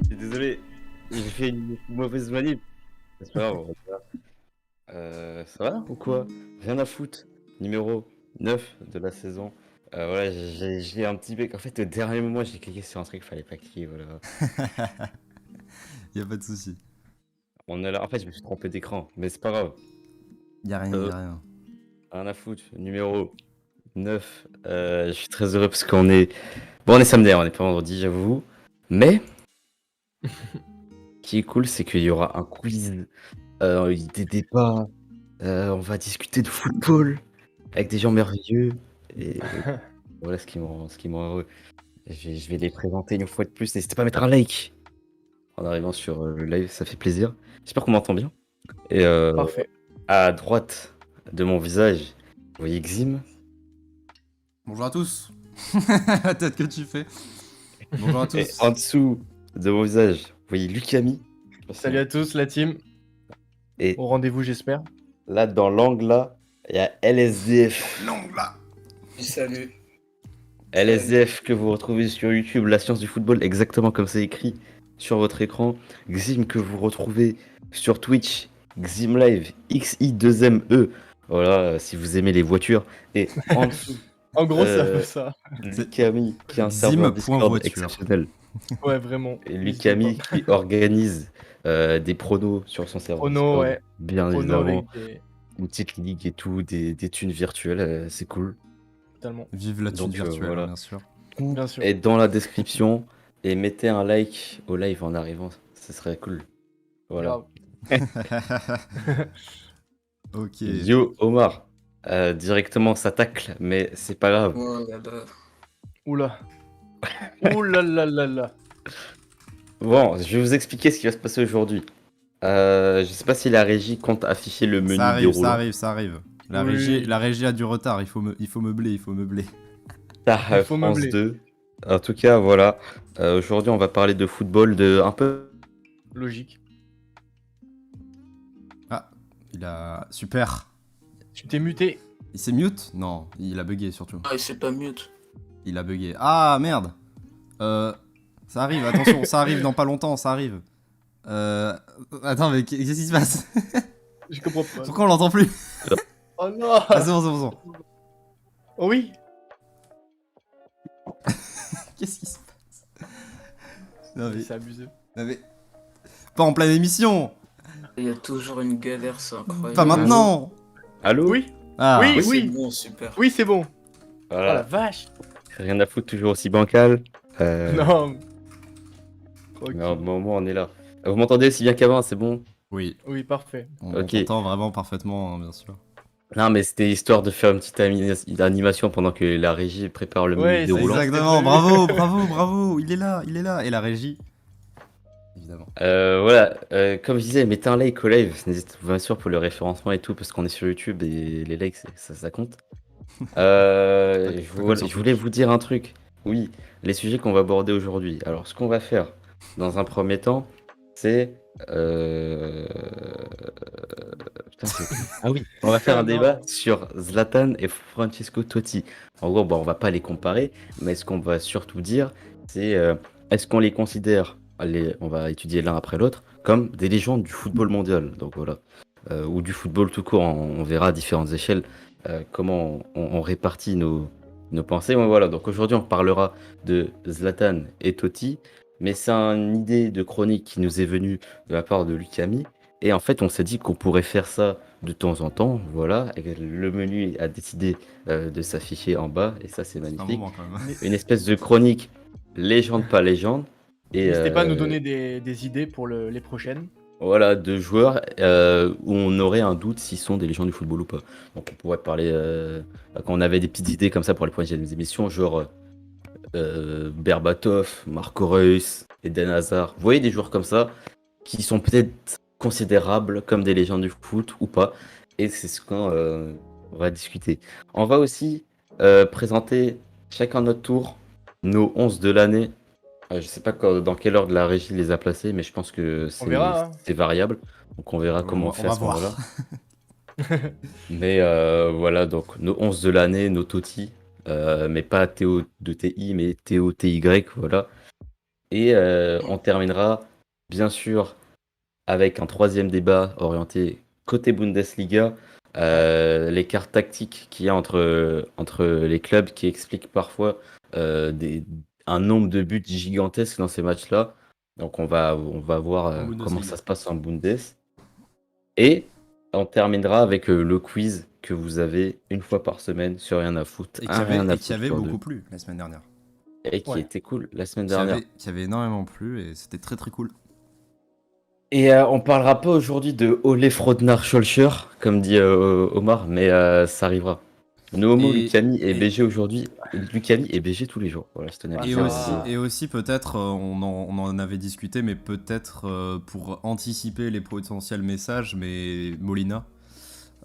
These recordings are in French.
Je suis désolé, j'ai fait une mauvaise manip. C'est pas grave, on va faire. Ça va ou quoi? Rien à foutre. Numéro 9 de la saison. Voilà, j'ai un petit bec. En fait, au dernier moment, j'ai cliqué sur un truc qu'il fallait pas cliquer. Voilà. Y a pas de souci. On est là. En fait, je me suis trompé d'écran, mais c'est pas grave. Y a rien, y a rien. Rien à foutre. Numéro 9. Je suis très heureux parce qu'on est. Bon, on est samedi, on est pas vendredi, j'avoue. Mais, ce qui est cool, c'est qu'il y aura un quiz, des débats. On va discuter de football avec des gens merveilleux. Et voilà ce qui me rend heureux. Je vais les présenter une fois de plus. N'hésitez pas à mettre un like en arrivant sur le live, ça fait plaisir. J'espère qu'on m'entend bien. Et Parfait. à droite de mon visage, vous voyez Xim. Bonjour à tous. La tête que tu fais. Bonjour à Et tous. en dessous de mon visage, vous voyez Lucami. Salut à tous, la team. Et Au rendez-vous, j'espère. là, dans l'angle là, il y a LSDF. L'ongle là. Salut. LSDF que vous retrouvez sur YouTube, la science du football, exactement comme c'est écrit sur votre écran. Xim que vous retrouvez sur Twitch, Xim Live, XI2ME. Voilà, si vous aimez les voitures. Et en dessous, En gros, c'est un peu Euh, ça. Lucami qui a un Xim serveur point Discord voiture. exceptionnel. Ouais, vraiment. Et Lucami qui organise des pronos sur son serveur Pronos, Discord. ouais. Bien Pronos évidemment. avec des... Une petite ligue et tout, des thunes virtuelles, c'est cool. Totalement. Vive la thune Donc, virtuelle, voilà. hein, bien sûr. Bien sûr. Et dans la description, et mettez un like au live en arrivant, ce serait cool. Voilà. Grave. Ok. Yo Omar, directement ça tacle, mais c'est pas grave. Oh là là. Oula. Oula là là là. Bon, je vais vous expliquer ce qui va se passer aujourd'hui. Je sais pas si la régie compte afficher le menu Ça arrive, déroulant. ça arrive, ça arrive. La, Oui. régie a du retard, il faut meubler, il faut meubler. Star Il faut France meubler. 2. En tout cas, voilà. Aujourd'hui, on va parler de football, de un peu. Logique. Ah, il a... Super. Tu t'es muté. Il s'est mute? Non, il a bugué surtout. Ah, il s'est pas mute. Il a bugué. Ah, merde. Ça arrive, attention, ça arrive dans pas longtemps, ça arrive. Attends, mais qu'est-ce qui se passe? Je comprends pas. Pourquoi on l'entend plus? Oh non. Ah, c'est bon, c'est bon, c'est bon. Oh oui. Qu'est-ce qui se passe? Non mais... C'est abusé. non mais... Pas en pleine émission! Il y a toujours une galère, c'est incroyable. Pas maintenant! Allô? Oui. Ah, Oui. C'est bon, super. Oui, c'est bon. Oh la Voilà. vache. Rien à foutre, toujours aussi bancal. Non. Ok. Mais au moment, on est là. Vous m'entendez aussi bien qu'avant, c'est bon? oui, Oui, parfait. on Ok. t'entend vraiment parfaitement, hein, bien sûr. Non, mais c'était histoire de faire une petite animation pendant que la régie prépare le Ouais, menu c'est déroulant. exact. Exactement, bravo, bravo, bravo, il est là. Et la régie? Évidemment. Voilà, comme je disais, mettez un like au live, n'hésitez bien sûr pour le référencement et tout, parce qu'on est sur YouTube et les likes, ça compte. Je voulais vous dire un truc. Oui, les sujets qu'on va aborder aujourd'hui. Alors, ce qu'on va faire dans un premier temps, c'est. Putain, ah oui, on va faire un débat sur Zlatan et Francesco Totti. En gros, bon, on va pas les comparer, mais ce qu'on va surtout dire, c'est est-ce qu'on les considère, on va étudier l'un après l'autre, comme des légendes du football mondial. Donc voilà. Ou du football tout court, on verra à différentes échelles comment on répartit nos pensées. Ouais, voilà, donc aujourd'hui on parlera de Zlatan et Totti, mais c'est une idée de chronique qui nous est venue de la part de Lucami. Et en fait, on s'est dit qu'on pourrait faire ça de temps en temps, voilà. Et le menu a décidé de s'afficher en bas, et ça c'est C'est un magnifique. moment quand même. Une espèce de chronique légende pas légende. Et N'hésitez pas à nous donner des idées pour les prochaines. voilà, de joueurs où on aurait un doute s'ils sont des légendes du football ou pas. Donc on pourrait parler, quand on avait des petites idées comme ça pour les prochaines émissions, genre Berbatov, Marco Reus, Eden Hazard. Vous voyez des joueurs comme ça qui sont peut-être considérables comme des légendes du foot ou pas. Et c'est ce qu'on va discuter. On va aussi présenter chacun notre tour, nos 11 de l'année. Je sais pas dans quelle ordre la régie les a placés, mais je pense que On c'est verra, hein. c'est variable. Donc on verra comment on fait va à ce moment-là. voir. Mais voilà, donc nos 11 de l'année, nos TOTI, mais pas Théo de TI, mais Théo TY, voilà. Et on terminera, bien sûr, avec un troisième débat orienté côté Bundesliga, Ouais. l'écart tactique qu'il y a entre les clubs qui explique parfois un nombre de buts gigantesques dans ces matchs-là. Donc on va voir En comment Bundesliga. ça se passe en Bundes. Et on terminera avec le quiz que vous avez une fois par semaine sur Rien à foutre. Et Un Rien à qui foutre avait sur beaucoup deux. plu la semaine dernière. Et qui Ouais. était cool la semaine dernière. Qui avait énormément plu et c'était très très cool. Et on parlera pas aujourd'hui de Ole Frodnar Scholcher, comme dit Omar, mais ça arrivera. Noomo, Et, Lucani et et, BG aujourd'hui. Lucani et BG tous les jours. Voilà, je tenais à le Ah, et dire ça aussi, va. aussi. et aussi peut-être, on en avait discuté, mais peut-être pour anticiper les potentiels messages, mais Molina,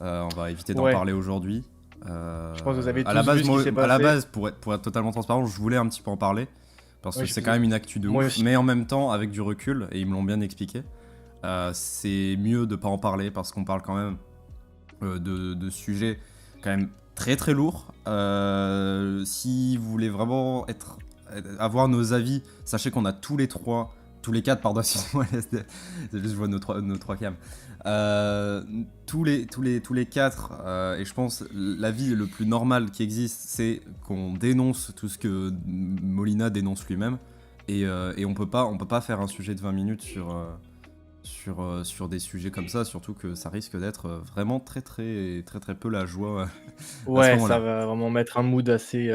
on va éviter d'en Ouais. parler aujourd'hui. Je pense que vous avez à la tous base, vu ce qui s'est à la passé. base, pour être totalement transparent, je voulais un petit peu en parler parce Ouais, que je c'est sais. quand même une actu de Moi ouf. aussi. Mais en même temps, avec du recul, et ils me l'ont bien expliqué, c'est mieux de pas en parler parce qu'on parle quand même de sujets quand même très très lourds. Si vous voulez vraiment avoir nos avis, sachez qu'on a tous les quatre, pardon, excuse-moi, c'est juste je vois nos trois cams. Tous les quatre, et je pense l'avis le plus normal qui existe, c'est qu'on dénonce tout ce que Molina dénonce lui-même, et on peut pas faire un sujet de 20 minutes sur des sujets comme ça, surtout que ça risque d'être vraiment très peu la joie à ce Ouais, moment-là. ça va vraiment mettre un mood assez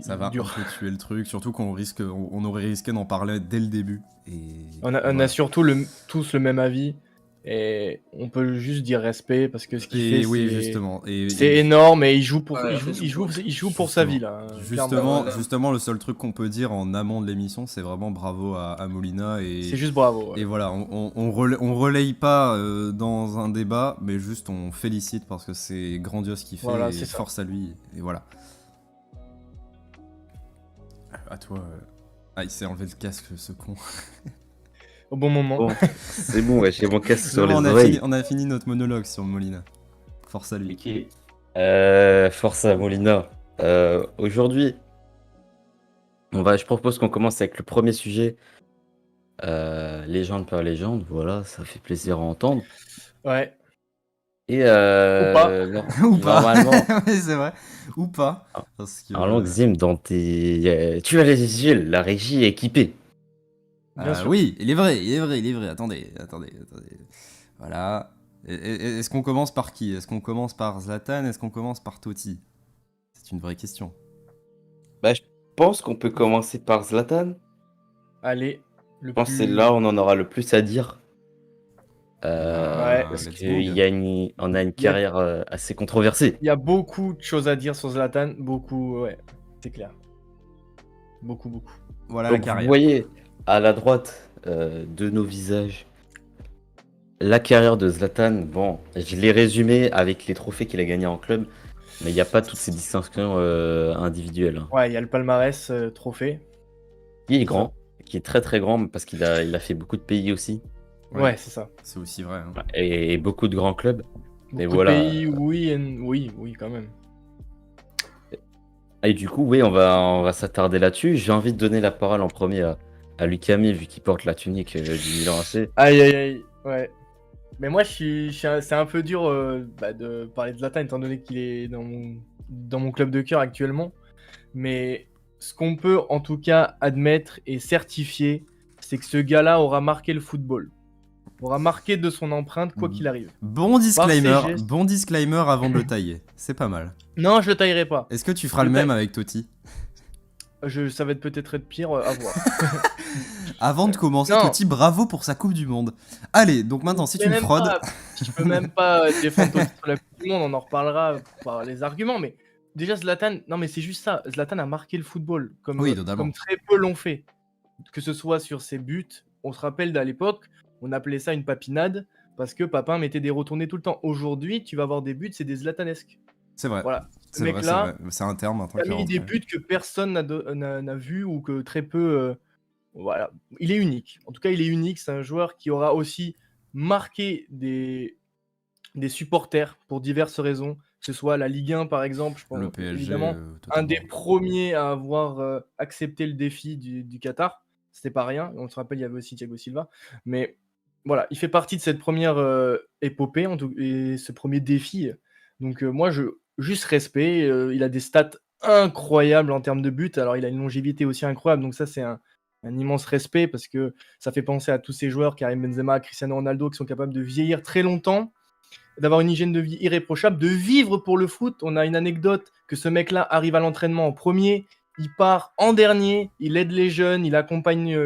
Ça va dur. un peu tuer le truc, surtout on aurait risqué d'en parler dès le début. Et On a voilà. surtout tous le même avis et on peut juste dire respect parce que ce qu'il fait, Et oui, c'est justement. c'est énorme et il joue pour Ouais, il joue pour sa Justement. vie là. Clairement. Justement, Voilà. justement, le seul truc qu'on peut dire en amont de l'émission, c'est vraiment bravo à Molina. C'est juste bravo. Et Ouais. voilà, on relaye pas dans un débat, mais juste on félicite parce que c'est grandiose ce qu'il fait, Voilà, et c'est ça. force à lui, et voilà. À toi. Ah, il s'est enlevé le casque, ce con. Au bon moment. Bon, c'est bon, ouais, j'ai mon casque sur les Non, oreilles. on a fini notre monologue sur Molina. Force à lui. Ok. Force à Molina. Aujourd'hui, je propose qu'on commence avec le premier sujet. Légende par légende, voilà, ça fait plaisir à entendre. Ouais. Et Ou pas. Ou pas. normalement, Oui, c'est vrai. Ou pas. Parce que. normalement, Xim, tu as les yeux, la régie est équipée. Bien sûr. Oui, il est vrai. Attendez. Voilà. Est-ce qu'on commence par qui? Est-ce qu'on commence par Zlatan? Est-ce qu'on commence par Totti? C'est une vraie question. Bah, je pense qu'on peut commencer par Zlatan. Allez. Je pense que c'est là où on en aura le plus à dire. Ouais. Parce Let's qu'on go. a une Il y a- carrière assez controversée. Il y a beaucoup de choses à dire sur Zlatan. Beaucoup, ouais. C'est clair. Beaucoup. Voilà la Donc vous carrière. voyez à la droite de nos visages la carrière de Zlatan. Bon, je l'ai résumé avec les trophées qu'il a gagnés en club, mais il n'y a pas toutes ces distinctions individuelles, hein. Ouais, il y a le palmarès trophée. Il est grand, qui est très très grand parce qu'il a fait beaucoup de pays aussi Ouais, c'est ça. C'est aussi vrai. Hein. et beaucoup de grands clubs. Mais Beaucoup voilà. de pays, oui, quand même. Et du coup, oui, on va s'attarder là-dessus. J'ai envie de donner la parole en premier à Lucami, vu qu'il porte la tunique du Milan AC. Aïe, ouais. Mais moi, c'est un peu dur de parler de Zlatan, étant donné qu'il est dans mon club de cœur actuellement. Mais ce qu'on peut en tout cas admettre et certifier, c'est que ce gars-là aura marqué le football. Aura marqué de son empreinte, quoi qu'il arrive. Bon disclaimer gestes. avant de le tailler. C'est pas mal. Non, je le taillerai pas. Est-ce que tu feras Je le le même taille. avec Totti? Ça va peut-être être pire, à voir. Avant de commencer, Non. Totti, bravo pour sa Coupe du Monde. Allez, donc maintenant, c'est une fraude. Je peux même pas défendre Totti sur la Coupe du Monde, on en reparlera par les arguments, mais déjà Zlatan, non mais c'est juste ça, Zlatan a marqué le football, Oui, totalement. comme très peu l'ont fait. Que ce soit sur ses buts, on se rappelle d'à l'époque, on appelait ça une papinade, parce que Papin mettait des retournées tout le temps. Aujourd'hui, tu vas avoir des buts, c'est des Zlatanesques. C'est vrai. Voilà. Ce c'est mec-là, vrai. C'est un terme maintenant il a qui est mis des rentré. buts que personne n'a vu ou que très peu. Voilà. Il est unique. En tout cas, il est unique. C'est un joueur qui aura aussi marqué des supporters pour diverses raisons. Que ce soit la Ligue 1, par exemple, je Le pense, PSG, évidemment, un des totalement. premiers à avoir accepté le défi du Qatar. C'était pas rien. On se rappelle, il y avait aussi Thiago Silva. Mais voilà, il fait partie de cette première épopée et ce premier défi. Donc moi, juste respect. Il a des stats incroyables en termes de buts. Alors, il a une longévité aussi incroyable. Donc ça, c'est un immense respect parce que ça fait penser à tous ces joueurs, Karim Benzema, Cristiano Ronaldo, qui sont capables de vieillir très longtemps, d'avoir une hygiène de vie irréprochable, de vivre pour le foot. On a une anecdote que ce mec-là arrive à l'entraînement en premier, il part en dernier, il aide les jeunes, il accompagne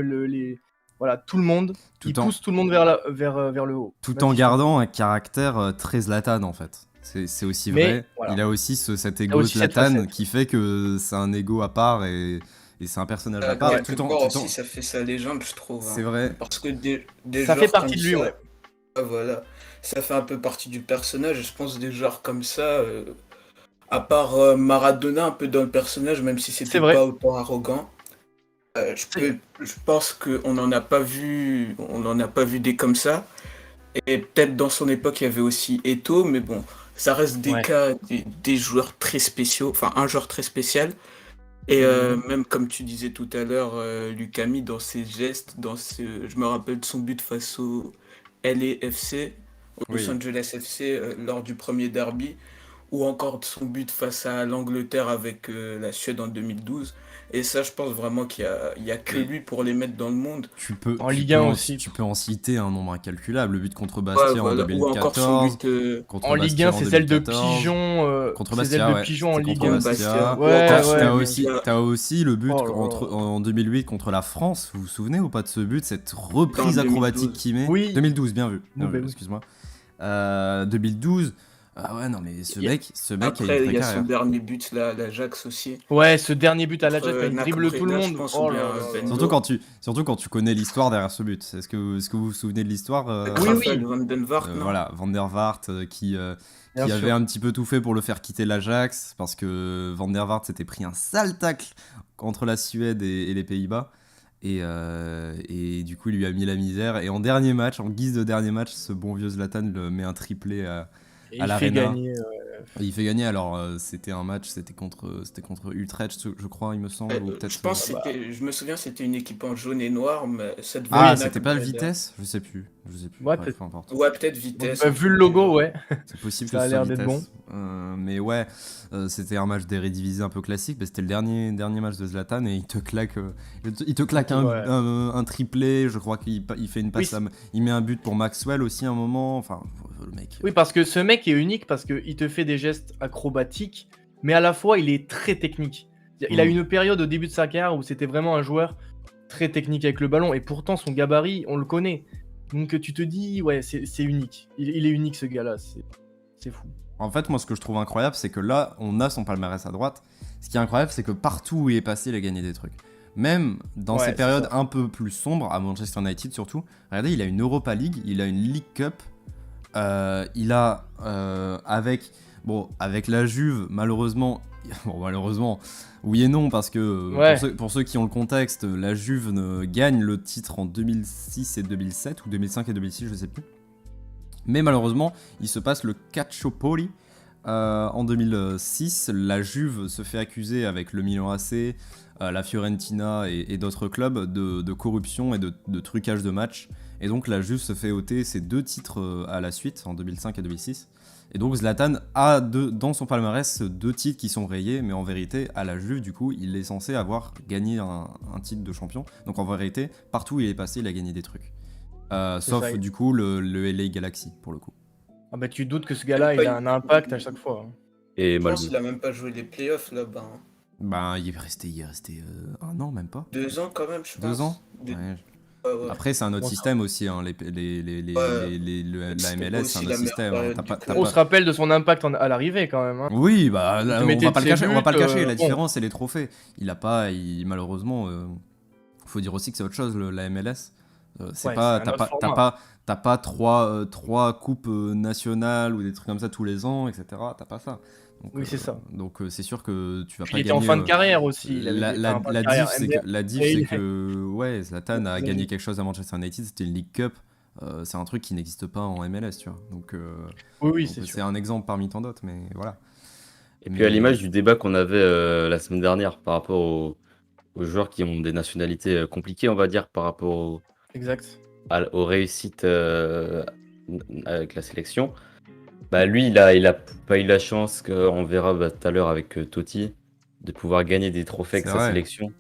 voilà, tout le monde, il Tout en, pousse tout le monde vers le haut. tout en Vas-y, gardant un caractère très Zlatan en fait. C'est aussi Mais vrai. voilà, Il a aussi cet il a ego aussi cette Zlatan facette. qui fait que c'est un ego à part et c'est un personnage à part. Quelque part aussi, ça fait sa légende, je trouve. C'est hein. vrai. Parce que des Ça fait joueurs partie comme de lui, ça, ouais. voilà, ça fait un peu partie du personnage. Je pense des joueurs comme ça, à part Maradona, un peu dans le personnage, même si C'est c'était vrai. pas autant arrogant. Je pense qu'on n'en a pas vu, on n'en a pas vu des comme ça. Et peut-être dans son époque, il y avait aussi Eto'o, mais bon, ça reste des Ouais. cas, des joueurs très spéciaux, enfin un joueur très spécial. Et même comme tu disais tout à l'heure, Lucami, dans ses gestes, je me rappelle de son but face au LAFC, au Oui. Los Angeles FC, lors du premier derby, ou encore de son but face à l'Angleterre avec la Suède en 2012. Et ça, je pense vraiment il y a que lui pour les mettre dans le monde. En Ligue 1 aussi. Tu peux en citer un nombre incalculable. Le but contre Ouais, Bastia en voilà. Ou encore son 2014, but contre En Ligue Bastia 1, en c'est celle de 2014. Pigeon. Contre c'est celle Bastia, de ouais. Pigeon en C'était Ligue contre 1. Bastia. Ouais, Encore ouais. T'as aussi le but Oh là là. en 2008 contre la France. Vous vous souvenez ou pas de ce but? Cette reprise En acrobatique 2012. qu'il met. Oui. 2012, bien vu. Oui, bah oui. Excuse-moi. 2012. Ah ouais, non, mais ce Il y a- mec a une Après, vraie il y a son carrière. dernier but, là, l'Ajax aussi. Ouais, ce dernier but à l'Ajax, Contre quand il dribble tout le Nac Breda, je monde. pense, Oh ou bien là là là. Ben Surtout quand tu connais l'histoire derrière ce but. Est-ce que vous vous souvenez de l'histoire Oui, Rafael Van Den Vaart, non? Voilà, Van der Vaart qui Bien avait sûr. un petit peu tout fait pour le faire quitter l'Ajax parce que Van der Vaart s'était pris un sale tacle entre la Suède et les Pays-Bas. Et du coup, il lui a mis la misère. Et en dernier match, en guise de dernier match, ce bon vieux Zlatan le met un triplé Et à il fait l'Arena. gagner. Il fait gagner. Alors, c'était un match, c'était contre Utrecht, je crois, il me semble. Ou peut-être. Je pense que je me souviens, c'était une équipe en jaune et noir, mais ça devait Ah, être c'était pas le Nac Breda. Vitesse? Je sais plus. Ouais, Bref, peut-être. peu importe. Ouais, peut-être Vitesse. Bah, vu le logo, ouais. C'est possible Ça que a ce soit l'air d'être Vitesse. Mais ouais, c'était un match d'Eredivisie un peu classique. C'était le dernier match de Zlatan et il te claque, Ouais. un triplé. Je crois qu'il fait une passe. Oui. Il met un but pour Maxwell aussi à un moment. Enfin, le mec. Oui, parce que ce mec est unique parce qu'il te fait des gestes acrobatiques, mais à la fois il est très technique. Il a Mm. une période au début de sa carrière où c'était vraiment un joueur très technique avec le ballon, et pourtant son gabarit, on le connaît. Donc tu te dis, ouais, c'est unique. Il est unique ce gars-là, c'est fou. En fait, moi, ce que je trouve incroyable, c'est que là, on a son palmarès à droite. Ce qui est incroyable, c'est que partout où il est passé, il a gagné des trucs. Même dans Ouais, ces c'est périodes ça. un peu plus sombres, à Manchester United surtout, regardez, il a une Europa League, il a une League Cup, il a avec la Juve, malheureusement, oui et non, parce que Ouais. pour ceux qui ont le contexte, la Juve gagne le titre en 2006 et 2007, ou 2005 et 2006, je sais plus. Mais malheureusement, il se passe le Calciopoli. En 2006, la Juve se fait accuser avec le Milan AC, la Fiorentina et d'autres clubs de corruption et de trucage de match. Et donc la Juve se fait ôter ses 2 titres à la suite, en 2005 et 2006. Et donc Zlatan a dans son palmarès 2 titres qui sont rayés, mais en vérité, à la Juve, du coup, il est censé avoir gagné un titre de champion. Donc en vérité, partout où il est passé, il a gagné des trucs. Sauf ça. du coup le LA Galaxy, pour le coup. Ah bah tu doutes que ce gars-là, il a un impact à chaque fois. Et Je pense Malmo. qu'il a même pas joué les playoffs là-bas. hein. Ben, il est resté 1 an, même pas. 2 ans quand même, je pense. 2 ans. Deux- Ouais. ouais. Après, c'est un autre Bon, système aussi. Hein. La C'était MLS, c'est aussi un la autre meilleure système. Hein. période T'as du pas- t'as club. On pas- se rappelle de son impact à l'arrivée quand même. Hein. Oui, bah, là, te on mettait va pas de le cacher. ses On va pas le buts, cacher. La bon. différence, c'est les trophées. Malheureusement, faut dire aussi que c'est autre chose, la MLS. C'est Ouais, pas, c'est un autre format. t'as pas trois coupes nationales ou des trucs comme ça tous les ans, etc. T'as pas ça. Oui, c'est ça. Donc c'est sûr que tu vas Puis il pas était en gagner. fin de carrière aussi. Il avait enfin, fin de La carrière diff, c'est que, MDR. Et il- ouais, Zlatan a il gagné avait- quelque chose à Manchester United, c'était une League Cup. C'est un truc qui n'existe pas en MLS, tu vois. Oui, oui, Donc c'est c'est sûr. un exemple parmi tant d'autres, mais voilà. Et puis à Mais l'image du débat qu'on avait la semaine dernière par rapport aux joueurs qui ont des nationalités compliquées, on va dire, par rapport Exact. aux réussites avec la sélection. Bah lui, il a pas eu la chance qu'on verra tout à l'heure avec Totti de pouvoir gagner des trophées avec c'est sa vrai. sélection.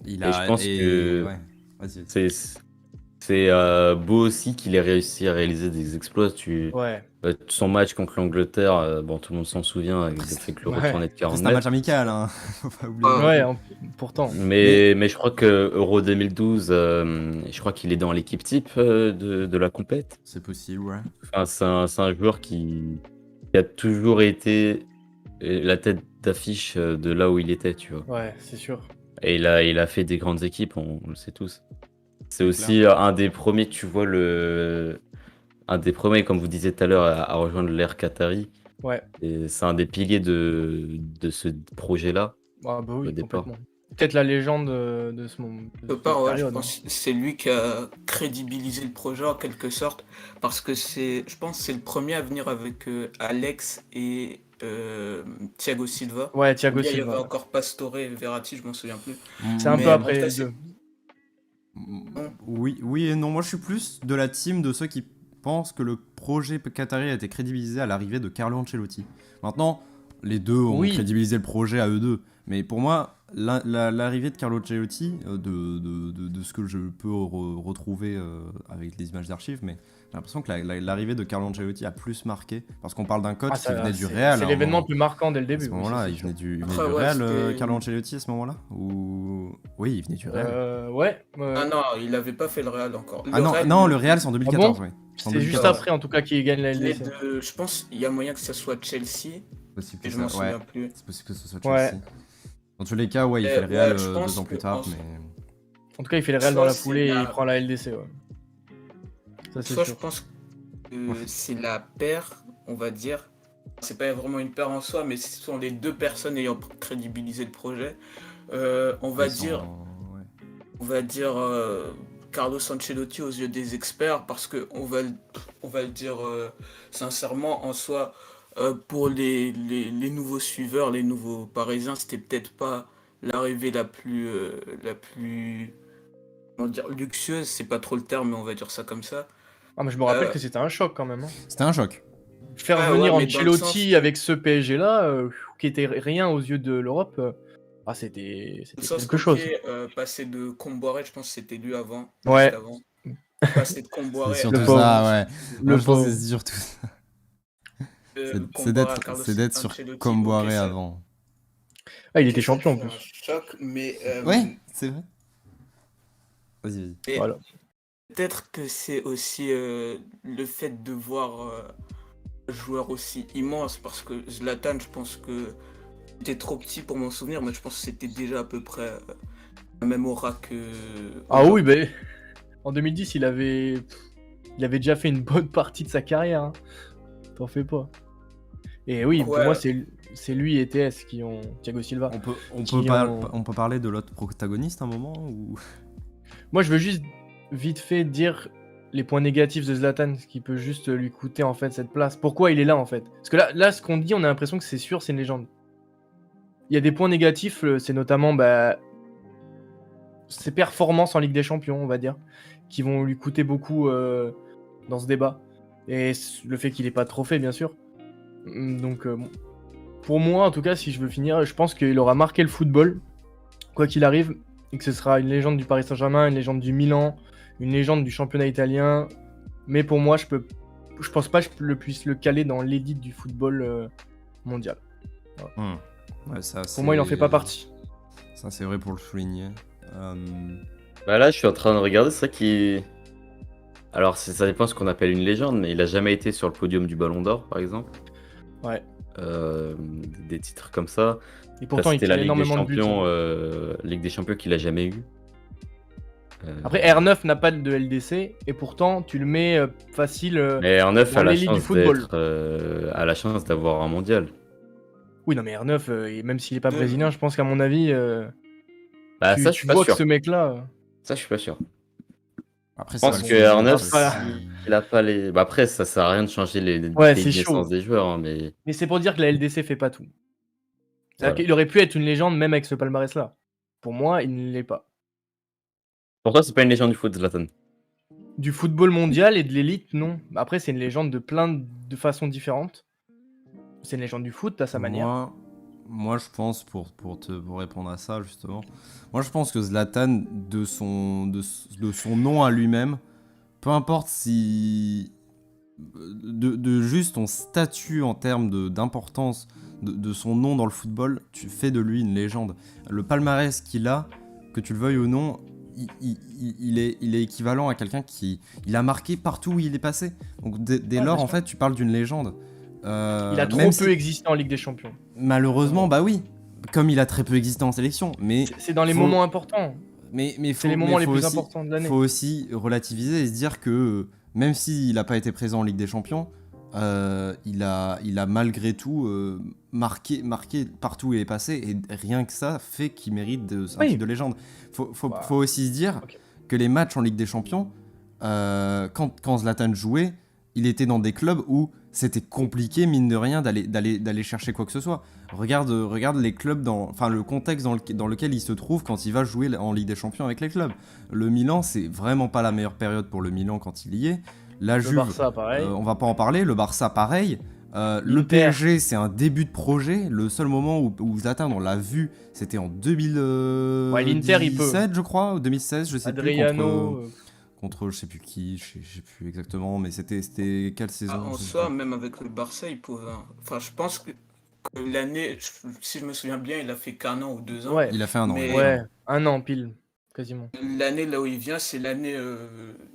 Il Et je a pense et que ouais. Vas-y. c'est beau aussi qu'il ait réussi à réaliser des exploits. Ouais. Son match contre l'Angleterre, bon, tout le monde s'en souvient avec le fait que le Ouais. retourné de Après, 40 c'est un match mètres. amical, hein. Faut pas oublier Ah, non Ouais, plus. pourtant. Mais je crois que Euro 2012, je crois qu'il est dans l'équipe type de la compète. C'est possible, ouais. Enfin, c'est un joueur qui a toujours été la tête d'affiche de là où il était, tu vois. Ouais, c'est sûr. Et il a fait des grandes équipes, on le sait tous. C'est C'est aussi clair. un des premiers, tu vois, un des premiers, comme vous disiez tout à l'heure, à rejoindre l'ère Qatari. Ouais. Et c'est un des piliers de ce projet-là, Ah bah au oui, départ. complètement. Peut-être la légende de ce moment, de Quelque part, cette ouais, je période. Hein. pense que c'est lui qui a crédibilisé le projet en quelque sorte, parce que je pense que c'est le premier à venir avec Alex et Thiago Silva. Ouais, Ou Thiago bien il y avait Silva. encore Pastore et Verratti, je m'en souviens plus. C'est un Mm, peu Mais en tout après cas, les c'est deux. Oui, oui et non. Moi, je suis plus de la team de ceux qui pensent que le projet qatari a été crédibilisé à l'arrivée de Carlo Ancelotti. Maintenant, les deux ont Oui. crédibilisé le projet à eux deux. Mais pour moi, l'arrivée de Carlo Ancelotti, de ce que je peux retrouver avec les images d'archives, mais j'ai l'impression que l'arrivée de Carlo Ancelotti a plus marqué. Parce qu'on parle d'un coach Ah, qui venait du c'est Real. c'est à un l'événement le moment. plus marquant dès le À début. ce Oui, moment-là, c'est il sûr. venait du Après, ouais, Real, c'était Carlo Ancelotti, à ce moment-là Ou... Oui, il venait du Real. Ouais. Ah non, il n'avait pas fait le Real encore. Ah Le non, Real, non, le Real, c'est en Ah 2014, bon? oui. C'est en C'est juste 2014. après, en tout cas, qu'il gagne la les LDC. deux, je pense qu'il y a moyen que ça soit Chelsea, Possible que et je m'en ça, ouais, souviens plus. c'est possible que ce soit Ouais. Chelsea. Dans tous les cas, ouais, il fait le Real Ouais, je pense 2 ans plus que tard, mais En tout cas, il fait le Real dans soit la c'est foulée et il la, prend la LDC. Ouais. Ça, c'est soit je sûr. pense que c'est la paire, on va dire. C'est pas vraiment une paire en soi, mais ce sont les deux personnes ayant crédibilisé le projet. On va ils sont- dire, ouais. on va dire Carlos Ancelotti aux yeux des experts, parce que on va le dire sincèrement, en soi, pour les nouveaux suiveurs, les nouveaux Parisiens, c'était peut-être pas l'arrivée la plus, comment dire, luxueuse, c'est pas trop le terme, mais on va dire ça comme ça. Ah, mais je me rappelle Euh, que c'était un choc quand même. Hein. C'était un choc. Faire ouais, venir mais dans le sens, Ancelotti avec ce PSG-là, qui était rien aux yeux de l'Europe, dans le c'était sens, quelque ok, chose. passer de Comboiré, je pense que c'était lui avant, juste Ouais, avant. Passer de C'est Comboiré surtout Le pauvre. ça, ouais. Moi, le je pense que pauvre. c'est surtout ça. C'est Comboiré à Carlos d'être sur Ancelotti, Comboiré ok, ça, avant. Ah, il ok, était ça champion en fait un plus. choc, mais Ouais, c'est vrai. Vas-y. et Voilà. peut-être que c'est aussi le fait de voir un joueur aussi immense, parce que Zlatan, je pense que c'était trop petit pour m'en souvenir, mais je pense que c'était déjà à peu près la même aura que Ah oui, aujourd'hui. ben en 2010, il avait déjà fait une bonne partie de sa carrière. Hein. T'en fais pas. Et oui, pour Ouais. moi, c'est lui et TS qui ont Thiago Silva. On peut parler de l'autre protagoniste un moment ou... Moi, je veux juste vite fait dire les points négatifs de Zlatan, ce qui peut juste lui coûter en fait cette place. Pourquoi il est là en fait? Parce que là, ce qu'on dit, on a l'impression que c'est sûr, c'est une légende. Il y a des points négatifs, c'est notamment ses performances en Ligue des Champions, on va dire, qui vont lui coûter beaucoup dans ce débat. Et le fait qu'il n'ait pas de trophée, bien sûr. Donc, bon. Pour moi, en tout cas, si je veux finir, je pense qu'il aura marqué le football, quoi qu'il arrive, et que ce sera une légende du Paris Saint-Germain, une légende du Milan, une légende du championnat italien. Mais pour moi, je pense pas que je puisse le caler dans l'élite du football mondial. Ouais, ça, Pour moi, il en fait pas partie. Ça, c'est vrai pour le souligner. Bah là, je suis en train de regarder, c'est vrai qu'il... Alors, ça dépend de ce qu'on appelle une légende, mais il a jamais été sur le podium du Ballon d'Or, par exemple. Ouais. Des titres comme ça. Et pourtant, il C'était tire la Ligue des énormément de buts. Champions, Hein. Ligue des Champions qu'il a jamais eu. Après, R9 n'a pas de LDC, et pourtant, tu le mets facile. Mais R9 dans a la l'élite du chance football. a la chance d'avoir un mondial. Oui, non, mais R9, et même s'il est pas De- brésilien, je pense qu'à mon avis, Bah tu, ça, je tu suis pas vois que sûr. ce mec-là. Ça, je suis pas sûr. Après, Je pense c'est que vrai R9, Enfin, il a pas les. Bah après, ça sert à rien de changer les Ouais, pays c'est de naissance chaud. des joueurs, hein, mais Mais c'est pour dire que la LDC fait pas tout. C'est-à-dire voilà. qu'il aurait pu être une légende même avec ce palmarès-là. Pour moi, il ne l'est pas. Pour toi, c'est pas une légende du foot, Zlatan. Du football mondial et de l'élite, non. Après, c'est une légende de plein de façons différentes. C'est une légende du foot à sa manière. Moi, je pense, pour répondre à ça, justement, moi, je pense que Zlatan, de son nom à lui-même, peu importe si. De juste ton statut en termes d'importance de son nom dans le football, tu fais de lui une légende. Le palmarès qu'il a, que tu le veuilles ou non, il est équivalent à quelqu'un qui il a marqué partout où il est passé. Donc dès Ouais, lors, bien en sûr. fait, tu parles d'une légende. Il a trop Même peu si, existé en Ligue des Champions. malheureusement, bah oui, comme il a très peu existé en sélection, mais C'est dans les faut- moments importants. mais C'est les moments les faut plus aussi, importants de l'année. faut aussi relativiser et se dire que même s'il n'a pas été présent en Ligue des Champions, il a malgré tout marqué partout où il est passé, et rien que ça fait qu'il mérite un Oui. titre de légende. Faut Bah, aussi se dire ok. que les matchs en Ligue des Champions, quand Zlatan jouait, il était dans des clubs où c'était compliqué, mine de rien, d'aller chercher quoi que ce soit. Regarde les clubs, enfin le contexte dans lequel il se trouve quand il va jouer en Ligue des Champions avec les clubs. Le Milan, c'est vraiment pas la meilleure période pour le Milan quand il y est. La Le Juve, Barça, pareil. on va pas en parler. Le Barça, pareil. Le L'Inter. PSG, c'est un début de projet. Le seul moment où Zlatan, on l'a vu, c'était en 2017, Ouais, l'Inter, il peut. je crois, ou 2016, je sais plus, Adriano. contre je sais plus qui, je sais plus exactement, mais c'était quelle saison? En je sais soi, plus. même avec le Barça, il pouvait. Enfin, je pense que l'année, si je me souviens bien, il a fait qu'un an ou 2 ans. Ouais. Il a fait un an. Mais- il a fait un Ouais, an. un an pile, quasiment. L'année là où il vient, c'est l'année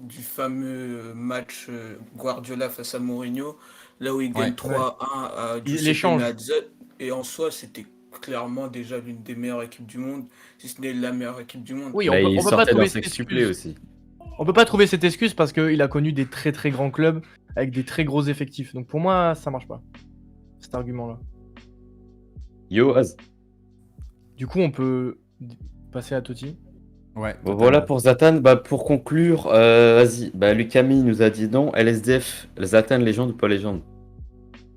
du fameux match Guardiola face à Mourinho, là où il gagne Ouais. 3-1 à Giuseppe L'échange. Meazza. Et en soi, c'était clairement déjà l'une des meilleures équipes du monde, si ce n'est la meilleure équipe du monde. Oui, Là, on il peut pas sortait trouver d'un cette sextuplé excuse. aussi. On peut pas trouver cette excuse parce qu'il a connu des très très grands clubs avec des très gros effectifs. Donc pour moi, ça marche pas, cet argument-là. Yo, Az. Du coup, on peut passer à Totti. Ouais, Bon, totalement. voilà pour Zlatan. Bah, pour conclure, vas-y. Bah, Lucami nous a dit non. LSDF, Zlatan, légende ou pas légende?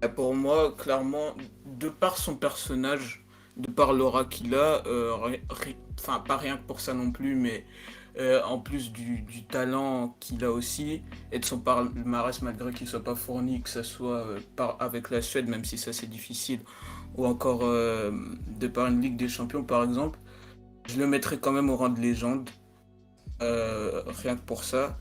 Et pour moi, clairement, de par son personnage, de par l'aura qu'il a, enfin pas rien que pour ça non plus, mais en plus du talent qu'il a aussi, et de son palmarès malgré qu'il soit pas fourni, que ce soit avec la Suède, même si ça c'est difficile, ou encore de par une Ligue des Champions par exemple, je le mettrais quand même au rang de légende, rien que pour ça.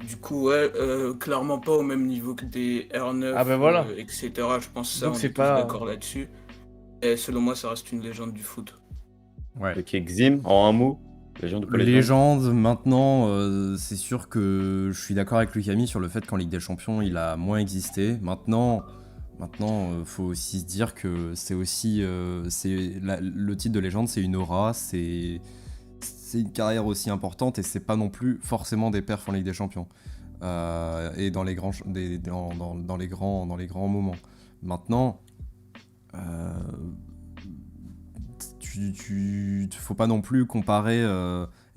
Du coup, ouais, clairement pas au même niveau que des R9, Ah ben voilà. etc. Je pense que ça, Donc on c'est est tous pas- d'accord là-dessus. Et selon moi, ça reste une légende du foot. Ouais. Ok, Xim, en un mot. Légende ou pas légende? Légende, maintenant, c'est sûr que je suis d'accord avec Lucami sur le fait qu'en Ligue des Champions, il a moins existé. Maintenant, faut aussi se dire que c'est aussi le titre de légende, c'est une aura, c'est une carrière aussi importante, et c'est pas non plus forcément des perfs en Ligue des Champions et dans les grands dans les grands moments. Maintenant, faut pas non plus comparer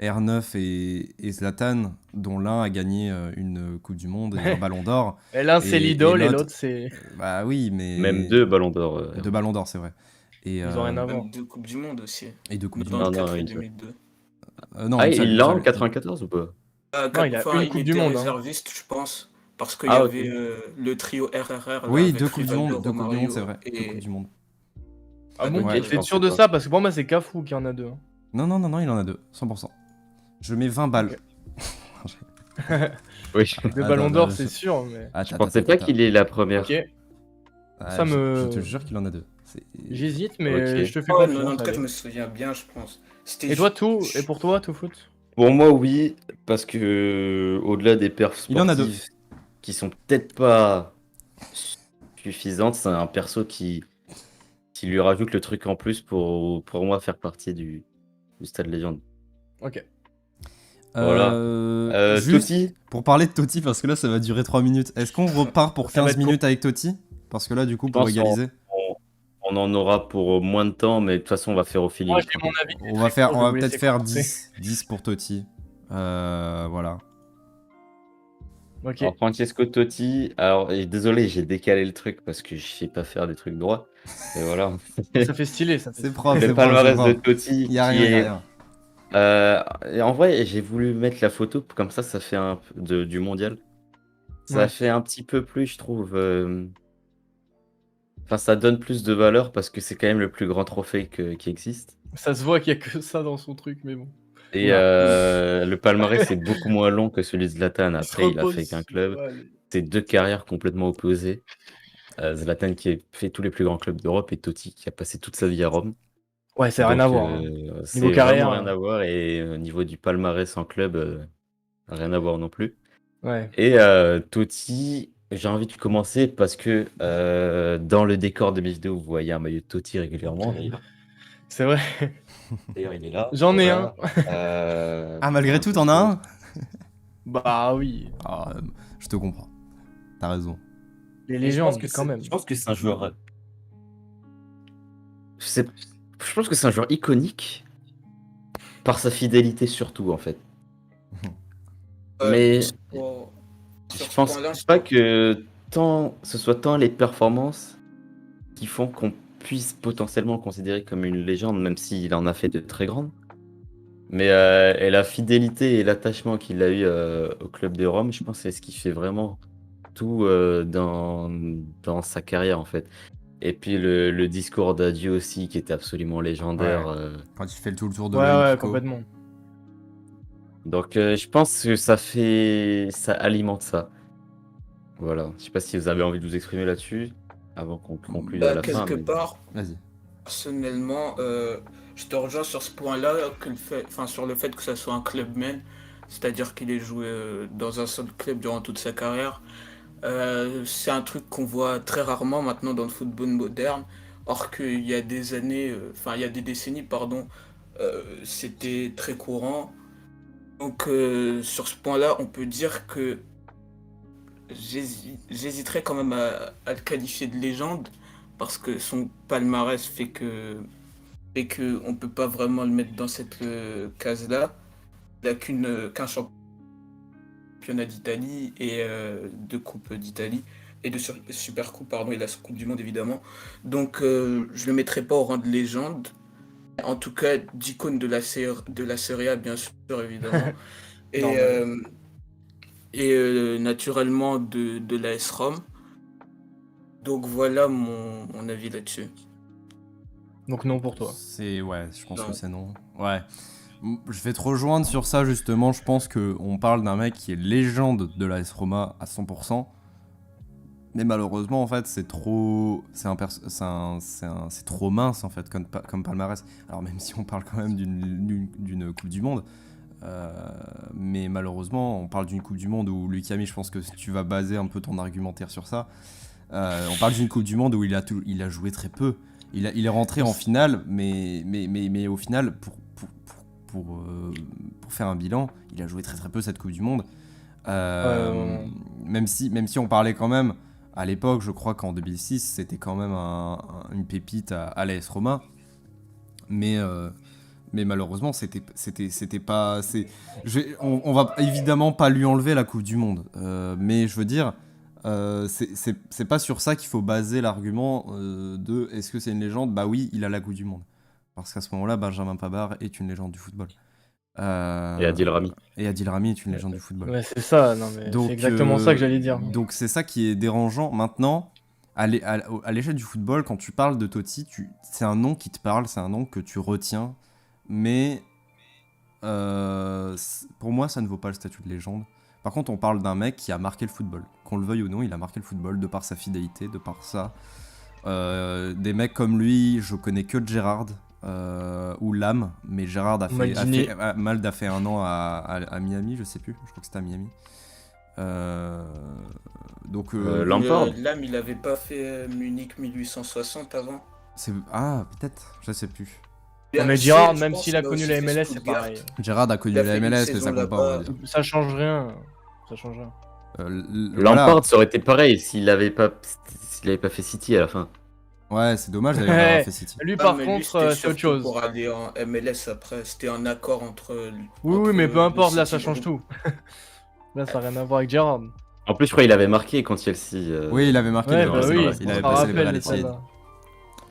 R9 et Zlatan, dont l'un a gagné une Coupe du Monde et un Ballon d'Or. Et l'un c'est Et l'idole et l'autre- l'autre c'est. Bah oui, mais Même deux ballons d'or. deux Ballons d'Or, c'est vrai. Et, Ils ont rien à voir. Même deux Coupes du Monde aussi. et deux Coupes du Monde. 94 Non, et une seule. 2002. Non, Ah, une seule, il une l'a en seule. 94 ou pas? Non, il a une Coupe du était Monde, hein. réserviste, je pense, parce qu'il y Ah, ok. avait le trio RRR. Là, Oui, avec deux Coupes du Rivaldo, Monde, deux Coupes du Romario Monde, c'est vrai. Deux et- Coupes du Monde. Ah bon, ok, je t'es pensais sûr de pas. ça? Parce que pour moi, c'est Cafu qui en a deux. hein. Non, il en a deux, 100%. Je mets 20 balles. Oui. Deux Ah, ballons non, d'or, non, c'est sûr, mais. Je pensais pas qu'il est la première. Ok, Ah, ça me- Je te jure qu'il en a deux. j'hésite, mais Ok. je te fais Oh, confiance. 94, allez. je me souviens bien, je pense. C'était Et toi, tout? Et pour toi, tout foot? Pour moi, oui, parce que au-delà des perfs Il en a sportives qui sont peut-être pas suffisantes, c'est un perso qui lui rajoute le truc en plus pour moi faire partie du stade légende. Ok. Voilà. Juste Totti, pour parler de Totti, parce que là ça va durer 3 minutes, est-ce qu'on repart pour Ça va 15 être minutes avec Totti? Parce que là du coup je pour pense égaliser, on en aura pour moins de temps, mais de toute façon, on va faire au Moi, feeling, j'ai quoi. mon avis qui est on très court, je vais va vous peut-être laisser faire commencer. 10 pour Totti. Voilà. Ok. Alors, Francesco Totti, alors désolé, j'ai décalé le truc parce que je sais pas faire des trucs droits. Mais voilà. Ça fait stylé, ça fait C'est stylé. propre, Le c'est propre, c'est palmarès de propre. Totti Y a qui rien, y a est. rien. Et en vrai, j'ai voulu mettre la photo, comme ça fait du mondial. Ça Ouais. fait un petit peu plus, je trouve. Enfin, ça donne plus de valeur parce que c'est quand même le plus grand trophée qui existe. Ça se voit qu'il y a que ça dans son truc, mais bon. Et Oula. le palmarès est beaucoup moins long que celui de Zlatan. Il se Après, il a fait qu'un repose. club. Ouais, C'est deux carrières complètement opposées. Zlatan qui a fait tous les plus grands clubs d'Europe et Totti qui a passé toute sa vie à Rome. ouais, c'est rien à Donc voir. Hein. Niveau c'est vraiment carrière, rien à voir. Et au niveau du palmarès en club, rien à voir non plus. ouais. Et Totti, j'ai envie de commencer parce que dans le décor de mes vidéos, vous voyez un maillot de Totti régulièrement. C'est vrai. D'ailleurs, il est là. J'en ai un. Ah, malgré tout, t'en as un? Bah oui. Ah, je te comprends. T'as raison. Les Et je pense légendes, que quand même. je pense que c'est un joueur. Je pense que c'est un joueur iconique par sa fidélité surtout en fait. Mais Sur je ce pense point-là, pas que ce soit tant les performances qui font qu'on puisse potentiellement le considérer comme une légende, même s'il en a fait de très grandes. Mais et la fidélité et l'attachement qu'il a eu au club de Rome, je pense que c'est ce qui fait vraiment tout dans sa carrière en fait. Et puis le discours d'adieu aussi qui était absolument légendaire. Ouais. Quand il fait le tour de Ouais, ouais, l'Olympico. complètement. Donc je pense que ça alimente ça. Voilà. Je sais pas si vous avez envie de vous exprimer là-dessus avant qu'on conclue à la fin. quelque Mais... part, Vas-y. personnellement, je te rejoins sur ce point-là, sur le fait que ça soit un clubman, c'est-à-dire qu'il ait joué dans un seul club durant toute sa carrière. C'est un truc qu'on voit très rarement maintenant dans le football moderne, or qu'il y a des années, il y a des décennies, pardon, c'était très courant. Donc sur ce point-là, on peut dire que j'hésiterais quand même à le qualifier de légende, parce que son palmarès fait que on peut pas vraiment le mettre dans cette case-là. Il n'a qu'un championnat d'Italie et deux coupes d'Italie et super coupe pardon et la coupe du monde évidemment. Donc je le mettrai pas au rang de légende. En tout cas d'icône de la Serie A bien sûr évidemment et Normal. naturellement de l'AS Rome. Donc voilà mon avis là-dessus. Donc non pour toi. Ouais, je pense Non. que c'est non. Ouais. Je vais te rejoindre sur ça justement. Je pense qu'on parle d'un mec qui est légende de l'AS Roma à 100%. Mais malheureusement, en fait, c'est trop. C'est trop mince, en fait, comme palmarès. Alors, même si on parle quand même d'une Coupe du Monde. Mais malheureusement, on parle d'une Coupe du Monde où Lucami, je pense que tu vas baser un peu ton argumentaire sur ça. On parle d'une Coupe du Monde où il a joué très peu. Il est rentré en finale, mais au final, pour faire un bilan, il a joué très très peu cette Coupe du Monde. Même si on parlait quand même, à l'époque, je crois qu'en 2006, c'était quand même une pépite à l'AS Roma. Mais malheureusement, c'était pas... On va évidemment pas lui enlever la Coupe du Monde. Mais je veux dire... c'est pas sur ça qu'il faut baser l'argument de est-ce que c'est une légende? Bah oui, il a la Coupe du Monde. Parce qu'à ce moment-là, Benjamin Pavard est une légende du football. Et Adil Rami. Et Adil Rami est une légende du football. Ouais, c'est ça, non mais Donc, c'est exactement ça que j'allais dire. Donc c'est ça qui est dérangeant. Maintenant, à l'échelle du football, quand tu parles de Totti, c'est un nom qui te parle, c'est un nom que tu retiens. Mais pour moi, ça ne vaut pas le statut de légende. Par contre, on parle d'un mec qui a marqué le football. Qu'on le veuille ou non, il a marqué le football de par sa fidélité, de par ça. Des mecs comme lui, je connais que Gérard ou Lam, mais Gérard Mald a fait un an à Miami, je sais plus, je crois que c'était à Miami. Donc Lampard. Lam, il avait pas fait Munich 1860 avant? Ah, peut-être, je sais plus. Non, mais Si, Girard, je même pense s'il a qu'il connu aussi la fait MLS, c'est Stuttgart. pareil. Gérard a connu Il a la fait une MLS, mais saison ça compte pas, on va là-bas. dire. Ça change rien. Ça change rien. Voilà. Lampard, ça aurait été pareil s'il avait pas fait City à la fin. Ouais, c'est dommage d'ailleurs d'avoir fait City. Lui, Non, par mais lui, contre, c'était c'est autre surtout chose. pour aller en MLS après. C'était un accord entre. Oui, mais peu le importe, là, City ça et le change groupe. tout. Là, ça n'a rien à voir avec Gerrard. En plus, je crois qu'il avait marqué quand Chelsea. Oui, il avait marqué, Ouais, il bah avait oui, passé- il on avait se passé les rappelle les pénaltys. celle-là.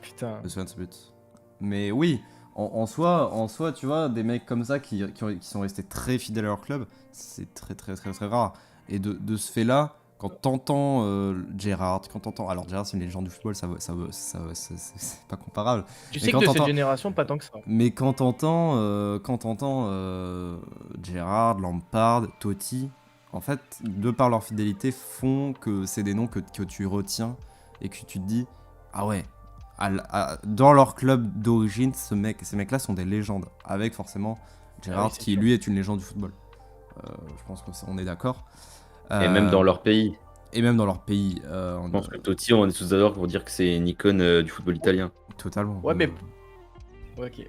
Putain. Je me souviens de ce but. Mais oui, en soi, tu vois, des mecs comme ça qui sont restés très fidèles à leur club, c'est très très très très rare. Et de ce fait-là, quand t'entends Gerrard, alors Gerrard c'est une légende du football, c'est pas comparable. Tu Mais sais quand que de cette t'entends- génération, pas tant que ça. Mais quand t'entends Gerrard, Lampard, Totti, en fait, de par leur fidélité, font que c'est des noms que tu retiens et que tu te dis, ah ouais, dans leur club d'origine, ces mecs-là sont des légendes. Avec forcément Gerrard, Ah oui, c'est qui sûr. lui est une légende du football. Je pense qu'on est d'accord. Et même dans leur pays. Et même dans leur pays. Je pense que Totti, on est tous d'accord pour dire que c'est une icône du football italien. Totalement. Ouais, mais. Ok.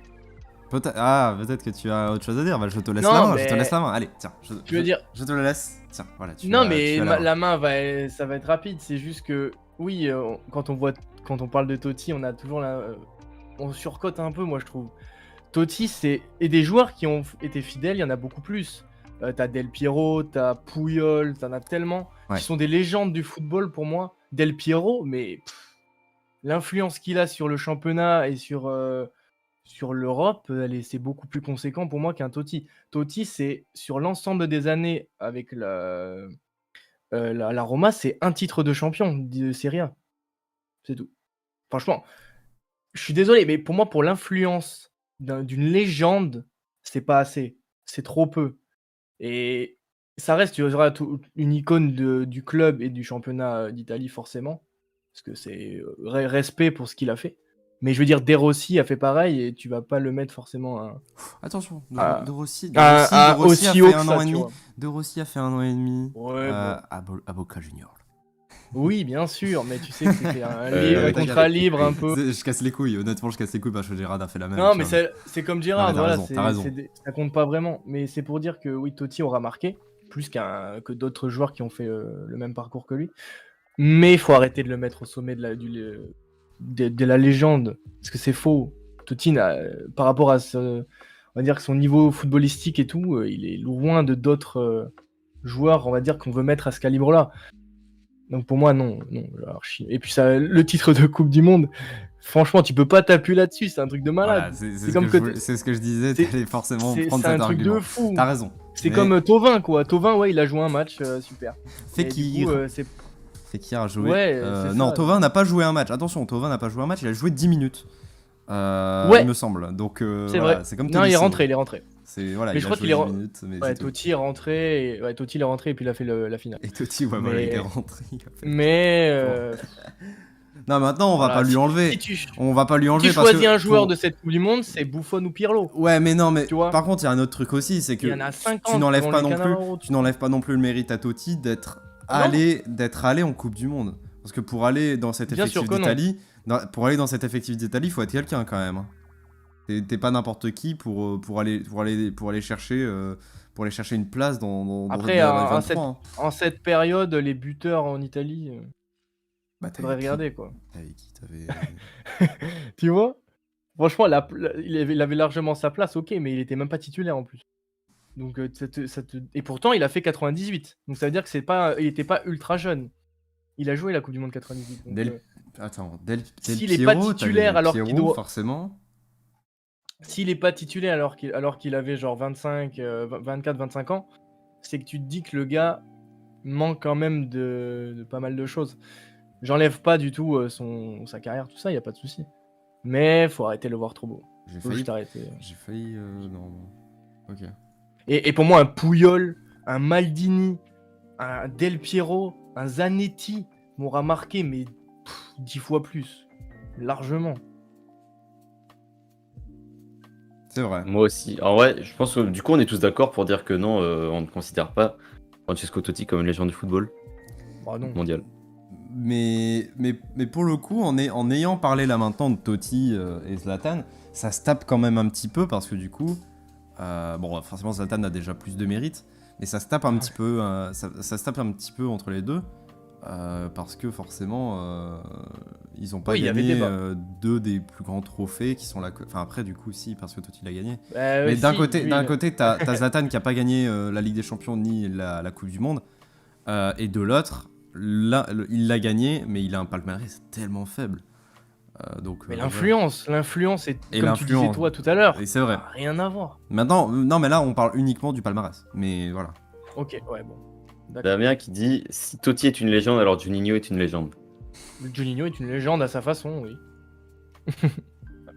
Peut-être que tu as autre chose à dire. Bah, je te laisse Non, la main. mais- Je te laisse la main. Allez, tiens. Tu veux dire. Je te le laisse. Tiens, voilà. Non, mais la main, ça va être rapide. C'est juste que, oui, quand on parle de Totti, on a toujours on surcote un peu, moi, je trouve. Totti, c'est. Et des joueurs qui ont été fidèles, il y en a beaucoup plus. T'as Del Piero, t'as Puyol, t'en as tellement. Ouais. Qui sont des légendes du football pour moi. Del Piero, mais. L'influence qu'il a sur le championnat et sur l'Europe, c'est beaucoup plus conséquent pour moi qu'un Totti. Totti, c'est sur l'ensemble des années avec la Roma, c'est un titre de champion de Serie A. C'est tout. Franchement, je suis désolé, mais pour moi, pour l'influence d'une légende, c'est pas assez. C'est trop peu. Et ça reste, tu vois, une icône du club et du championnat d'Italie, forcément. Parce que c'est respect pour ce qu'il a fait. Mais je veux dire, De Rossi a fait pareil et tu vas pas le mettre forcément à Attention, Ah. De Rossi aussi a haut fait que un ça, an et tu demi. vois. De Rossi a fait 1 an et demi Ouais, à Boca Junior. Oui, bien sûr, mais tu sais que c'était Ouais, un contrat libre un peu. Je casse les couilles, honnêtement, je casse les couilles parce que Gérard a fait la même. Non, tu mais vois. c'est comme Gérard, Non, mais voilà, t'as raison. ça compte pas vraiment. Mais c'est pour dire que oui, Totti aura marqué, plus que d'autres joueurs qui ont fait le même parcours que lui. Mais il faut arrêter de le mettre au sommet de la légende, parce que c'est faux. Totti, par rapport à on va dire que son niveau footballistique et tout, il est loin de d'autres joueurs, on va dire, qu'on veut mettre à ce calibre-là. Donc pour moi, non. Archi. Et puis le titre de Coupe du Monde, franchement, tu peux pas t'appuyer là-dessus, c'est un truc de malade. Voilà, c'est ce que je disais, c'est- t'allais forcément C'est prendre un cet truc argument. de fou. T'as raison. C'est Mais comme Thauvin, quoi. Thauvin, ouais, il a joué un match, super. Et du Fekir. coup, c'est Fekir a joué. Ouais, c'est non, ça. Thauvin n'a pas joué un match. Attention, Thauvin n'a pas joué un match, il a joué 10 minutes. Ouais. Il me semble. Donc, C'est voilà, vrai. c'est comme Non, il est Tolisso. rentré. Voilà, Mais il je a crois joué qu'il est 10 minutes. Mais Ouais, c'est tout. Totti est rentré, Totti il est rentré et puis il a fait la finale. Et Totti, ouais, voilà, Mais- il est rentré. il a fait- Mais Non, maintenant, on va voilà, pas lui enlever. si tu On va pas lui enlever tu parce choisis que un joueur pour- de cette Coupe du Monde, c'est Buffon ou Pirlo. Ouais, mais non, mais Tu vois par contre, il y a un autre truc aussi, c'est que Il y en a 50 tu n'enlèves dans pas les non plus, Cannavaros. tu n'enlèves pas non plus le mérite à Totti d'être Ah non. allé en Coupe du Monde. Parce que pour aller dans cet Bien effectif sûr que non. d'Italie, il faut être quelqu'un quand même. T'es pas n'importe qui pour aller chercher une place dans Après, dans en 23, hein. En cette période, les buteurs en Italie, Bah, t'avais faudrait qui regarder quoi. T'avais qui Tu vois? Franchement, il avait largement sa place, ok, mais il était même pas titulaire en plus. Donc et pourtant, il a fait 98. Donc ça veut dire que il était pas ultra jeune. Il a joué la Coupe du Monde 98. Donc, Attends, Del s'il est pas Piero, titulaire t'avais alors qu'il Piero, doit- forcément. S'il est pas titulaire alors qu'il avait genre 24-25 ans, c'est que tu te dis que le gars manque quand même de pas mal de choses. J'enlève pas du tout sa carrière, tout ça, y a pas de souci. Mais faut arrêter de le voir trop beau. J'ai Faut failli. juste arrêter. J'ai failli. Non. Ok. Et pour moi, un Puyol, un Maldini, un Del Piero, un Zanetti m'aura marqué, mais 10 fois plus. Largement. C'est vrai. Moi aussi. En vrai, je pense que du coup, on est tous d'accord pour dire que non, on ne considère pas Francesco Totti comme une légende du football Bah non. mondial. Mais pour le coup, en ayant parlé là maintenant de Totti et Zlatan, ça se tape quand même un petit peu parce que du coup, bon, forcément Zlatan a déjà plus de mérite, mais ça se tape un petit peu, ça se tape un petit peu entre les deux. Parce que forcément, ils ont pas Oui, il y avait gagné débat. deux des plus grands trophées qui sont là. Enfin, après, du coup, si, parce que Totti l'a gagné. Bah, Mais d'un si, côté, lui, d'un côté, t'as Zlatan qui a pas gagné la Ligue des Champions ni la Coupe du Monde. Et de l'autre, là, il l'a gagné, mais il a un palmarès tellement faible. Donc, Mais ouais. l'influence est, Et comme tu disais l'influence. toi tout à l'heure, Et c'est vrai. ça a rien à voir. Maintenant, non, mais là, on parle uniquement du palmarès. Mais voilà. Ok, ouais, bon. D'accord. Damien qui dit si Totti est une légende, alors Juninho est une légende. Juninho est une légende à sa façon, oui.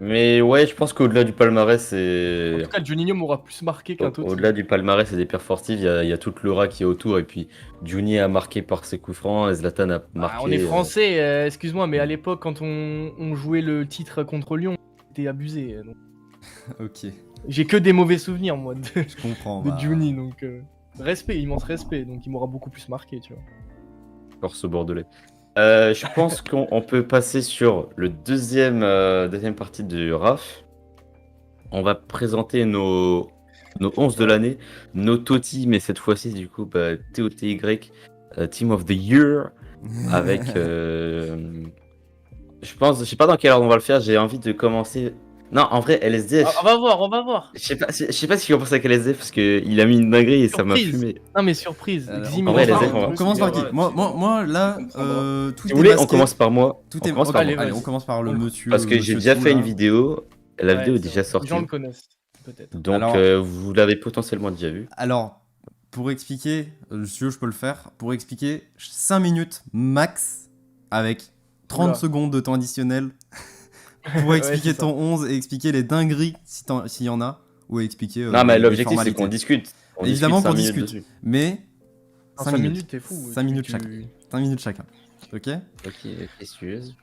Mais ouais, je pense qu'au-delà du palmarès, En c'est. tout cas, Juninho m'aura plus marqué qu'un Totti. Au-delà du palmarès et des perfs sportifs, il y a toute l'aura qui est autour. Et puis, Juni a marqué par ses coups francs, et Zlatan a Ah, marqué. on est français, excuse-moi, mais à l'époque, quand on jouait le titre contre Lyon, c'était abusé. Donc, Ok, j'ai que des mauvais souvenirs, moi, de je comprends. bah. Juni, donc respect, immense respect, donc il m'aura beaucoup plus marqué, tu vois. Corse bordelais. Je pense qu'on peut passer sur le deuxième partie du RAF. On va présenter nos 11 de l'année, nos Totti, mais cette fois-ci, du coup, TOTY, Team of the Year, avec. Je sais pas dans quelle ordre on va le faire, j'ai envie de commencer. Non, en vrai, LSDF. Ah, on va voir. Je sais pas si on pense avec LSDF parce qu'il a mis une dinguerie et ça m'a Surprise. fumé. Non, mais surprise. Ximi, on, vrai, commence les par, efforts, on commence par qui moi, là, tout Si est vous voulez, on masqué. commence par moi. Tout On est commence par allez, moi. Allez, vas-y. on commence par le monsieur. Parce que j'ai monsieur déjà tout, fait là. une vidéo. La vidéo est c'est déjà vrai. sortie. Les gens le connaissent, peut-être. Donc Alors- vous l'avez potentiellement déjà vu. Alors, pour expliquer, si tu veux, je peux le faire. Pour expliquer, 5 minutes max avec 30 Oula. secondes de temps additionnel pour expliquer c'est ça. ton 11 et expliquer les dingueries s'il y en a ou expliquer Non, mais les l'objectif c'est formalités. qu'on discute. On Évidemment discute qu'on 5 minutes discute. dessus. Mais 5 5 minutes. minutes, t'es fou. 5 minutes chacun. 5 minutes chacun. Ok. Ok, excuse.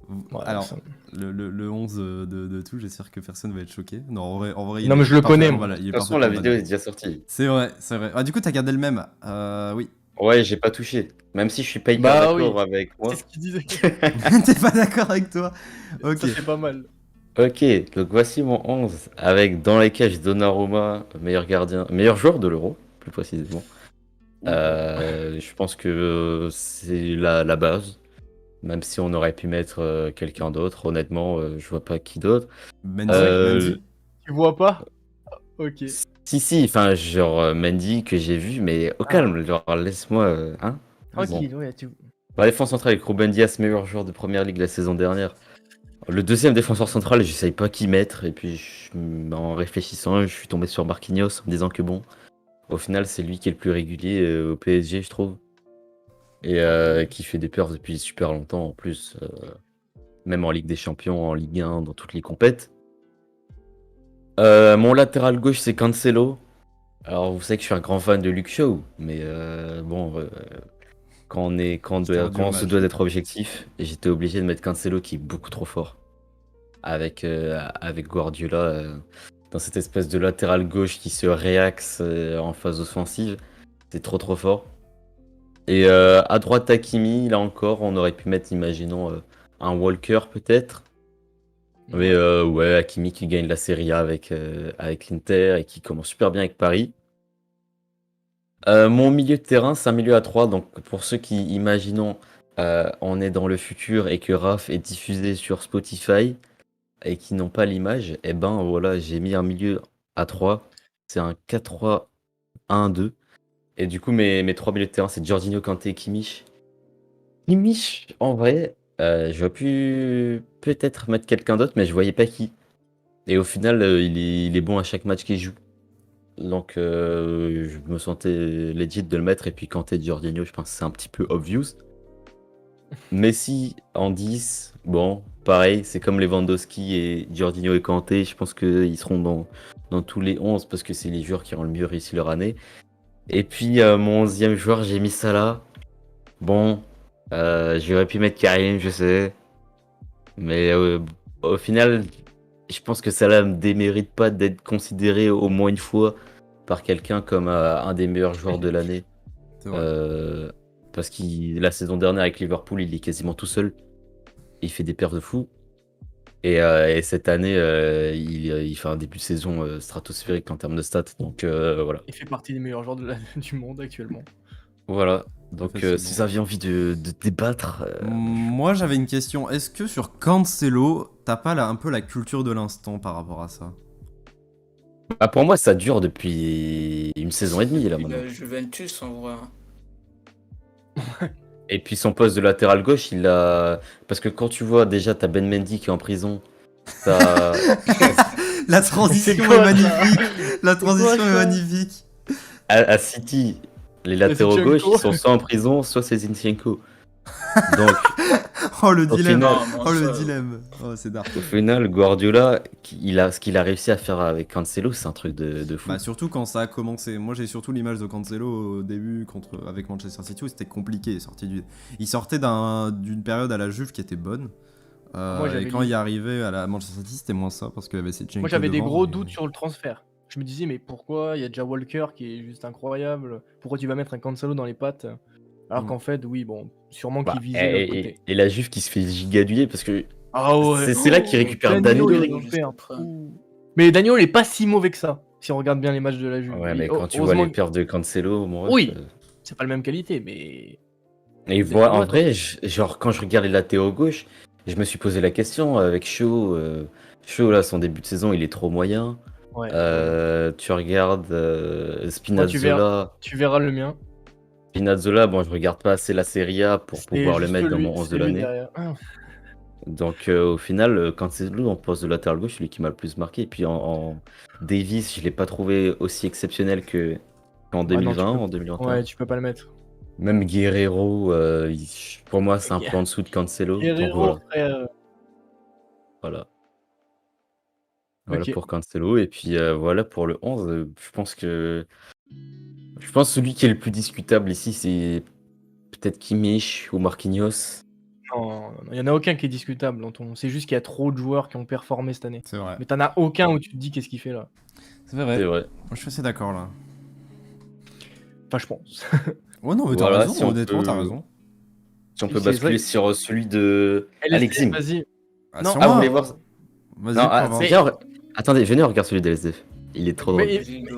Ouais, Alors, ça- le 11 de tout, j'espère que personne va être choqué. Non, en vrai, il Non, est mais je le parfait, connais, moi. voilà, il est De toute façon, la parfaitement vidéo est validé. déjà sortie. C'est vrai, c'est vrai. Ah, du coup, t'as gardé le même. Oui. Ouais, j'ai pas touché. Même si je suis pas hyper Bah d'accord oui. avec moi. C'est ce qu'il disait. T'es pas d'accord avec toi? Ok. Ça, c'est pas mal. Ok, donc voici mon 11 avec dans les cages Donnarumma, meilleur gardien, meilleur joueur de l'Euro, plus précisément. Je pense que c'est la base. Même si on aurait pu mettre quelqu'un d'autre, honnêtement, je vois pas qui d'autre. Mendy, Mendy. Tu vois pas? Ok. Si, enfin, genre Mendy que j'ai vu, mais au calme, genre laisse-moi. Hein Tranquille, ouais, tu... La défense centrale avec Ruben Dias, meilleur joueur de première ligue la saison dernière. Le deuxième défenseur central, je savais pas qui mettre, et puis en réfléchissant, je suis tombé sur Marquinhos en me disant que bon, au final, c'est lui qui est le plus régulier au PSG, je trouve. Et qui fait des perfs depuis super longtemps en plus, même en Ligue des Champions, en Ligue 1, dans toutes les compètes. Mon latéral gauche, c'est Cancelo. Alors, vous savez que je suis un grand fan de Luke Shaw, mais quand on se doit d'être objectif, j'étais obligé de mettre Cancelo qui est beaucoup trop fort. Avec Guardiola, dans cette espèce de latéral gauche qui se réaxe en phase offensive. C'est trop fort. Et à droite, Hakimi, là encore, on aurait pu mettre, imaginons, un Walker peut-être. Mais ouais, Hakimi qui gagne la Serie A avec l'Inter et qui commence super bien avec Paris. Mon milieu de terrain, c'est un milieu à 3. Donc pour ceux qui, imaginons, on est dans le futur et que RAF est diffusé sur Spotify et qui n'ont pas l'image, et ben voilà, j'ai mis un milieu à 3. C'est un 4-3-1-2. Et du coup, mes 3 milieux de terrain, c'est Jorginho, Kanté et Kimmich. Kimmich, en vrai, j'aurais pu peut-être mettre quelqu'un d'autre, mais je voyais pas qui. Et au final, il est bon à chaque match qu'il joue. Donc, je me sentais legit de le mettre. Et puis, Kanté et Jorginho, je pense que c'est un petit peu obvious. Messi en 10, bon, pareil, c'est comme Lewandowski et Jorginho et Kanté. Je pense qu'ils seront dans tous les 11 parce que c'est les joueurs qui ont le mieux réussi leur année. Et puis, mon 11e joueur, j'ai mis Salah. Bon, j'aurais pu mettre Karim, je sais. Mais au final, je pense que Salah ne démérite pas d'être considéré au moins une fois par quelqu'un comme un des meilleurs joueurs de l'année. C'est vrai. Parce que la saison dernière avec Liverpool, il est quasiment tout seul. Il fait des perfs de fou. Et cette année, il fait un début de saison stratosphérique en termes de stats. Donc voilà. Il fait partie des meilleurs joueurs du monde actuellement. Voilà. Donc si Facilement. vous aviez envie de débattre, Moi, j'avais une question. Est-ce que sur Cancelo, t'as pas un peu la culture de l'instant par rapport à ça? bah, pour moi, ça dure depuis une saison et demie là Puis maintenant. la Juventus, en vrai. Et puis son poste de latéral gauche, il a. Parce que quand tu vois déjà, t'as Ben Mendy qui est en prison, t'as. La transition C'est est quoi, ça magnifique. La transition quoi, est ça magnifique. à City, les latéraux Zinchenko. gauche, ils sont soit en prison, soit c'est Zinchenko. Donc, Oh le au dilemme. final, Non, Oh le ça, dilemme. Oh c'est dark. au final, Guardiola, ce qu'il a réussi à faire avec Cancelo, c'est un truc de fou. Bah surtout quand ça a commencé. Moi j'ai surtout l'image de Cancelo au début avec Manchester City où c'était compliqué. Il sortait d'une période à la Juve qui était bonne. Moi, Et j'avais quand il est arrivé à la Manchester City c'était moins ça parce qu'il y avait Zinchenko Moi, j'avais des devant, gros et- doutes sur le transfert. Je me disais, mais pourquoi? Il y a déjà Walker qui est juste incroyable. Pourquoi tu vas mettre un Cancelo dans les pattes? Alors Mm. qu'en fait, oui, bon, sûrement Bah, qu'il visait l'autre côté. et la Juve qui se fait gigadouiller parce que Ah ouais. c'est là qu'il récupère Danilo, Danilo. il en juste fait un après. fou. Mais Danilo, il est pas si mauvais que ça, si on regarde bien les matchs de la Juve. Ouais, mais Oh, quand tu vois heureusement les pertes de Cancelo, mon ref, Oui. c'est pas la même qualité, mais et c'est voilà, en pas vrai. vrai, genre quand je regarde les latéraux gauche, je me suis posé la question avec Shaw. Shaw, là, son début de saison, il est trop moyen. Ouais. Tu regardes Moi, Spinazzola. tu verras le mien. Spinazzola, bon, je regarde pas assez la Serie A pour C'est pouvoir le juste mettre dans lui, mon 11 de c'est lui l'année. derrière. Ah, Donc au final, quand c'est lui en poste de latéral gauche, celui qui m'a le plus marqué. Et puis en Davis, je l'ai pas trouvé aussi exceptionnel qu'en ouais, non, 2020, en 2021. ouais, tu peux pas le mettre. Même Guerrero, pour moi, c'est un peu en dessous de Cancelo. Donc Guerrero, frère. voilà. Voilà Ok. pour Cancelo. Et puis voilà pour le 11. Je pense que celui qui est le plus discutable ici, c'est peut-être Kimmich ou Marquinhos. Non, il y en a aucun qui est discutable dans ton. C'est juste qu'il y a trop de joueurs qui ont performé cette année. C'est vrai. Mais t'en as aucun où tu te dis qu'est-ce qu'il fait là. C'est vrai. C'est vrai. Moi, je suis assez d'accord là. Enfin, je pense. Ouais non mais t'as Voilà, raison. si on Honnêtement peut- t'as raison. Si on peut C'est basculer vrai. sur celui de LSD, Alexim. vas-y. Ah, Non, sur Ah, vous moi. voulez voir ça? Vas-y. Non, prends, mais- attendez, venez, on regarde celui de LSD. Il est trop drôle. Mais Vas-y, go.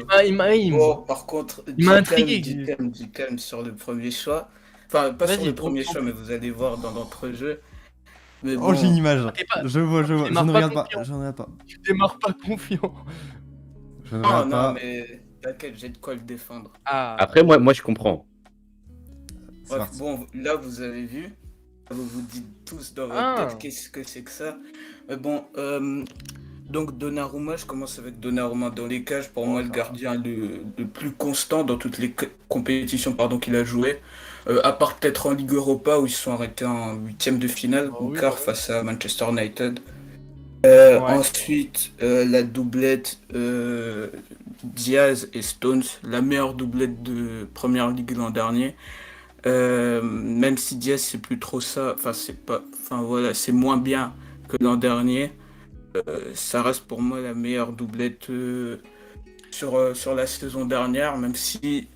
il Oh, par contre, il m'a du calme, intrigué. du calme sur le premier choix. Enfin, pas sur Vas-y, le premier t'en choix, mais prie. vous allez voir dans l'entrejeu. Mais Oh j'ai une bon, image. T'es pas- Je vois. Je démarres ne pas regarde pas. confiant. Je ne regarde pas. Tu démarres pas confiant. Je ne non, regarde non, pas. mais t'inquiète, j'ai de quoi le défendre. Ah. Après, moi, je comprends. C'est Bref, parti. bon, là, vous avez vu. Vous vous dites tous dans votre Ah. tête qu'est-ce que c'est que ça. Mais bon, donc Donnarumma, je commence avec Donnarumma dans les cages. Pour moi, le gardien le plus constant dans toutes les compétitions qu'il a joué. À part peut-être en Ligue Europa où ils se sont arrêtés en huitième de finale Bah ou oui, quart bah oui. face à Manchester United. Ouais. Ensuite, la doublette Diaz et Stones, la meilleure doublette de Première Ligue l'an dernier. Même si Diaz c'est plus trop ça, voilà, c'est moins bien que l'an dernier. Ça reste pour moi la meilleure doublette sur la saison dernière, même si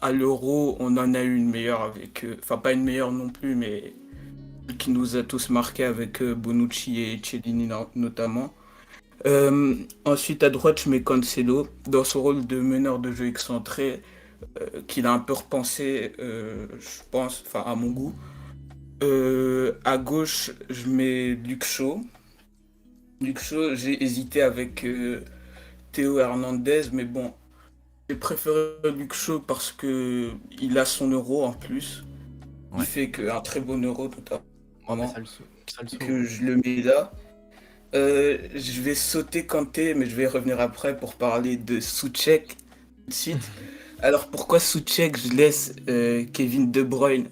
à l'Euro on en a eu une meilleure avec, enfin pas une meilleure non plus, mais qui nous a tous marqué avec Bonucci et Chiellini notamment. Ensuite à droite je mets Cancelo dans son rôle de meneur de jeu excentré qu'il a un peu repensé, je pense, enfin à mon goût. À gauche je mets Luke Shaw. Luke Shaw, j'ai hésité avec Théo Hernandez, mais bon, j'ai préféré Luke Shaw parce que il a son euro en plus. Il Ouais. fait qu'un très bon euro vraiment. Ça le sauve. Que je le mets là. Je vais sauter Kanté, mais je vais revenir après pour parler de Souček tout de suite. Alors pourquoi Souček, je laisse Kevin De Bruyne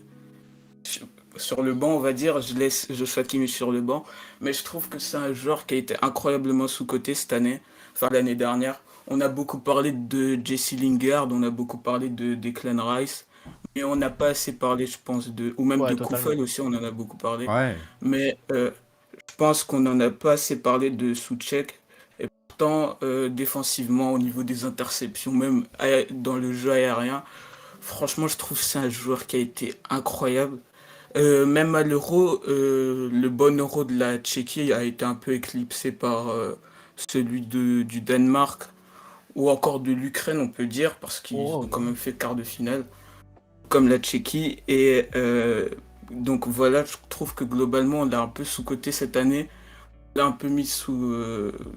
sur le banc, on va dire, je laisse Joshua Kimmich sur le banc, mais je trouve que c'est un joueur qui a été incroyablement sous-coté cette année, enfin l'année dernière. On a beaucoup parlé de Jesse Lingard, on a beaucoup parlé de Declan Rice, mais on n'a pas assez parlé, je pense, ou même Ouais, de totalement. Koufal aussi, on en a beaucoup parlé. Ouais. Mais je pense qu'on n'en a pas assez parlé de Souček. Et pourtant, défensivement, au niveau des interceptions, même dans le jeu aérien, franchement, je trouve que c'est un joueur qui a été incroyable. Même à l'Euro, le bon Euro de la Tchéquie a été un peu éclipsé par celui du Danemark ou encore de l'Ukraine, on peut dire, parce qu'ils Oh, ont quand même fait quart de finale, comme la Tchéquie. Et donc voilà, je trouve que globalement, on l'a un peu sous-coté cette année. On l'a un peu mis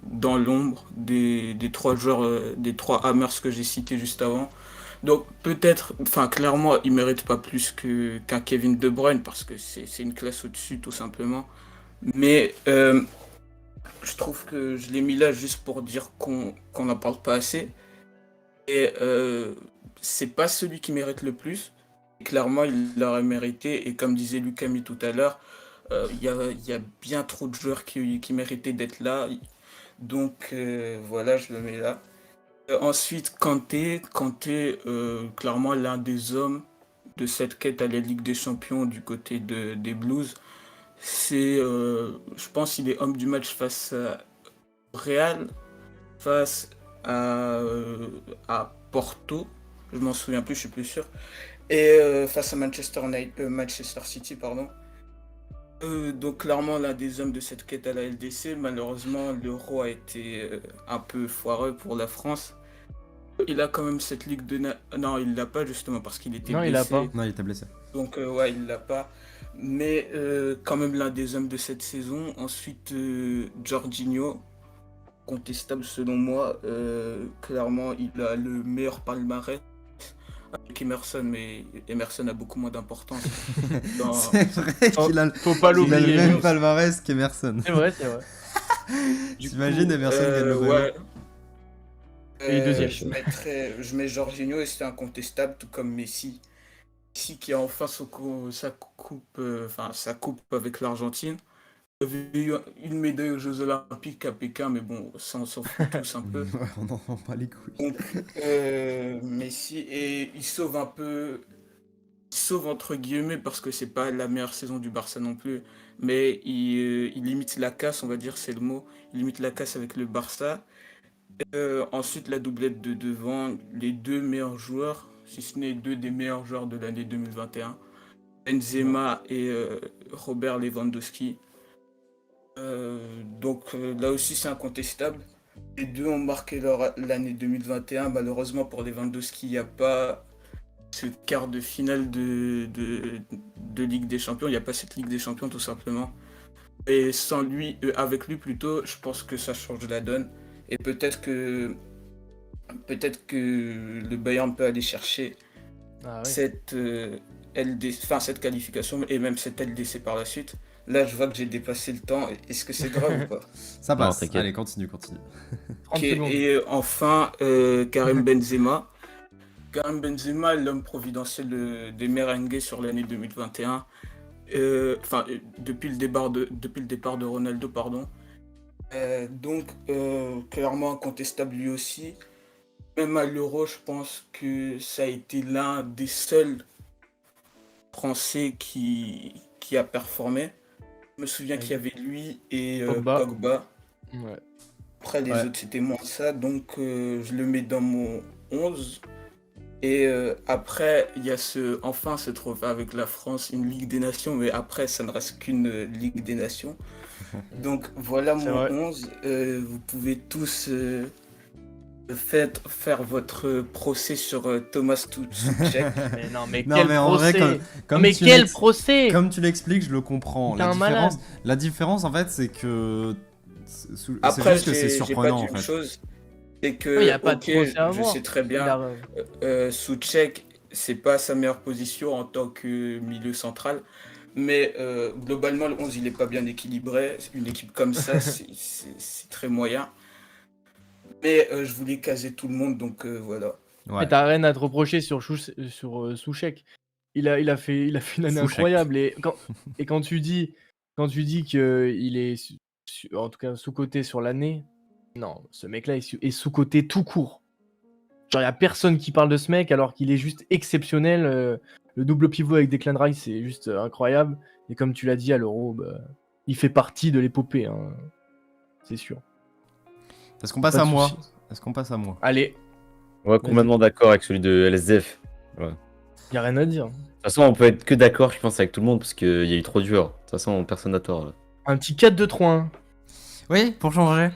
dans l'ombre des trois joueurs, des trois Hammers que j'ai cités juste avant. Donc peut-être, enfin clairement, il mérite pas plus qu'un Kevin De Bruyne parce que c'est une classe au-dessus tout simplement. Mais je trouve que je l'ai mis là juste pour dire qu'on n'en parle pas assez. Et c'est pas celui qui mérite le plus. Et clairement, il l'aurait mérité. Et comme disait Lucami tout à l'heure, il y a bien trop de joueurs qui méritaient d'être là. Donc voilà, je le mets là. Ensuite, Kanté, clairement l'un des hommes de cette quête à la Ligue des Champions du côté des Blues. Je pense qu'il est homme du match face au Real, face à Porto, je m'en souviens plus, je suis plus sûr, et face à Manchester City, pardon. Donc clairement l'un des hommes de cette quête à la LDC. Malheureusement, l'Euro a été un peu foireux pour la France. Il a quand même cette Ligue de... Non, il l'a pas justement parce qu'il était Non, il a blessé. pas. Non, il était blessé. Donc ouais, il l'a pas. Mais quand même l'un des hommes de cette saison. Ensuite, Jorginho, contestable selon moi. Clairement, il a le meilleur palmarès avec Emerson, mais Emerson a beaucoup moins d'importance. dans- C'est vrai qu'il a, Faut pas il a le l'oublier. même palmarès qu'Emerson. C'est vrai, c'est vrai. Du T'imagines coup, Emerson gagne le ballon. ouais. Et deuxième. Je mets Jorginho et c'est incontestable, tout comme Messi. Messi qui a enfin sa coupe avec l'Argentine. Il avait eu une médaille aux Jeux Olympiques à Pékin, mais bon, ça on s'en fout tous un peu. Ouais, on n'en prend pas les couilles. Donc, Messi, et il sauve entre guillemets, parce que c'est pas la meilleure saison du Barça non plus, mais il limite la casse, on va dire, c'est le mot. Il limite la casse avec le Barça. Ensuite, la doublette de devant, les deux meilleurs joueurs, si ce n'est deux des meilleurs joueurs de l'année 2021, Benzema et Robert Lewandowski. Donc là aussi, c'est incontestable. Les deux ont marqué l'année 2021. Malheureusement, pour Lewandowski, il n'y a pas ce quart de finale de Ligue des Champions. Il n'y a pas cette Ligue des Champions, tout simplement. Et sans lui, avec lui plutôt, je pense que ça change la donne. Et peut-être que le Bayern peut aller chercher Ah oui. cette qualification et même cette LDC par la suite. Là, je vois que j'ai dépassé le temps. Est-ce que c'est grave ou pas? Ça Non, passe. t'inquiète. Allez, continue. 30 Ok, secondes. et enfin, Karim Benzema. Karim Benzema, l'homme providentiel des merengues sur l'année 2021. Depuis le départ de Ronaldo, pardon. Donc, clairement incontestable lui aussi. Même à l'Euro, je pense que ça a été l'un des seuls Français qui a performé. Je me souviens qu'il y avait lui et Pogba. Pogba. Ouais. Après, les Ouais. autres, c'était moins ça. Donc, je le mets dans mon 11. Et après, il y a enfin se trophée avec la France, une Ligue des Nations. Mais après, ça ne reste qu'une Ligue des Nations. Donc, voilà C'est mon vrai. 11. Vous pouvez tous faire votre procès sur Thomas Tuchel. Mais non, mais Non, quel mais en vrai, procès comme Mais tu quel l'ex- procès Comme tu l'expliques, je le comprends. T'es un malade. La différence, en fait, c'est que. C'est Après, juste que c'est j'ai pas surprenant, dit en une fait. chose. C'est Il que, n'y a pas de ok, procès à je avoir. sais très Il bien, a- Souček, c'est pas sa meilleure position en tant que milieu central. Mais globalement, le 11, il est pas bien équilibré. Une équipe comme ça, c'est très moyen. Mais je voulais caser tout le monde, donc voilà. Ouais. Mais t'as rien à te reprocher sur Souček. Il a fait une année Souček. incroyable. Et quand tu dis qu'il est en tout cas sous-coté sur l'année, non, ce mec-là est sous-coté tout court. Genre, il n'y a personne qui parle de ce mec alors qu'il est juste exceptionnel. Le double pivot avec Declan Rice, c'est juste incroyable. Et comme tu l'as dit à l'Euro, bah, il fait partie de l'épopée, hein. C'est sûr. Est-ce qu'on passe Pas à de moi soucis. Est-ce qu'on passe à moi Allez, Ouais, complètement d'accord avec celui de LSDF. Ouais. Y a rien à dire. De toute façon, on peut être que d'accord, je pense, avec tout le monde, parce qu'il y a eu trop de joueurs. De toute façon, personne n'a tort. Là. Un petit 4-2-3-1. Oui, pour changer.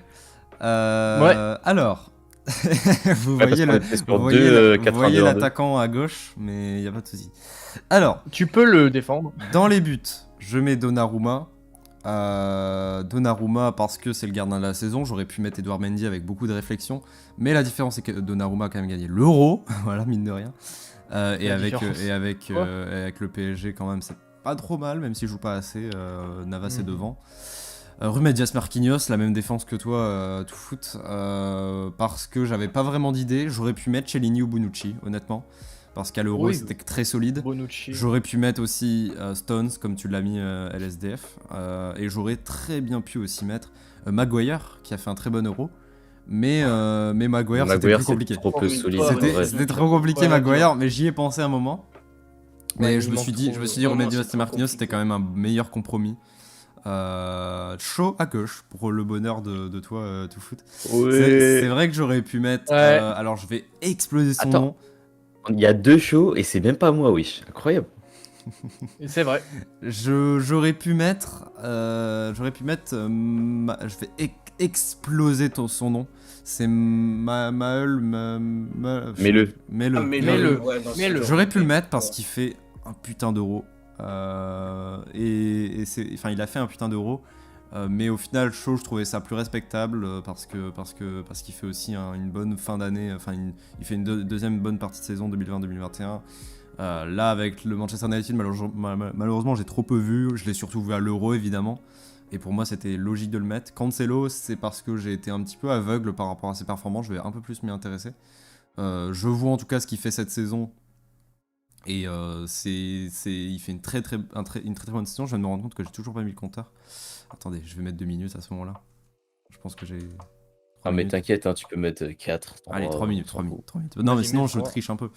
Alors, vous Ouais, parce voyez qu'on le, était sur vous voyez deux, le- vous 4-1-2-1-2. voyez l'attaquant à gauche, mais il n'y a pas de souci. Alors, Tu peux le défendre. dans les buts, je mets Donnarumma. Donnarumma parce que c'est le gardien de la saison. J'aurais pu mettre Edouard Mendy avec beaucoup de réflexion. Mais la différence, c'est que Donnarumma a quand même gagné l'Euro. Voilà, mine de rien. Et La avec, différence. avec le PSG, quand même, c'est pas trop mal, même s'il joue pas assez. Navas est Mhm. devant. Rumed Dias Marquinhos, la même défense que toi, tout foot. Parce que j'avais pas vraiment d'idée. J'aurais pu mettre Cellini ou Bonucci, honnêtement. Parce qu'à l'Euro, Oui. c'était très solide. Bonucci. J'aurais pu mettre aussi Stones, comme tu l'as mis LSDF. Et j'aurais très bien pu aussi mettre Maguire, qui a fait un très bon Euro. Mais Maguire, c'était Maguire, plus compliqué. c'est trop peu C'était- solide. c'était- en vrai. C'était trop compliqué, Ouais, Maguire, mais j'y ai pensé un moment. Mais Ouais, je il me manque suis dit, trop- vraiment, Rumed Dias c'est trop Marquinhos, c'était compliqué. quand même un meilleur compromis. Chaud à gauche, pour le bonheur de toi, tout foot. C'est vrai que j'aurais pu mettre. Ouais. Alors, je vais exploser son Attends. nom. Il y a 2 shows et c'est même pas moi, wesh. Incroyable. C'est vrai. J'aurais pu mettre. Je vais exploser son nom. C'est Maël. Mets-le. Mets-le. Ah, mais Mets-le. ouais, non, Mets-le. c'est- J'aurais pu le mettre parce qu'il fait un putain d'euro. Il a fait un putain d'euro. Mais au final, Shaw, je trouvais ça plus respectable parce qu'il fait aussi une bonne fin d'année. Enfin, il fait une deuxième bonne partie de saison 2020-2021. Là, avec le Manchester United, malheureusement, j'ai trop peu vu. Je l'ai surtout vu à l'Euro, évidemment. Et pour moi, c'était logique de le mettre. Cancelo, c'est parce que j'ai été un petit peu aveugle par rapport à ses performances. Je vais un peu plus m'y intéresser. Je vois en tout cas ce qu'il fait cette saison. Et il fait une très très bonne saison. Je viens de me rendre compte que j'ai toujours pas mis le compteur. Attendez, je vais mettre 2 minutes à ce moment-là. Je pense que j'ai. Ah, mais t'inquiète, hein, tu peux mettre 4. Allez, 3 minutes. Non, mais Vas-y, sinon, mets je trois. triche un peu.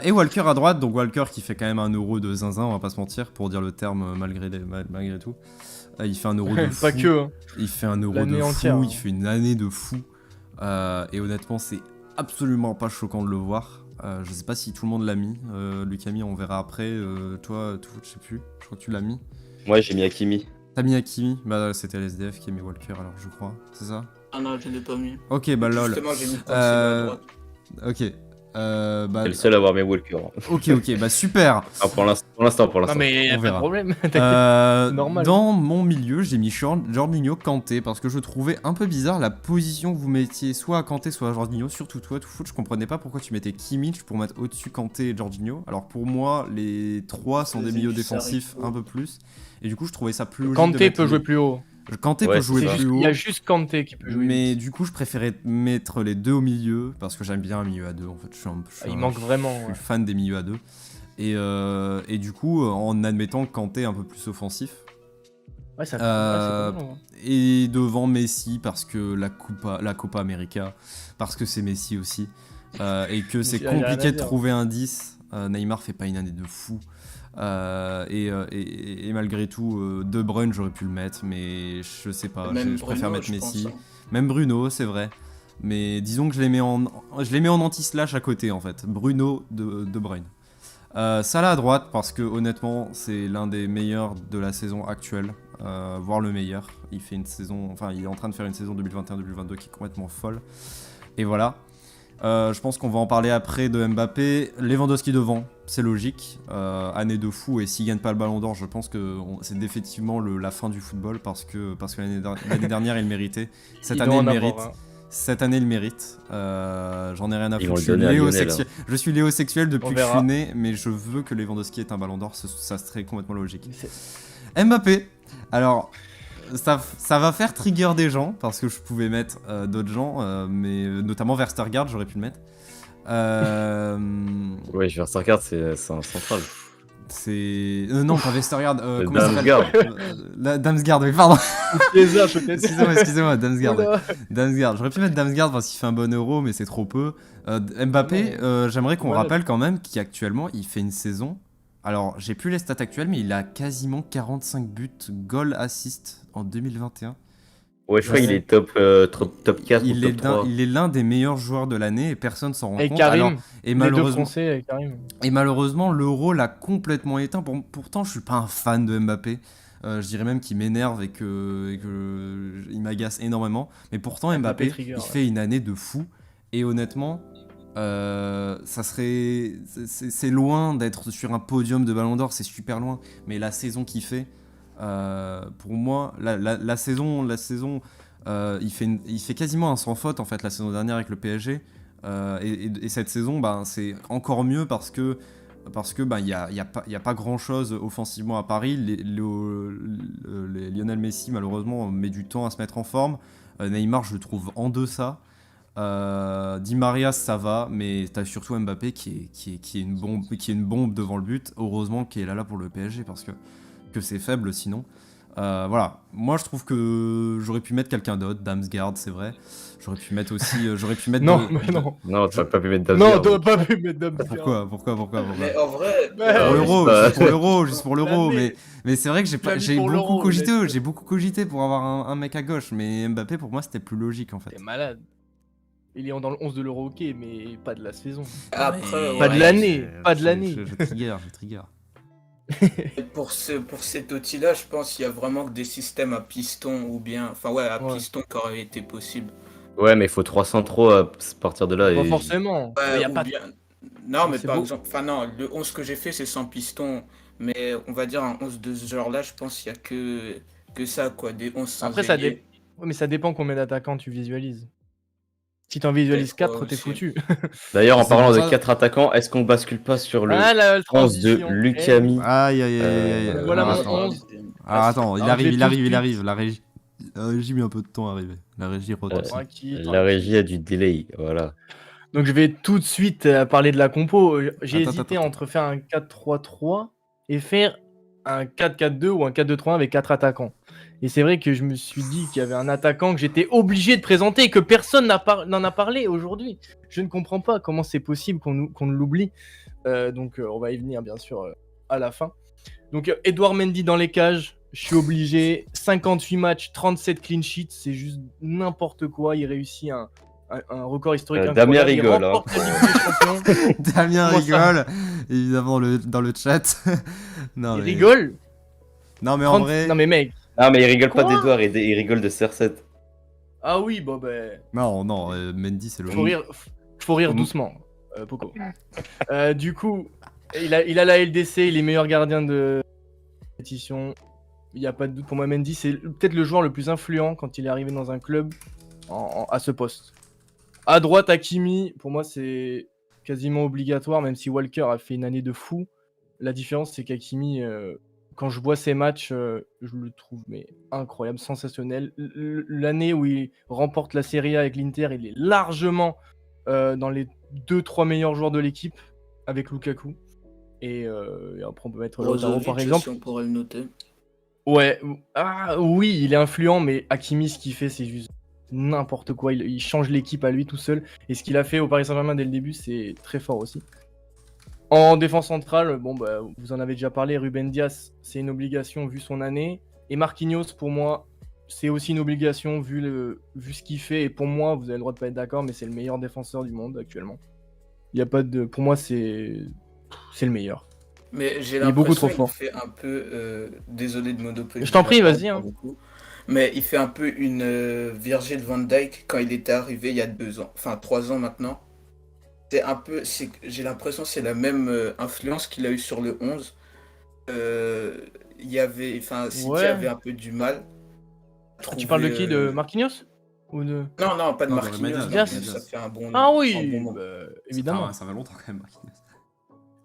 Et Walker à droite, donc Walker qui fait quand même un euro de zinzin, on va pas se mentir, pour dire le terme malgré tout. Il fait un euro de fou. Pas que. Hein. Il fait un euro de L'année fou, entière, hein. il fait une année de fou. Et honnêtement, c'est absolument pas choquant de le voir. Je sais pas si tout le monde l'a mis. Lucami, on verra après. Toi, tout, je sais plus. Je crois que tu l'as mis. Moi, j'ai mis Hakimi. T'as mis Hakimi? Bah, c'était LSDF qui a mis Walker, alors je crois. C'est ça? Ah non, je l'ai pas mis. Ok, bah lol. Justement, j'ai mis Cancelo Euh, à droite. Ok. Bah, C'est le seul à avoir mes Walker. hein. ok, bah super. Ah, pour l'instant. Non, mais y a On pas verra. de problème. T'inquiète. normal. Dans mon milieu, j'ai mis Jorginho Kanté parce que je trouvais un peu bizarre la position que vous mettiez soit à Kanté, soit à Jorginho. Surtout toi, tout foot, je comprenais pas pourquoi tu mettais Kimmich pour mettre au-dessus Kanté et Jorginho. Alors pour moi, les trois sont des C'est milieux du défensifs Sariko. un peu plus. Et du coup, je trouvais ça plus logique. de Kanté mettre peut jouer plus haut. Kanté Ouais, peut jouer c'est ça. plus haut. Il y a juste Kanté qui peut jouer. Mais du coup, je préférais mettre les deux au milieu parce que j'aime bien un milieu à deux. En fait, Il manque vraiment. je suis Ouais. fan des milieux à deux. Et du coup, en admettant que Kanté est un peu plus offensif. Ouais, ça Euh, ouais, c'est pas mal, hein. Et devant Messi parce que la Copa América, parce que c'est Messi aussi. Et que c'est y a rien à compliqué de dire. trouver un 10. Neymar fait pas une année de fou. Et malgré tout, De Bruyne, j'aurais pu le mettre, mais je sais pas. Même Je préfère Bruno, mettre je Messi. pense, hein. Même Bruno, c'est vrai. Mais disons que je les mets en anti-slash à côté en fait. Bruno de Bruyne. Salah à droite parce que honnêtement c'est l'un des meilleurs de la saison actuelle, voire le meilleur. Il fait une saison, enfin il est en train de faire une saison 2021-2022 qui est complètement folle. Et voilà. Je pense qu'on va en parler après de Mbappé. Lewandowski devant, c'est logique. Année de fou et s'il gagne pas le Ballon d'Or, je pense que c'est définitivement la fin du football parce que l'année dernière il méritait. Cette Il année doit il en mérite. avoir, hein. Cette année, il mérite. J'en ai rien à Ils foutre. vont Je le suis donner à Lionel, léosexuel. Je suis léosexuel depuis On que je verra. suis né, mais je veux que Lewandowski ait un ballon d'or. Ça serait complètement logique. C'est- Mbappé. Alors, ça va faire trigger des gens parce que je pouvais mettre d'autres gens, mais notamment Verstergaard, j'aurais pu le mettre. Ouais, je vais regarder, c'est un central. C'est. Non, pas Verstergaard. Comment il s'appelle Damsgaard. Damsgaard, oui, pardon. Chiesa, peut-être. Excusez-moi, Damsgaard. Oula. Damsgaard, j'aurais pu mettre Damsgaard parce qu'il fait un bon euro, mais c'est trop peu. Mbappé, j'aimerais qu'on Voilà. rappelle quand même qu'actuellement, il fait une saison. Alors, j'ai plus les stats actuelles, mais il a quasiment 45 buts, goal assist en 2021. Ouais, je crois qu'il Ouais. est top 4 ou top 3. Il est l'un des meilleurs joueurs de l'année et personne s'en rend Et compte. Karim, Alors, et les deux malheureusement, Français, et Karim. et malheureusement, l'Euro l'a complètement éteint. Pourtant, je suis pas un fan de Mbappé. Je dirais même qu'il m'énerve et que il m'agace énormément. Mais pourtant, Mbappé Mbappé, trigger, il ouais. fait une année de fou. Et honnêtement, ça serait, c'est loin d'être sur un podium de Ballon d'Or. C'est super loin. Mais la saison qu'il fait, pour moi, la saison, il fait quasiment un sans faute en fait la saison dernière avec le PSG. Et cette saison, ben, c'est encore mieux parce que ben, il y a pas grand chose offensivement à Paris. Les Lionel Messi malheureusement met du temps à se mettre en forme. Neymar, je le trouve en deçà. Di Maria, ça va, mais t'as surtout Mbappé qui est une bombe devant le but. Heureusement qu'il est là pour le PSG parce que c'est faible sinon. Voilà, moi je trouve que j'aurais pu mettre quelqu'un d'autre, Damsgaard, c'est vrai. J'aurais pu mettre aussi, j'aurais pu mettre. Non, mais non. Non, tu n'as pas pu mettre Non, Damsgaard. t'aurais pas pu mettre Damsgaard. Pourquoi Mais en vrai, Ouais, Pour ouais, l'euro, pas- juste pour l'euro, L'année. mais c'est vrai que Tu l'as mis j'ai pour beaucoup l'euro, cogité, let's go. j'ai beaucoup cogité pour avoir un mec à gauche, mais Mbappé pour moi c'était plus logique en fait. T'es malade. Il est dans le 11 de l'Euro, ok, mais pas de la saison. après, Pas de ouais, l'année, pas de l'année. Je trigger. pour cet outil-là, je pense qu'il y a vraiment que des systèmes à piston ou bien, enfin ouais, à Ouais. piston qui auraient été possibles. Ouais, mais il faut 300 trop à partir de là. Pas Et... forcément. Ouais, Il y a ou pas... bien... Non, mais C'est par beau. exemple, enfin non, le 11 que j'ai fait, c'est sans piston. Mais on va dire un 11 de ce genre-là, je pense qu'il y a que ça, quoi, des 11 sans Après, ça, ailier. ouais, mais ça dépend combien d'attaquants tu visualises. Si t'en visualises Peut-être, 4, t'es aussi. foutu. D'ailleurs, en C'est parlant pour de ça- 4 attaquants, est-ce qu'on bascule pas sur le Ah, la 11 de transition. Lucami Aïe aïe aïe aïe aïe. Euh, Voilà Alors, mon attends. 11. Alors, attends, il Alors, arrive, j'ai il tout arrive, de il suite. arrive. La régie met un peu de temps à arriver. La régie rote. Tranquille, La tranquille. régie a du delay, voilà. Donc je vais tout de suite parler de la compo. J'ai Attends, hésité attends. entre faire un 4-3-3 et faire un 4-4-2 ou un 4-2-3 avec 4 attaquants. Et c'est vrai que je me suis dit qu'il y avait un attaquant que j'étais obligé de présenter et que personne n'en a parlé aujourd'hui. Je ne comprends pas comment c'est possible qu'on ne l'oublie. Donc on va y venir bien sûr à la fin. Donc Edouard Mendy dans les cages, je suis obligé. 58 matchs, 37 clean sheets, c'est juste n'importe quoi. Il réussit un record historique Damien incroyable. rigole, Il remporte la Ligue des Champions. Damien Comment ça rigole, évidemment dans le chat. Non, Il mais... rigole. Non mais en 30 vrai... Non mais mec. Ah, mais il rigole pas Quoi d'Edouard, il rigole de CR7. Ah oui, bon ben... Non, Mendy c'est le... Faut rire doucement, Poco. Du coup, il a la LDC, il est meilleur gardien de compétition. Il n'y a pas de doute pour moi, Mendy, c'est peut-être le joueur le plus influent quand il est arrivé dans un club à ce poste. À droite, Hakimi, pour moi, c'est quasiment obligatoire, même si Walker a fait une année de fou. La différence, c'est qu'Hakimi, quand je vois ses matchs, je le trouve mais incroyable, sensationnel. L'année où il remporte la Serie A avec l'Inter, il est largement dans les 2-3 meilleurs joueurs de l'équipe avec Lukaku. Et après, on peut mettre Lautaro par Brozovic exemple. aussi, on pourrait le noter. Ouais, oui, il est influent, mais Hakimi, ce qu'il fait, c'est juste n'importe quoi. Il change l'équipe à lui tout seul. Et ce qu'il a fait au Paris Saint-Germain dès le début, c'est très fort aussi. En défense centrale, bon, bah, vous en avez déjà parlé, Ruben Dias, c'est une obligation vu son année. Et Marquinhos, pour moi, c'est aussi une obligation vu ce qu'il fait. Et pour moi, vous avez le droit de pas être d'accord, mais c'est le meilleur défenseur du monde actuellement. Il y a pas de... Pour moi, c'est le meilleur. Mais j'ai Il est beaucoup l'impression trop qu'il fort. fait un peu... désolé de monopoliser. Je t'en prie, la parole vas-y, hein. pour le coup. Mais il fait un peu une Virgil van Dijk quand il était arrivé il y a 2 ans. Enfin, 3 ans maintenant. C'est un peu... J'ai l'impression que c'est la même influence qu'il a eu sur le 11. Il y avait... Enfin, City Ouais. avait un peu du mal. à Tu parles de qui? trouver, De Marquinhos? Ou de... Non, pas de Non, de Marquinhos. Ruben Dias, Dias. Ça fait un bon... Ah un oui, bon moment. évidemment. Ça va longtemps quand même, Marquinhos.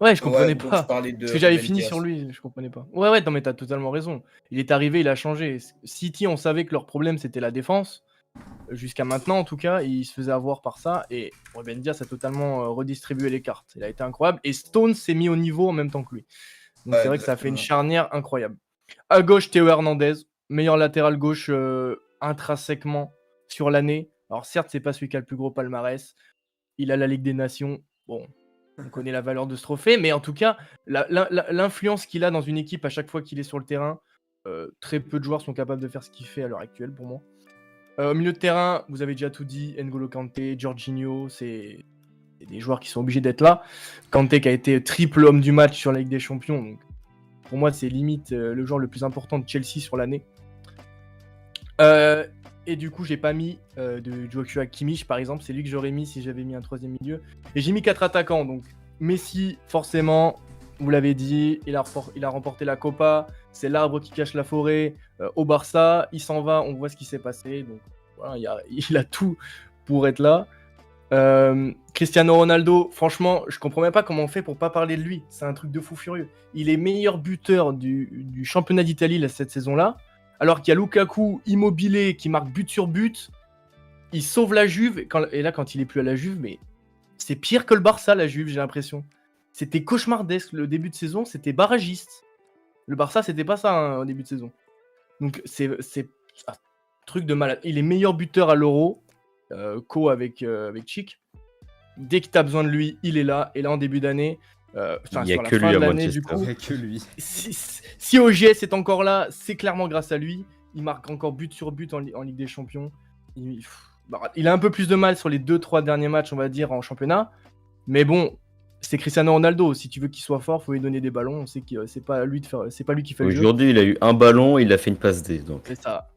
Ouais, je comprenais Ouais, donc je pas. parlais de Parce que j'avais Ruben fini Dias. sur lui, je comprenais pas. Ouais, non, mais t'as totalement raison. Il est arrivé, il a changé. City, on savait que leur problème, c'était la défense. Jusqu'à maintenant, en tout cas, il se faisait avoir par ça. Et Ruben Dias a totalement redistribué les cartes. Il a été incroyable. Et Stones s'est mis au niveau en même temps que lui. Donc Ouais, c'est vrai que ça a fait une exactement. charnière incroyable. À gauche, Théo Hernandez, meilleur latéral gauche intrinsèquement sur l'année. Alors certes, c'est pas celui qui a le plus gros palmarès. Il a la Ligue des Nations. Bon, on connaît la valeur de ce trophée, mais en tout cas, l'influence qu'il a dans une équipe à chaque fois qu'il est sur le terrain, très peu de joueurs sont capables de faire ce qu'il fait à l'heure actuelle pour moi. Au milieu de terrain, vous avez déjà tout dit, N'Golo Kanté, Jorginho, c'est des joueurs qui sont obligés d'être là. Kanté qui a été triple homme du match sur la Ligue des Champions, donc pour moi c'est limite le joueur le plus important de Chelsea sur l'année. Et du coup j'ai pas mis de Joshua Kimmich par exemple, c'est lui que j'aurais mis si j'avais mis un troisième milieu. Et j'ai mis 4 attaquants, donc Messi forcément, vous l'avez dit, il a remporté la Copa, c'est l'arbre qui cache la forêt. Au Barça, il s'en va, on voit ce qui s'est passé, donc voilà, il a tout pour être là. Cristiano Ronaldo, franchement, je comprends même pas comment on fait pour pas parler de lui. C'est un truc de fou furieux. Il est meilleur buteur du championnat d'Italie cette saison-là, alors qu'il y a Lukaku Immobilier qui marque but sur but. Il sauve la Juve, et là, quand il est plus à la Juve, mais c'est pire que le Barça, la Juve, j'ai l'impression. C'était cauchemardesque le début de saison, c'était barragiste. Le Barça, c'était pas ça hein, au début de saison. Donc c'est un truc de malade. Il est meilleur buteur à l'Euro, avec Chic. Dès que tu as besoin de lui, il est là. Et là, en début d'année, il n'y a que lui à Manchester. Il n'y a que lui. Si OGS est encore là, c'est clairement grâce à lui. Il marque encore but sur but en Ligue des Champions. Il a un peu plus de mal sur les 2-3 derniers matchs, on va dire, en championnat. Mais bon, c'est Cristiano Ronaldo. Si tu veux qu'il soit fort, il faut lui donner des ballons. On sait que c'est pas lui qui fait le jeu. Aujourd'hui, il a eu un ballon, il a fait une passe D. Donc. C'est ça.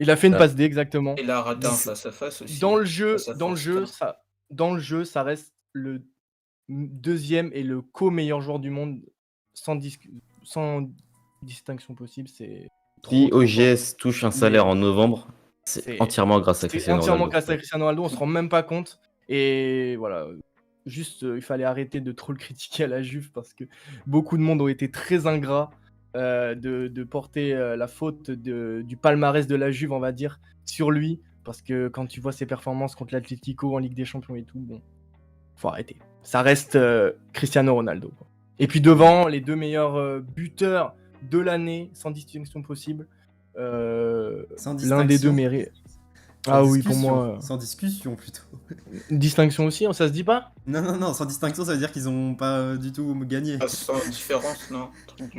Il a fait une passe D, exactement. Il a raté un face-à-face aussi. Dans le jeu, ça reste le deuxième et le co-meilleur joueur du monde sans distinction possible. Si OGS touche un salaire en novembre, c'est entièrement grâce à Cristiano Ronaldo. Entièrement grâce à Cristiano Ronaldo, on se rend même pas compte. Et voilà, juste il fallait arrêter de trop le critiquer à la Juve parce que beaucoup de monde ont été très ingrats de porter la faute du palmarès de la Juve, on va dire, sur lui. Parce que quand tu vois ses performances contre l'Atlético en Ligue des Champions et tout, bon, faut arrêter. Ça reste Cristiano Ronaldo, quoi. Et puis devant, les deux meilleurs buteurs de l'année, sans distinction possible. L'un des deux mérite. Ah oui, pour moi. Sans discussion plutôt. Distinction aussi, ça se dit pas? Non, sans distinction, ça veut dire qu'ils ont pas du tout gagné. Sans différence, non.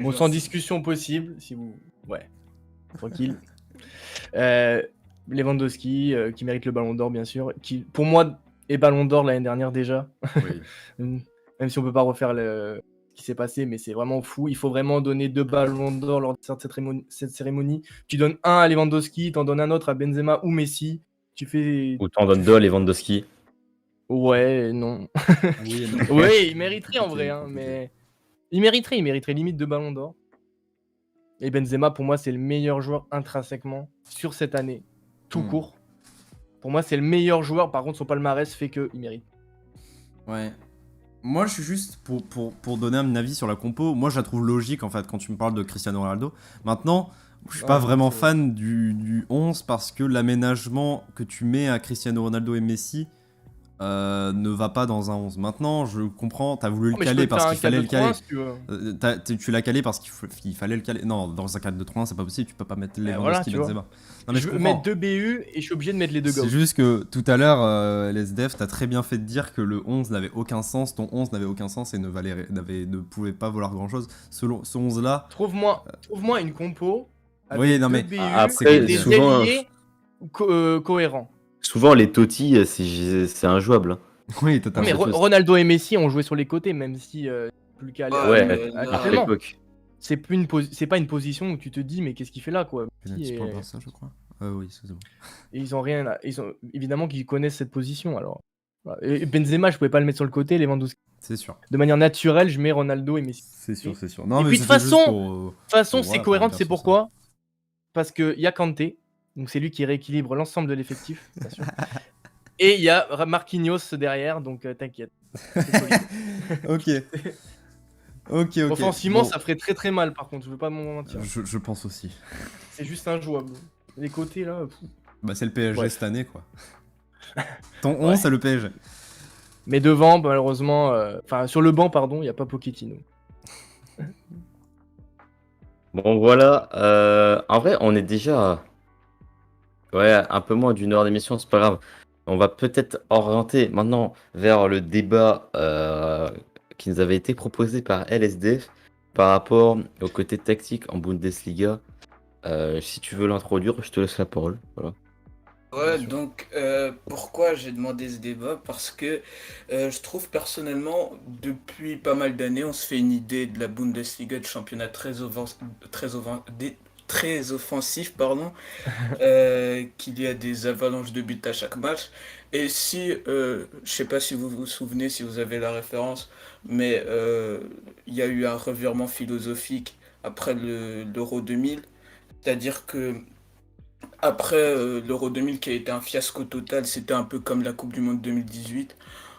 Bon, sans discussion possible, si vous. Ouais, tranquille. Lewandowski, qui mérite le Ballon d'Or, bien sûr. Qui, pour moi, est Ballon d'Or l'année dernière déjà. Oui. Même si on peut pas refaire ce qui s'est passé, mais c'est vraiment fou. Il faut vraiment donner 2 Ballons d'Or lors de cette cérémonie. Tu donnes un à Lewandowski, t'en donnes un autre à Benzema ou Messi. Tu fais. Ou t'en donnes 2 à Lewandowski. Ouais, non. Oui, non. Ouais, il mériterait en vrai, hein, mais il mériterait limite 2 Ballons d'Or. Et Benzema, pour moi, c'est le meilleur joueur intrinsèquement sur cette année, tout court. Pour moi, c'est le meilleur joueur. Par contre, son palmarès fait qu'il mérite. Ouais. Moi, je suis juste pour donner un avis sur la compo. Moi, je la trouve logique en fait quand tu me parles de Cristiano Ronaldo. Maintenant, je suis pas vraiment fan du 11 parce que l'aménagement que tu mets à Cristiano Ronaldo et Messi ne va pas dans un 11. Maintenant, je comprends, t'as voulu le caler parce qu'il fallait le caler. Tu l'as calé parce qu'il fallait le caler. Non, dans un 4-2-3-1, c'est pas possible, tu peux pas mettre les Lewandowski et Benzema. Non, mais je veux mettre 2 BU et je suis obligé de mettre les 2 gars. C'est juste que tout à l'heure, LSDF, t'as très bien fait de dire que le 11 n'avait aucun sens, ton 11 n'avait aucun sens et ne pouvait pas valoir grand chose. Ce 11-là. Trouve-moi une compo avec oui, non, mais BU après, et des souvent, ailiers cohérents. Souvent, les Totti, c'est injouable. Hein. Oui, totalement. Mais Ronaldo et Messi ont joué sur les côtés, même si plus calé. Ouais, à l'époque. C'est pas une position où tu te dis, mais qu'est-ce qu'il fait là, quoi. Ça, je crois. Oui, excusez-moi. Et ils ont évidemment qu'ils connaissent cette position, alors. Et Benzema, je pouvais pas le mettre sur le côté, Lewandowski. C'est sûr. De manière naturelle, je mets Ronaldo et Messi. C'est sûr. Non, et puis de toute façon, c'est cohérent, c'est pourquoi. Parce qu'il y a Kanté, donc c'est lui qui rééquilibre l'ensemble de l'effectif, bien sûr. Et il y a Marquinhos derrière, donc t'inquiète. Ok. Offensivement, ça ferait très très mal, par contre, je veux pas m'en mentir. Je pense aussi. C'est juste injouable. Les côtés là. Bah, c'est le PSG cette année, quoi. Ton 11, c'est le PSG. Mais devant, malheureusement, sur le banc, pardon, il n'y a pas Pochettino. Bon, voilà. En vrai, on est déjà un peu moins d'1 heure d'émission, c'est pas grave. On va peut-être orienter maintenant vers le débat qui nous avait été proposé par LSDF par rapport au côté tactique en Bundesliga. Si tu veux l'introduire, je te laisse la parole. Voilà. bien Ouais, sûr. donc pourquoi j'ai demandé ce débat? Parce que je trouve personnellement, depuis pas mal d'années, on se fait une idée de la Bundesliga, de championnat très, très offensif, pardon, qu'il y a des avalanches de buts à chaque match. Et si, je sais pas si vous vous souvenez, si vous avez la référence, mais il y a eu un revirement philosophique après l'Euro 2000, c'est-à-dire que après l'Euro 2000 qui a été un fiasco total, c'était un peu comme la Coupe du Monde 2018.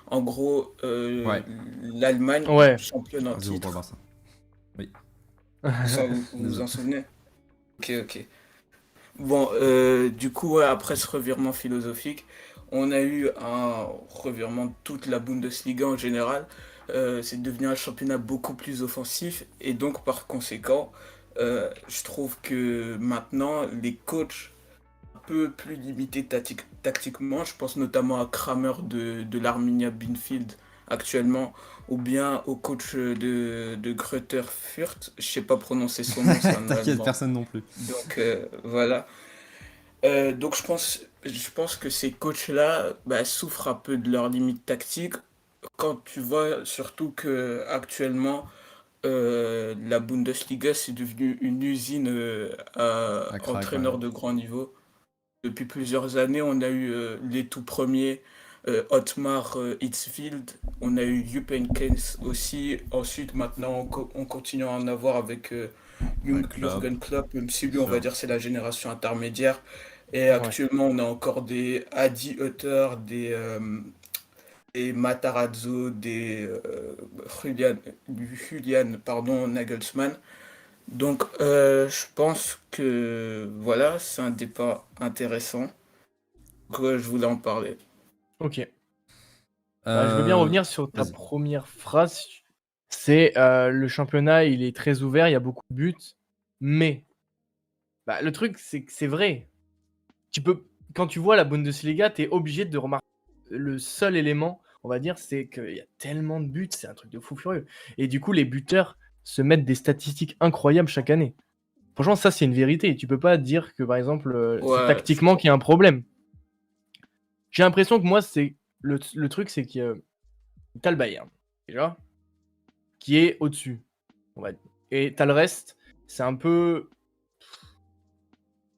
En gros, Ouais, l'Allemagne, Ouais. championne en 3-0 pour le titre, Barça. Oui, vous en désolé. souvenez? Ok, ok. Bon, du coup, ouais, après ce revirement philosophique, on a eu un revirement de toute la Bundesliga en général. C'est devenu un championnat beaucoup plus offensif et donc par conséquent, je trouve que maintenant les coachs un peu plus limités tactiquement, je pense notamment à Kramer de l'Arminia Bielefeld actuellement, ou bien au coach de Greuther Fürth, je sais pas prononcer son nom, c'est un T'inquiète, Allemand. personne non plus. Donc voilà. Donc je pense que ces coachs-là bah, souffrent un peu de leurs limites tactiques quand tu vois surtout que actuellement la Bundesliga c'est devenu une usine à À crack, ouais. entraîneurs de grand niveau. Depuis plusieurs années, on a eu les tout premiers Otmar Hitzfeld, on a eu Jupp Heynckes aussi. Ensuite, maintenant, on continue à en avoir avec Avec Klopp, Jürgen Klopp, même si bien lui, on va sûr. dire, c'est la génération intermédiaire. Et Ouais. actuellement, on a encore des Adi Hutter, des Matarazzo, des Julian pardon, Nagelsmann. Donc, je pense que voilà, c'est un débat intéressant. Donc, ouais, je voulais en parler. Ok. Bah, je veux bien revenir sur ta Vas-y. première phrase. C'est le championnat, il est très ouvert, il y a beaucoup de buts. Mais bah, le truc, c'est que c'est vrai. Quand tu vois la Bundesliga, tu es obligé de remarquer le seul élément, on va dire, c'est qu'il y a tellement de buts, c'est un truc de fou furieux. Et du coup, les buteurs se mettent des statistiques incroyables chaque année. Franchement, ça, c'est une vérité. Tu peux pas dire que, par exemple, c'est Ouais, je tactiquement qu'il y a un problème. J'ai l'impression que moi, c'est le truc, c'est que t'as le Bayern, déjà, qui est au-dessus, on va dire. Et t'as le reste, c'est un peu,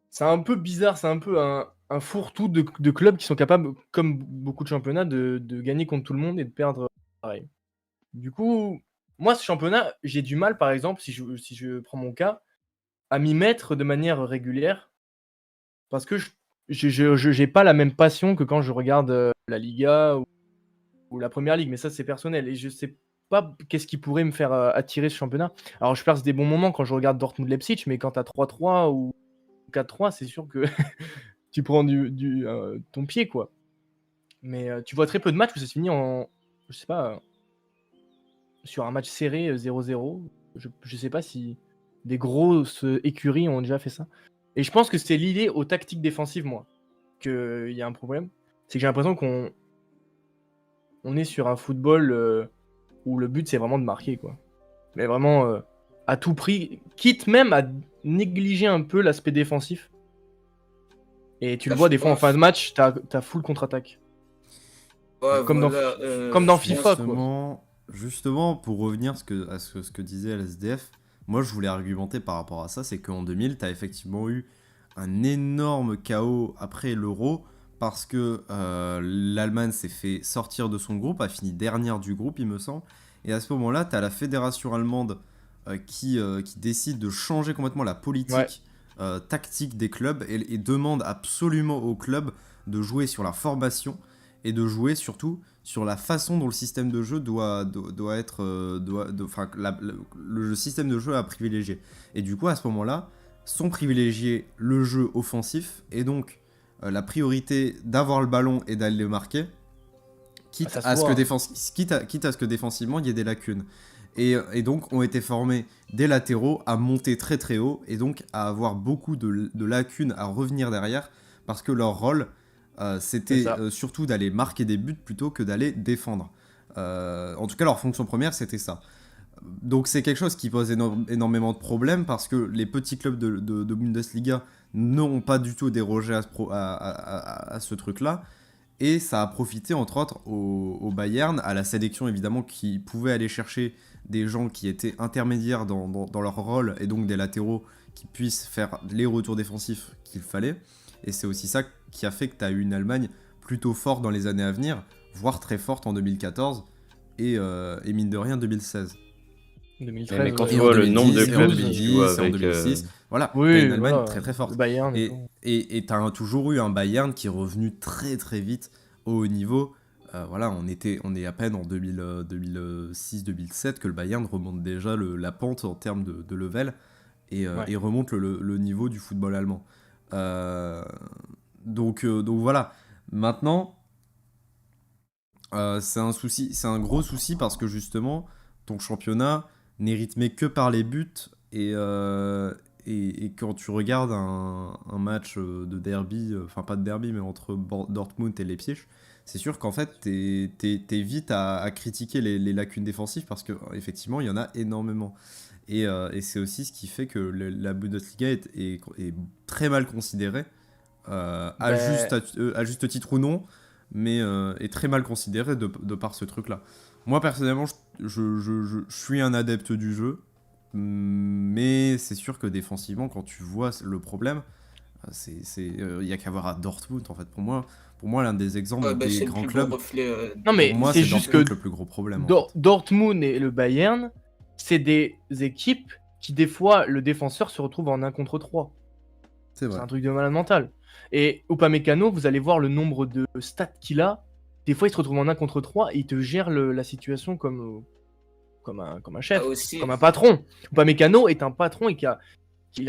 c'est un peu bizarre, c'est un peu un fourre-tout de clubs qui sont capables, comme beaucoup de championnats, de gagner contre tout le monde et de perdre pareil. Du coup, moi, ce championnat, j'ai du mal, par exemple, si je prends mon cas, à m'y mettre de manière régulière parce que j'ai pas la même passion que quand je regarde la Liga ou la Première Ligue, mais ça, c'est personnel. Et je sais pas qu'est-ce qui pourrait me faire attirer ce championnat. Alors, je passe des bons moments quand je regarde Dortmund-Leipzig, mais quand t'as 3-3 ou 4-3, c'est sûr que tu prends ton pied, quoi. Mais tu vois très peu de matchs où ça se finit je sais pas, sur un match serré 0-0. Je sais pas si des grosses écuries ont déjà fait ça. Et je pense que c'est lié aux tactiques défensives, moi, qu'il y a un problème. C'est que j'ai l'impression qu'on est sur un football où le but c'est vraiment de marquer, quoi. Mais vraiment à tout prix, quitte même à négliger un peu l'aspect défensif. Et tu le Là, vois je des fois en fin de pense. match, t'as full contre-attaque. Ouais, Comme dans, voilà. comme dans Je FIFA, pense. quoi. Justement, pour revenir ce que disait LSDF, moi je voulais argumenter par rapport à ça, c'est qu'en 2000, tu as effectivement eu un énorme chaos après l'Euro, parce que l'Allemagne s'est fait sortir de son groupe, a fini dernière du groupe, il me semble, et à ce moment-là, tu as la fédération allemande qui décide de changer complètement la Ouais, politique tactique des clubs et demande absolument aux clubs de jouer sur la formation et de jouer surtout sur la façon dont le système de jeu doit être enfin le système de jeu à privilégier. Et du coup à ce moment-là sont privilégiés le jeu offensif et donc la priorité d'avoir le ballon et d'aller le marquer, bah, ça se voit, hein. quitte à ce que défensivement il y ait des lacunes. Et donc ont été formés des latéraux à monter très très haut et donc à avoir beaucoup de lacunes à revenir derrière parce que leur rôle C'est c'était ça. surtout d'aller marquer des buts plutôt que d'aller défendre. En tout cas leur fonction première c'était ça. Donc c'est quelque chose qui pose énormément de problèmes parce que les petits clubs de Bundesliga n'ont pas du tout dérogé à ce truc-là. Et ça a profité entre autres au Bayern, à la sélection évidemment qui pouvait aller chercher des gens qui étaient intermédiaires dans leur rôle et donc des latéraux qui puissent faire les retours défensifs qu'il fallait. Et c'est aussi ça qui a fait que tu as eu une Allemagne plutôt forte dans les années à venir, voire très forte en 2014 et mine de rien 2016. 2013. Mais quand ouais. tu vois le nombre de et en clubs 2010, qui jouent et en avec, 2006, voilà, Oui, t'as une Allemagne voilà, très très forte. le Bayern et Et tout. et t'as toujours eu un Bayern qui est revenu très très vite au haut niveau. Voilà, on est à peine en 2006-2007 que le Bayern remonte déjà la pente en termes de level Ouais. et remonte le niveau du football allemand. Donc voilà. Maintenant, c'est un gros souci parce que justement, ton championnat n'est rythmé que par les buts et quand tu regardes un match de derby, enfin pas de derby, mais entre Dortmund et Leipzig, c'est sûr qu'en fait, t'es vite à critiquer les lacunes défensives parce qu'effectivement, il y en a énormément. Et c'est aussi ce qui fait que la Bundesliga est très mal considérée, à Ben, juste titre ou non, mais est très mal considérée de par ce truc-là. Moi, personnellement, je suis un adepte du jeu, mais c'est sûr que défensivement, quand tu vois le problème, il y a qu'à voir à Dortmund, en fait. Pour moi l'un des exemples Ouais, bah, des c'est le grands plus gros clubs, reflet. non, pour mais moi, c'est c'est juste Dortmund que le plus gros problème, en fait. Dortmund et le Bayern, c'est des équipes qui, des fois, le défenseur se retrouve en 1 contre 3. C'est C'est vrai. un truc de malade mental. Et Upamecano, vous allez voir le nombre de stats qu'il a. Des fois, il se retrouve en 1 contre 3 et il te gère la situation comme un chef, Ah, aussi. comme un patron. Upamecano est un patron et qui a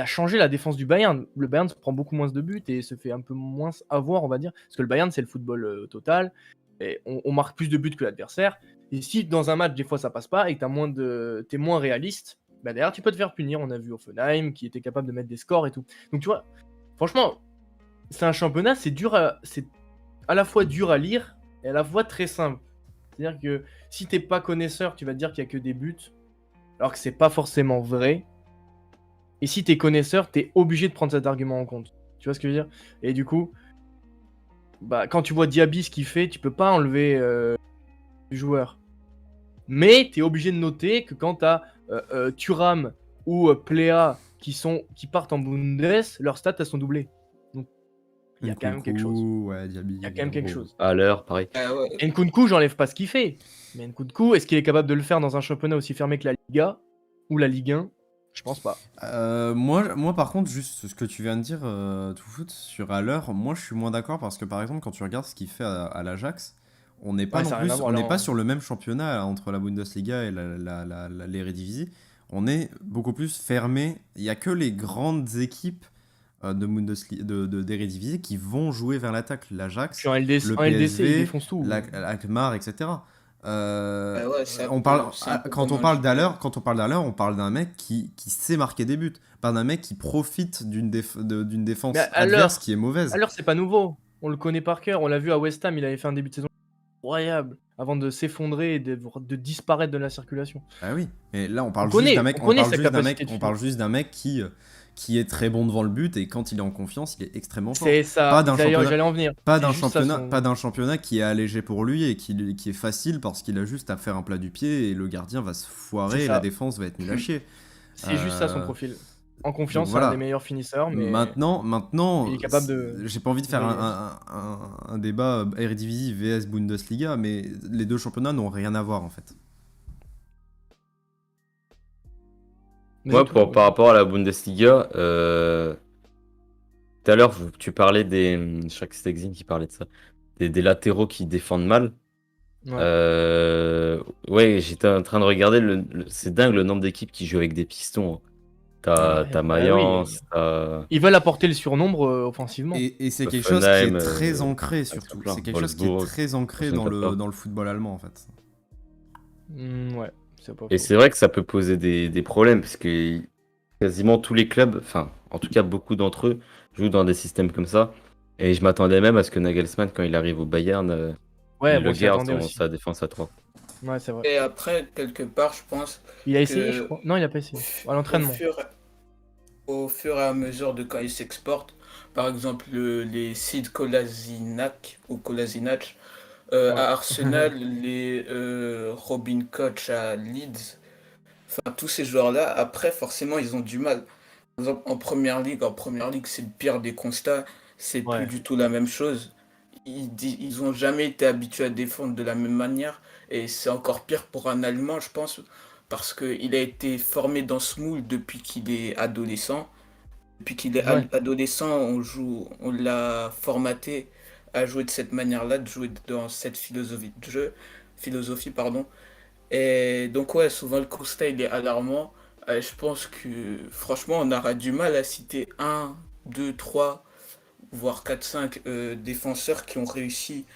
changé la défense du Bayern. Le Bayern se prend beaucoup moins de buts et se fait un peu moins avoir, on va dire. Parce que le Bayern, c'est le football total. Et on marque plus de buts que l'adversaire. Et si dans un match, des fois, ça passe pas et que t'es moins réaliste, bah derrière, tu peux te faire punir. On a vu Offenheim qui était capable de mettre des scores et tout. Donc, tu vois, franchement, c'est un championnat, c'est à la fois dur à lire et à la fois très simple. C'est-à-dire que si t'es pas connaisseur, tu vas te dire qu'il y a que des buts, alors que c'est pas forcément vrai. Et si t'es connaisseur, t'es obligé de prendre cet argument en compte. Tu vois ce que je veux dire? Et du coup, bah, quand tu vois Diaby ce qu'il fait, tu peux pas enlever le joueur. Mais t'es obligé de noter que quand t'as Thuram ou Plea qui partent en Bundes, leurs stats elles sont doublées. Donc il y a quand même quelque chose. Nkunku, ouais, Diaby, Il y a quand même quelque chose. à l'heure, pareil. Ah, ouais. Et Nkunku, j'enlève pas ce qu'il fait. Mais Nkunku, est-ce qu'il est capable de le faire dans un championnat aussi fermé que la Liga ou la Ligue 1? Je pense pas. Moi, par contre, juste ce que tu viens de dire, tout foot, sur à l'heure, moi, je suis moins d'accord parce que, par exemple, quand tu regardes ce qu'il fait à l'Ajax, on n'est pas Ouais, non ça a rien plus, à voir, on là, n'est pas hein. sur le même championnat entre la Bundesliga et l'Eredivisie. On est beaucoup plus fermé. Il y a que les grandes équipes d'Eredivisie qui vont jouer vers l'attaque. L'Ajax, Puis en LDC, le ils PSV, défoncent tout. l'Alkmaar, etc. Bah ouais, c'est un On peu- parle, c'est un peu quand on comme parle un- d'Haller, on parle d'un mec qui sait marquer des buts, pas d'un mec qui profite d'une défense Mais adverse qui est mauvaise. alors c'est pas nouveau. On le connaît par cœur. On l'a vu à West Ham, il avait fait un début de saison incroyable avant de s'effondrer et de disparaître de la circulation. Ah oui, mais là on parle On connaît- juste d'un mec, on connaît sa juste d'un capacité mec, de on parle juste d'un mec qui est très bon devant le but et quand il est en confiance, il est extrêmement fort. C'est ça. Pas d'un D'ailleurs, championnat- j'allais en venir. Pas C'est d'un juste ça, championnat, son- pas d'un championnat qui est allégé pour lui et qui est facile parce qu'il a juste à faire un plat du pied et le gardien va se foirer C'est et ça. la défense va être nulle à chier. C'est juste ça son Euh, profil. En confiance, donc c'est voilà. un des meilleurs finisseurs, mais Maintenant, il est capable de- j'ai pas envie de faire Oui. un débat Eredivisie vs Bundesliga, mais les deux championnats n'ont rien à voir en fait. Moi, Mais par rapport à la Bundesliga, tout à l'heure, tu parlais je crois que c'était Exim qui parlait de ça, des latéraux qui défendent mal. Ouais. Ouais, j'étais en train de regarder, c'est dingue le nombre d'équipes qui jouent avec des pistons, hein. T'as Bah Mayence, oui. t'as Ils veulent apporter le surnombre offensivement. Et c'est quelque chose qui Offenheim, est très ancré surtout. plein. C'est quelque chose qui est Wolfsburg, très ancré dans Mönchengladbach. le football allemand en fait. Ouais, c'est pas Et faux. c'est vrai que ça peut poser des problèmes, parce que quasiment tous les clubs, enfin, en tout cas beaucoup d'entre eux, jouent dans des systèmes comme ça. Et je m'attendais même à ce que Nagelsmann, quand il arrive au Bayern, Ouais, il bon, le s'y garde attendait aussi. sa défense à 3. Ouais, c'est vrai. Et après, quelque part, je pense Il a essayé, je que crois. Non, il a pas essayé. À au l'entraînement. fur et à mesure de quand ils s'exportent, par exemple les Sid Kolasinac ou Kolasinac Ouais. à Arsenal, les Robin Koch à Leeds, enfin tous ces joueurs-là, après forcément ils ont du mal. Par exemple en première ligue c'est le pire des constats, c'est plus Ouais. du tout la même chose. Ils ont jamais été habitués à défendre de la même manière et c'est encore pire pour un Allemand, je pense, parce qu'il a été formé dans ce moule depuis qu'il est adolescent. Depuis qu'il est Ouais. adolescent, on l'a formaté à jouer de cette manière-là, de jouer dans cette philosophie, pardon. Et donc ouais, souvent le constat il est alarmant. Je pense que franchement, on aura du mal à citer un, 2, 3, voire 4, 5 défenseurs qui ont réussi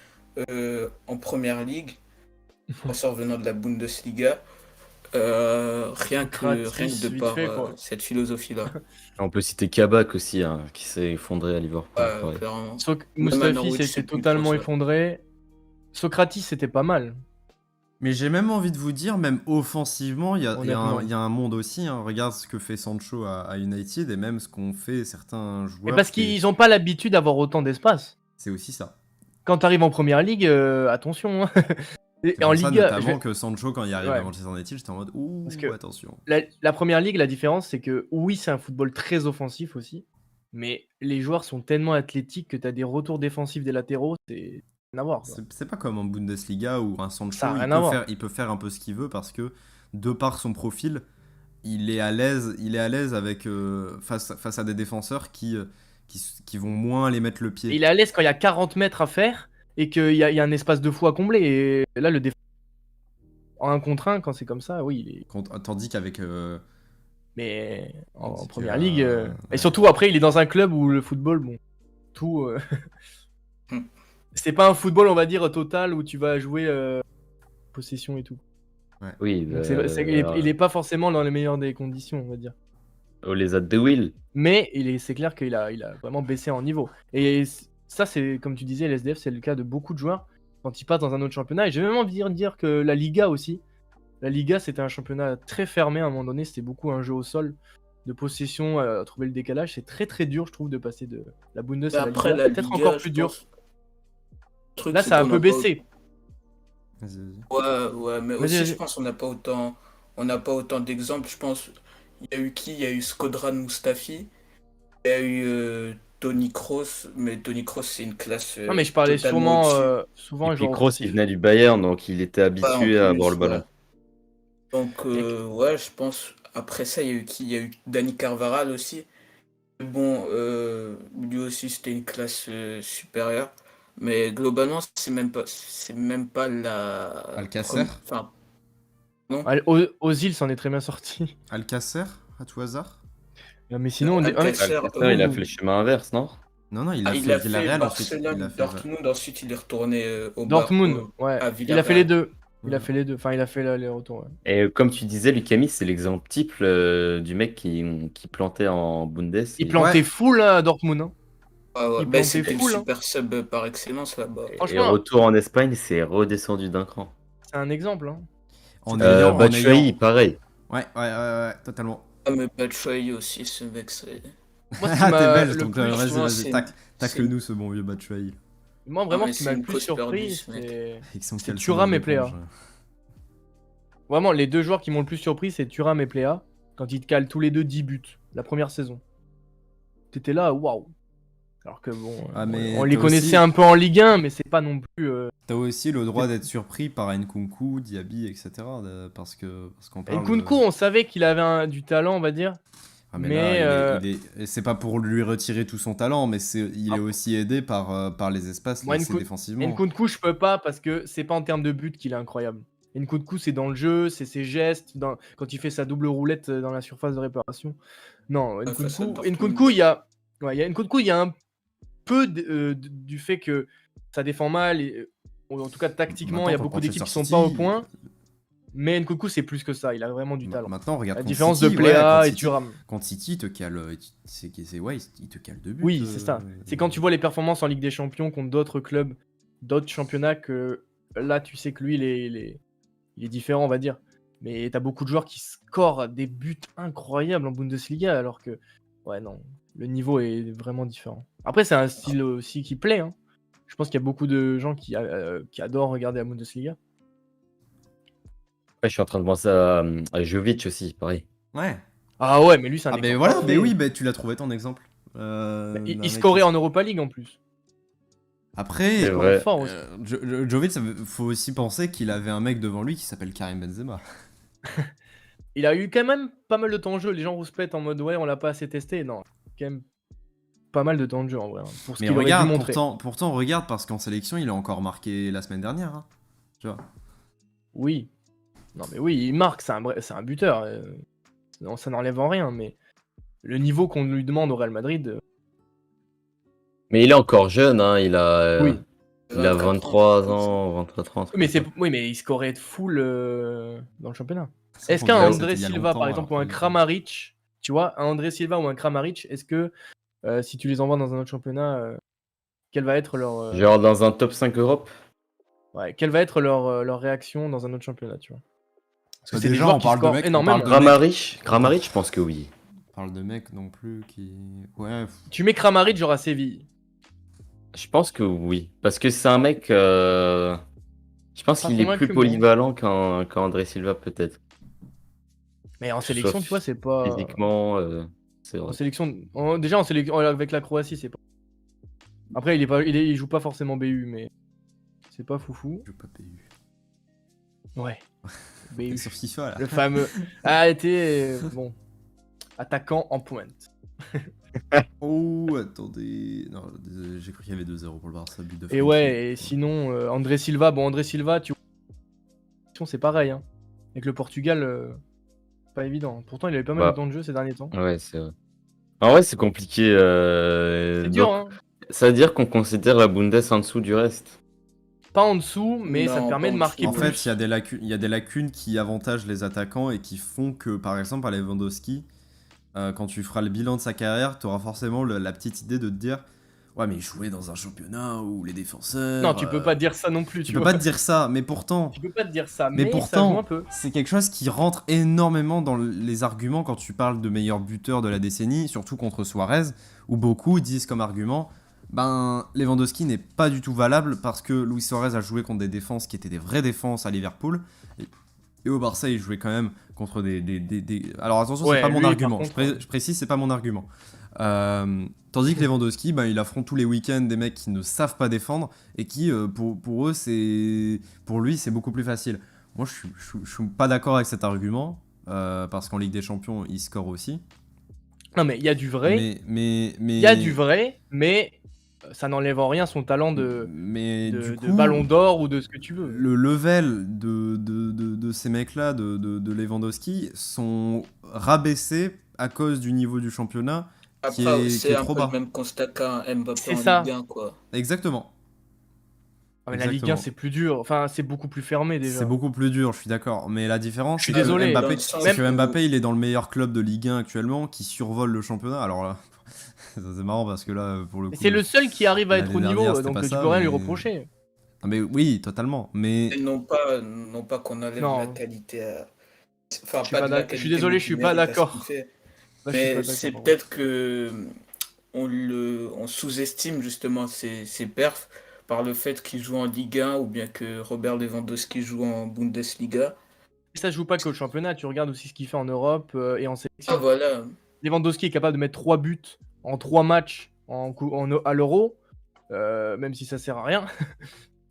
en première ligue, défenseurs venant de la Bundesliga, rien que Socrates, de vite par fait, quoi. cette philosophie-là. On peut citer Kabak aussi, hein, qui s'est effondré à Liverpool. Ouais, pareil. clairement. Même à Mustafi Norwich, s'était c'est plus trop totalement ça. effondré. Socrates, c'était pas mal. Mais j'ai même envie de vous dire, même offensivement, Honnêtement. il y a un monde aussi. Hein. Regarde ce que fait Sancho à United et même ce qu'ont fait certains Mais joueurs. parce qu'ils ont pas l'habitude d'avoir autant d'espace. C'est aussi ça. Quand tu arrives en première ligue, attention. Hein. C'est Et en pour ça Liga, notamment que Sancho, quand il arrive Ouais. à Manchester United, j'étais en mode ouh, Parce que attention. la première ligue, la différence, c'est que oui, c'est un football très offensif aussi. Mais les joueurs sont tellement athlétiques que tu as des retours défensifs des latéraux, c'est rien à voir. Quoi. C'est pas comme en Bundesliga où un Ça Sancho, a rien à voir. il peut faire un peu ce qu'il veut parce que, de par son profil, il est à l'aise avec, face à des défenseurs qui vont moins les mettre le pied. Et il est à l'aise quand il y a 40 mètres à faire et qu'il y a un espace de fou à combler. Et là, le défenseur, en 1 contre 1, quand c'est comme ça, oui, il est. Tandis qu'avec. Mais en Tandis que, première ligue. Et ouais. surtout, après, il est dans un club où le football, bon, tout. Hmm. C'est pas un football, on va dire, total où tu vas jouer possession et tout. Oui, Donc il est pas forcément dans les meilleures des conditions, on va dire. les de Will. Mais c'est clair qu'il a vraiment baissé en niveau. Et ça, c'est comme tu disais, l'SDF, c'est le cas de beaucoup de joueurs quand ils passent dans un autre championnat. Et j'ai même envie de dire que la Liga aussi. La Liga, c'était un championnat très fermé à un moment donné. C'était beaucoup un jeu au sol, de possession, trouver le décalage. C'est très très dur, je trouve, de passer de la Bundes Mais à la après, Liga. la Peut-être Liga, encore je plus dur. pense, le truc, Là, c'est ça a un qu'on peu n'a pas baissé. Vas-y, vas-y. Ouais, mais Vas-y, aussi, vas-y. je pense qu'on n'a pas autant d'exemples. Je pense, il y a eu qui? Il y a eu Skodran Mustafi, il y a eu Tony Kroos, mais Tony Kroos, c'est une classe Non, mais je parlais totalement sûrement, au-dessus. souvent Et un puis joueur Kroos, il offensif. venait du Bayern, donc il était Ouais, en habitué à avoir le plus, ouais. ballon. Donc, ouais, je pense, après ça, il y a eu qui? Il y a eu Dani Carvajal aussi. Bon, lui aussi, c'était une classe supérieure. Mais globalement, c'est même pas la Alcacer Enfin, non. Ozil s'en est très bien sorti. Alcacer, à tout hasard? Mais sinon, Alcacer, Il a fait le chemin inverse, non? Non, il a il fait a fait Villarreal ensuite. Il Barcelone, a fait. Dortmund, ensuite il est retourné Dortmund, ouais. à Il a fait les Villarreal. deux. Il a Ouais. fait les deux. Enfin, il a fait les retours. Ouais. Et comme tu disais, Lucami, c'est l'exemple type du mec qui plantait en Bundes. Il Et, plantait Ouais. full à Dortmund. Hein. Ouais, Il bah, plantait c'était le full. Hein. super sub par excellence là-bas. et Franchement, retour en Espagne, c'est redescendu d'un cran. c'est un exemple. Hein. En C'est ayant. Batshuayi, pareil. Ouais, totalement. Ah, mais Batshuayi aussi, ce mec, c'est... Moi, ce qui Ah, t'es m'a belge, le donc plus... vas-y, souvent, vas-y, c'est- tacle-nous ce bon vieux Batshuayi. Moi, vraiment, mais ce qui c'est m'a le une plus cause perdue, surpris, ce mec. c'est... Avec son C'est caleçon Thuram de et Plea. l'éponge. Vraiment, les deux joueurs qui m'ont le plus surpris, c'est Thuram et Plea. Quand ils te calent tous les deux 10 buts, la première saison. T'étais là, waouh. Alors que bon, Ah, mais on les t'as connaissait aussi- un peu en Ligue 1, mais c'est pas non plus... T'as aussi le droit d'être surpris par Nkunku, Diaby, etc. Parce qu'on parle. Nkunku, on savait qu'il avait du talent, on va dire. Ah, mais mais, là, et c'est pas pour lui retirer tout son talent, mais il est Ah. aussi aidé par les espaces Moi, laissés défensivement. Nkunku, je peux pas parce que c'est pas en termes de but qu'il est incroyable. Nkunku, c'est dans le jeu, c'est ses gestes, quand il fait sa double roulette dans la surface de réparation. Non, face à Nkunku, Dortmund. Nkunku, il y a un peu du fait que ça défend mal, ou en tout cas tactiquement, Maintenant, il y a pour beaucoup d'équipes qui Manchester sont pas au City, point. Mais Nkunku, c'est plus que ça, il a vraiment du talent. Maintenant, regarde La contre différence City, de Plea ouais, et Thuram. Contre City, il te cale, il te cale 2 buts. Oui, c'est ça. C'est quand tu vois les performances en Ligue des Champions contre d'autres clubs, d'autres championnats, que là, tu sais que lui, il est différent, on va dire. Mais t'as beaucoup de joueurs qui scorent des buts incroyables en Bundesliga, alors que, ouais, non, le niveau est vraiment différent. Après, c'est un style aussi qui plaît. Hein. Je pense qu'il y a beaucoup de gens qui adorent regarder la Bundesliga. Ouais, je suis en train de penser à Jovic aussi, pareil. Ouais. Ah ouais, mais lui, c'est un Ah, mais exemple voilà, parfait. mais oui, tu l'as trouvé ton exemple. Il d'un mec scorait qui- en Europa League en plus. Après, C'est vrai. Fort aussi. Jovic, faut aussi penser qu'il avait un mec devant lui qui s'appelle Karim Benzema. Il a eu quand même pas mal de temps de jeu. Les gens rouspètent en mode ouais, on l'a pas assez testé. Non, quand même pas mal de temps de jeu en vrai. Hein, pour ce Mais qu'il aurait dû regarde, montrer. pourtant, regarde, parce qu'en sélection, il a encore marqué la semaine dernière. Hein. Tu vois. Oui. Non, mais oui, il marque, c'est un buteur. Non, ça n'enlève en rien, mais le niveau qu'on lui demande au Real Madrid. Mais il est encore jeune, hein, il a Oui. 23 ans, 23-30. Oui, mais il scorait de full dans le championnat. Ça, Est-ce faut qu'un dire, André c'était il y a Silva, par longtemps, exemple, ou alors un que- Kramaric, tu vois, un André Silva ou un Kramaric, est-ce que si tu les envoies dans un autre championnat, quelle va être leur, Genre dans un top 5 Europe. quelle va être leur réaction dans un autre championnat, tu vois? Parce que Bah, c'est des déjà, joueurs on qui parle de scorent mecs- on énormément. parle de- Kramaric, je pense que oui. On parle de mecs non plus qui. Ouais. Tu mets Kramaric, genre à Séville. Je pense que oui. Parce que c'est un mec. Je pense Pas qu'il est plus convaincu, moi. polyvalent qu'André Silva, peut-être. Mais en sélection, Sauf tu vois, c'est pas. Physiquement, c'est En vrai. sélection, déjà en sélection avec la Croatie, c'est pas. Après, il joue pas forcément BU, mais c'est pas foufou. Je veux pas PU. Ouais. T'es BU. sur FIFA là. Le fameux. Ah, été bon. Attaquant en pointe. Oh, attendez. Non, désolé, j'ai cru qu'il y avait 2-0 pour le Barça, but de Et Frenkie. ouais, et sinon, André Silva, tu vois, c'est pareil. Hein. Avec le Portugal, pas évident. Pourtant, il avait pas mal Bah. de temps de jeu ces derniers temps. Ouais, c'est vrai. En vrai, c'est compliqué. C'est dur, Donc, hein. ça veut dire qu'on considère la Bundes en dessous du reste. Pas en dessous, mais ça Non, te permet pas de en marquer En dessous. plus. fait, il y a des lacunes qui avantagent les attaquants et qui font que, par exemple, à Lewandowski, quand tu feras le bilan de sa carrière, tu auras forcément la petite idée de te dire ouais, mais il jouait dans un championnat où les défenseurs. Non, tu peux pas dire ça non plus, Tu tu peux vois. pas te dire ça, mais pourtant. Tu peux pas te dire ça, Mais mais ça joue pourtant, un peu. c'est quelque chose qui rentre énormément dans les arguments quand tu parles de meilleur buteur de la décennie, surtout contre Suarez, où beaucoup disent comme argument ben Lewandowski n'est pas du tout valable parce que Luis Suarez a joué contre des défenses qui étaient des vraies défenses à Liverpool. Et au Barça, il jouait quand même contre des. Alors attention, Ouais, c'est pas mon lui, par argument. contre, Je précise, c'est pas mon argument. Tandis que Lewandowski, ben, il affronte tous les week-ends des mecs qui ne savent pas défendre et qui, pour eux, pour lui, c'est beaucoup plus facile. Moi, je suis pas d'accord avec cet argument parce qu'en Ligue des Champions, il score aussi. Non, mais il y a du vrai. Mais Il y a du vrai, mais ça n'enlève en rien son talent de du coup, ballon d'or ou de ce que tu veux. le level de ces mecs-là, de Lewandowski, sont rabaissés à cause du niveau du championnat qui Après, est c'est un trop peu bas. le même constat qu'un Mbappé C'est en ça. Ligue 1, quoi. Exactement. Ah, mais la Ligue 1, Exactement. c'est plus dur. Enfin, c'est beaucoup plus fermé déjà. C'est beaucoup plus dur, je suis d'accord. Mais la différence, Je suis c'est que désolé, Mbappé, dans le sens c'est que où- Mbappé, il est dans le meilleur club de Ligue 1 actuellement, qui survole le championnat. Alors là, ça, c'est marrant parce que là, pour le coup. Mais c'est le seul qui arrive à être au l'année niveau, dernière, c'était donc pas tu ça, peux rien lui mais- reprocher. Ah, mais oui, totalement. Mais Et non pas qu'on enlève Non. la qualité à... Enfin, Je suis pas pas de la d'accord. Je suis qualité, désolé, mais je suis du pas mérite à ce d'accord. qu'il fait. Là, je suis pas Mais d'accord, c'est pardon. peut-être que on sous-estime justement ses perfs par le fait qu'il joue en Ligue 1 ou bien que Robert Lewandowski joue en Bundesliga. Ça se joue pas que au championnat, tu regardes aussi ce qu'il fait en Europe et en Ah sélection. voilà, Lewandowski est capable de mettre 3 buts en 3 matchs à l'Euro, même si ça sert à rien.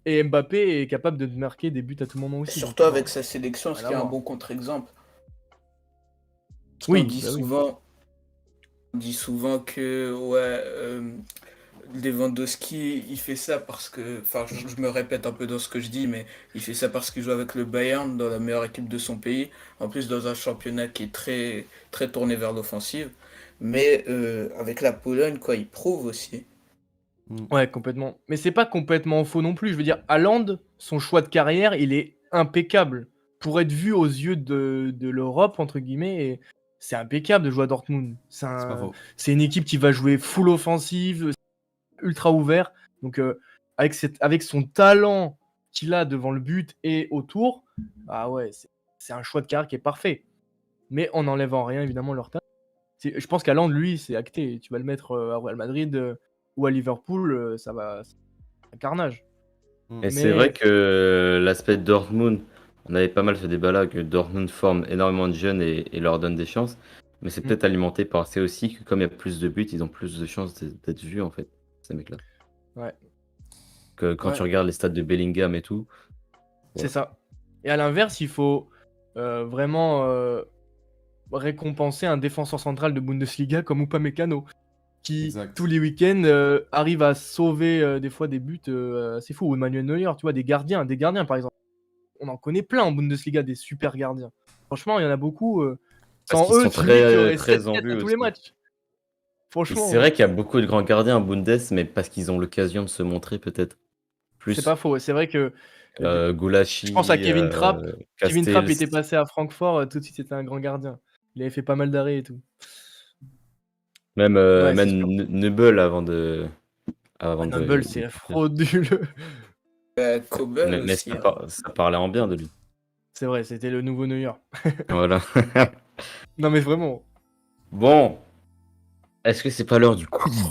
Et Mbappé est capable de marquer des buts à tout moment aussi. surtout donc, avec sa sélection, ce rien qui est à un voir. bon contre-exemple. Oui, On dit bah oui. souvent que ouais, Lewandowski, il fait ça parce que, enfin, je me répète un peu dans ce que je dis, mais il fait ça parce qu'il joue avec le Bayern, dans la meilleure équipe de son pays, en plus dans un championnat qui est très, très tourné vers l'offensive. Mais avec la Pologne, quoi, il prouve aussi. Ouais, complètement. Mais c'est pas complètement faux non plus. Je veux dire, Haaland, son choix de carrière, il est impeccable. Pour être vu aux yeux de l'Europe, entre guillemets, et c'est impeccable de jouer à Dortmund. c'est pas faux. C'est une équipe qui va jouer full offensive, ultra ouvert. Donc, avec son talent qu'il a devant le but et autour, ah ouais, c'est un choix de carrière qui est parfait. Mais en n'enlevant rien, évidemment, leur talent. Je pense qu'Haaland, lui, c'est acté. Tu vas le mettre à Real Madrid ou à Liverpool, c'est un carnage. Et c'est Mais vrai que l'aspect Dortmund, on avait pas mal ce débat-là, que Dortmund forme énormément de jeunes et leur donne des chances. Mais c'est Mm. peut-être alimenté par c'est aussi que comme il y a plus de buts, ils ont plus de chances d'être vus en fait, ces mecs-là. ouais, Que quand ouais, tu regardes les stats de Bellingham et tout, c'est ouais. ça. Et à l'inverse, il faut vraiment récompenser un défenseur central de Bundesliga comme Upamecano, qui Exact. tous les week-ends arrive à sauver des fois des buts assez fous. Ou Emmanuel Neuer, tu vois, des gardiens par exemple. On en connaît plein en Bundesliga, des super gardiens. Franchement, il y en a beaucoup. Parce Sans qu'ils eux, sont tu me dis qu'il y très, aurait très 7 en têtes vue à tous les aussi. matchs. Et Franchement, c'est vrai qu'il y a beaucoup de grands gardiens en Bundes, mais parce qu'ils ont l'occasion de se montrer peut-être c'est plus. pas faux. C'est vrai que je pense à Gulashi, Kevin Trapp. Kevin Trapp Castells, était passé à Francfort, tout de suite c'était un grand gardien. Il avait fait pas mal d'arrêts et tout. même, Ouais, c'est même sûr. Nubel avant Ah, de, Noble, de c'est partir. frauduleux. Kobel Mais aussi, ça, hein. ça parlait en bien de lui. C'est vrai, c'était le nouveau Neuer. Voilà. Non, mais vraiment. Bon, est-ce que c'est pas l'heure du quiz?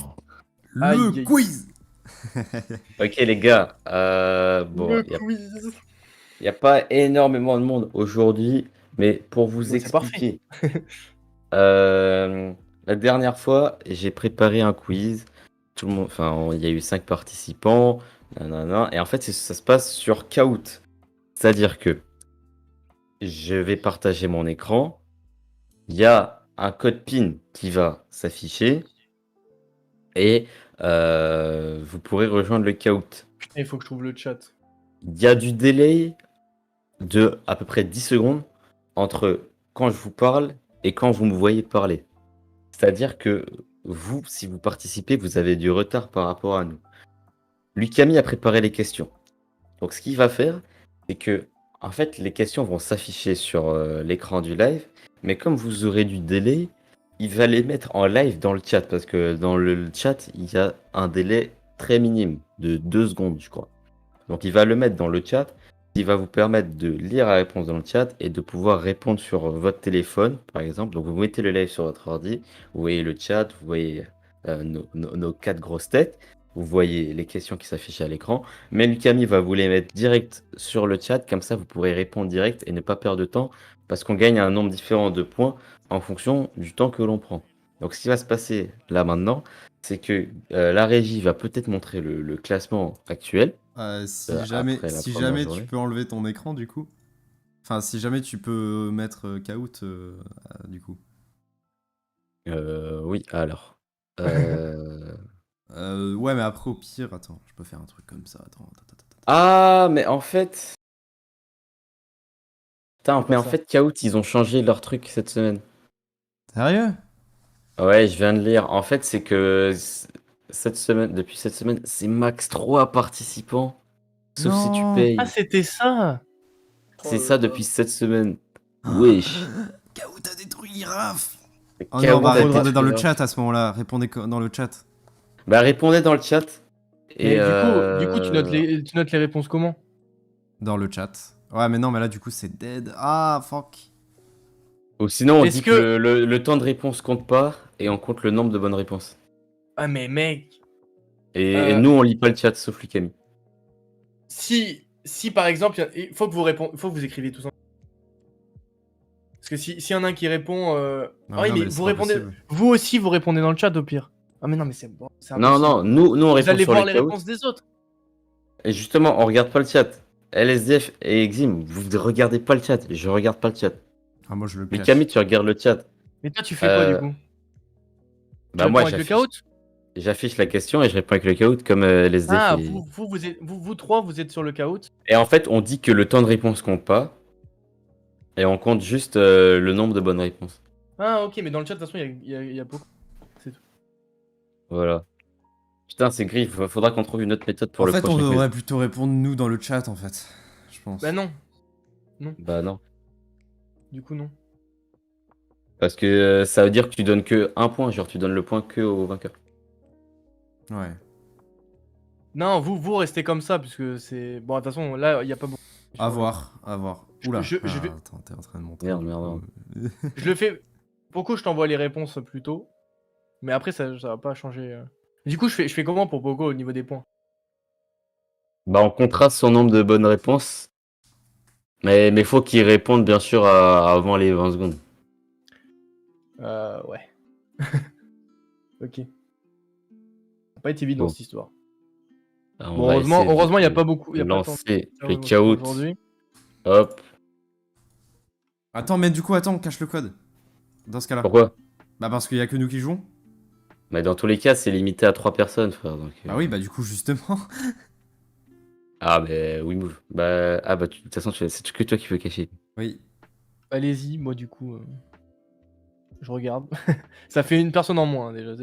Le Aïe, aïe. quiz. Ok les gars, bon, Le il quiz. n'y a pas énormément de monde aujourd'hui, mais pour vous Bah, c'est parfait. expliquer, euh, la dernière fois, j'ai préparé un quiz. Tout le monde, enfin, il y a eu 5 participants, nanana, et en fait, ça se passe sur Kahoot. C'est-à-dire que je vais partager mon écran, il y a un code PIN qui va s'afficher, et vous pourrez rejoindre le Kahoot. Putain, il faut que je trouve le chat. Il y a du délai de à peu près 10 secondes entre quand je vous parle et quand vous me voyez parler. C'est-à-dire que vous, si vous participez, vous avez du retard par rapport à nous. Lucami a préparé les questions. Donc ce qu'il va faire, c'est que en fait les questions vont s'afficher sur l'écran du live, mais comme vous aurez du délai, il va les mettre en live dans le chat parce que dans le chat, il y a un délai très minime de 2 secondes, je crois. Donc il va le mettre dans le chat, il va vous permettre de lire la réponse dans le chat et de pouvoir répondre sur votre téléphone, par exemple. Donc vous mettez le live sur votre ordi, vous voyez le chat, vous voyez nos 4 grosses têtes, vous voyez les questions qui s'affichent à l'écran. Mais Lucami va vous les mettre direct sur le chat, comme ça vous pourrez répondre direct et ne pas perdre de temps, parce qu'on gagne un nombre différent de points en fonction du temps que l'on prend. Donc ce qui va se passer là maintenant, c'est que la régie va peut-être montrer le classement actuel. Si jamais, Après la si première jamais tu journée. peux enlever ton écran du coup. Enfin, si jamais tu peux mettre Kahoot du coup. Oui, alors. Euh, Ouais, mais après au pire, attends, je peux faire un truc comme ça. Attends. Ah, mais en fait. Putain, C'est mais quoi en ça? fait, Kahoot, ils ont changé leur truc cette semaine. Sérieux? Ouais, je viens de lire. En fait, c'est que cette semaine, depuis cette semaine, c'est max 3 participants. Sauf si tu Non. Ah, payes. c'était ça! C'est Oh ça là là. depuis cette semaine. Wesh. Kahoot a détruit Giraffe. Oh non, Kahoot bah Bon, a faudra. répondez dans détruit le leur- chat à ce moment-là. Répondez dans le chat. Bah, répondez dans le chat. Et Mais du coup, tu notes les réponses comment? Dans le chat. Ouais, mais non, mais là du coup c'est dead. Ah, fuck. ou sinon, on Est-ce dit que que. le temps de réponse compte pas et on compte le nombre de bonnes réponses. Ah, mais mec. Et euh, nous, on lit pas le chat sauf Lucami. si par exemple, il faut que vous écriviez tous ensemble. Parce que s'il y en a un qui répond. Non, Ah mais oui, non, mais mais c'est vous pas répondez. possible. Vous aussi, vous répondez dans le chat au pire. Ah, mais non, mais c'est bon, c'est Non, impossible. non, nous on Vous répond allez sur voir les les caouts. réponses des autres. Et justement, on regarde pas le chat. LSDF et Exim, vous ne regardez pas le chat. Je regarde pas le chat. Ah, moi je le Mais cache. Camille, tu regardes le chat. Mais toi, tu fais quoi du Euh, coup? Tu Bah réponds moi, avec le caout? j'affiche la question et je réponds avec le caout comme LSDF. Ah, vous trois, vous êtes sur le caout. Et en fait, on dit que le temps de réponse compte pas. Et on compte juste le nombre de bonnes réponses. Ah, ok, mais dans le chat, de toute façon, il y a beaucoup. C'est tout. Voilà. Putain, c'est gris. Faudra qu'on trouve une autre méthode pour En le fait, on prochain devrait quiz. plutôt répondre nous dans le chat en fait. Je pense. Bah non, Bah non. du coup, non. Parce que ça veut dire que tu donnes que un point. Genre, tu donnes le point que au vainqueur. Ouais. Non, vous restez comme ça, puisque c'est. Bon, de toute façon, là, il n'y a pas beaucoup. À voir, à voir. Oula, je vais- attends, t'es en train de monter. Merde. Je le fais. Poco, je t'envoie les réponses plus tôt. Mais après, ça va pas changer. Du coup, je fais comment pour Poco au niveau des points? Bah, on contraste son nombre de bonnes réponses. Mais faut qu'il réponde, bien sûr, avant les 20 secondes. Ouais. Ok. Ça va pas été évident Bon. cette histoire. Alors, on Bon, va heureusement, il n'y a essayer pas beaucoup. de Y a pas tant de lancer les questions caoutes. aujourd'hui. Hop. Attends, mais du coup, attends, cache le code. Dans ce cas-là. Pourquoi? Bah parce qu'il y a que nous qui jouons. Mais dans tous les cas, c'est limité à 3 personnes, frère. Donc, Bah oui, bah du coup, justement. Ah, mais oui, move. Bah, de toute façon, c'est que toi qui veux cacher. Oui. Allez-y, moi du coup, je regarde. Ça fait une personne en moins déjà.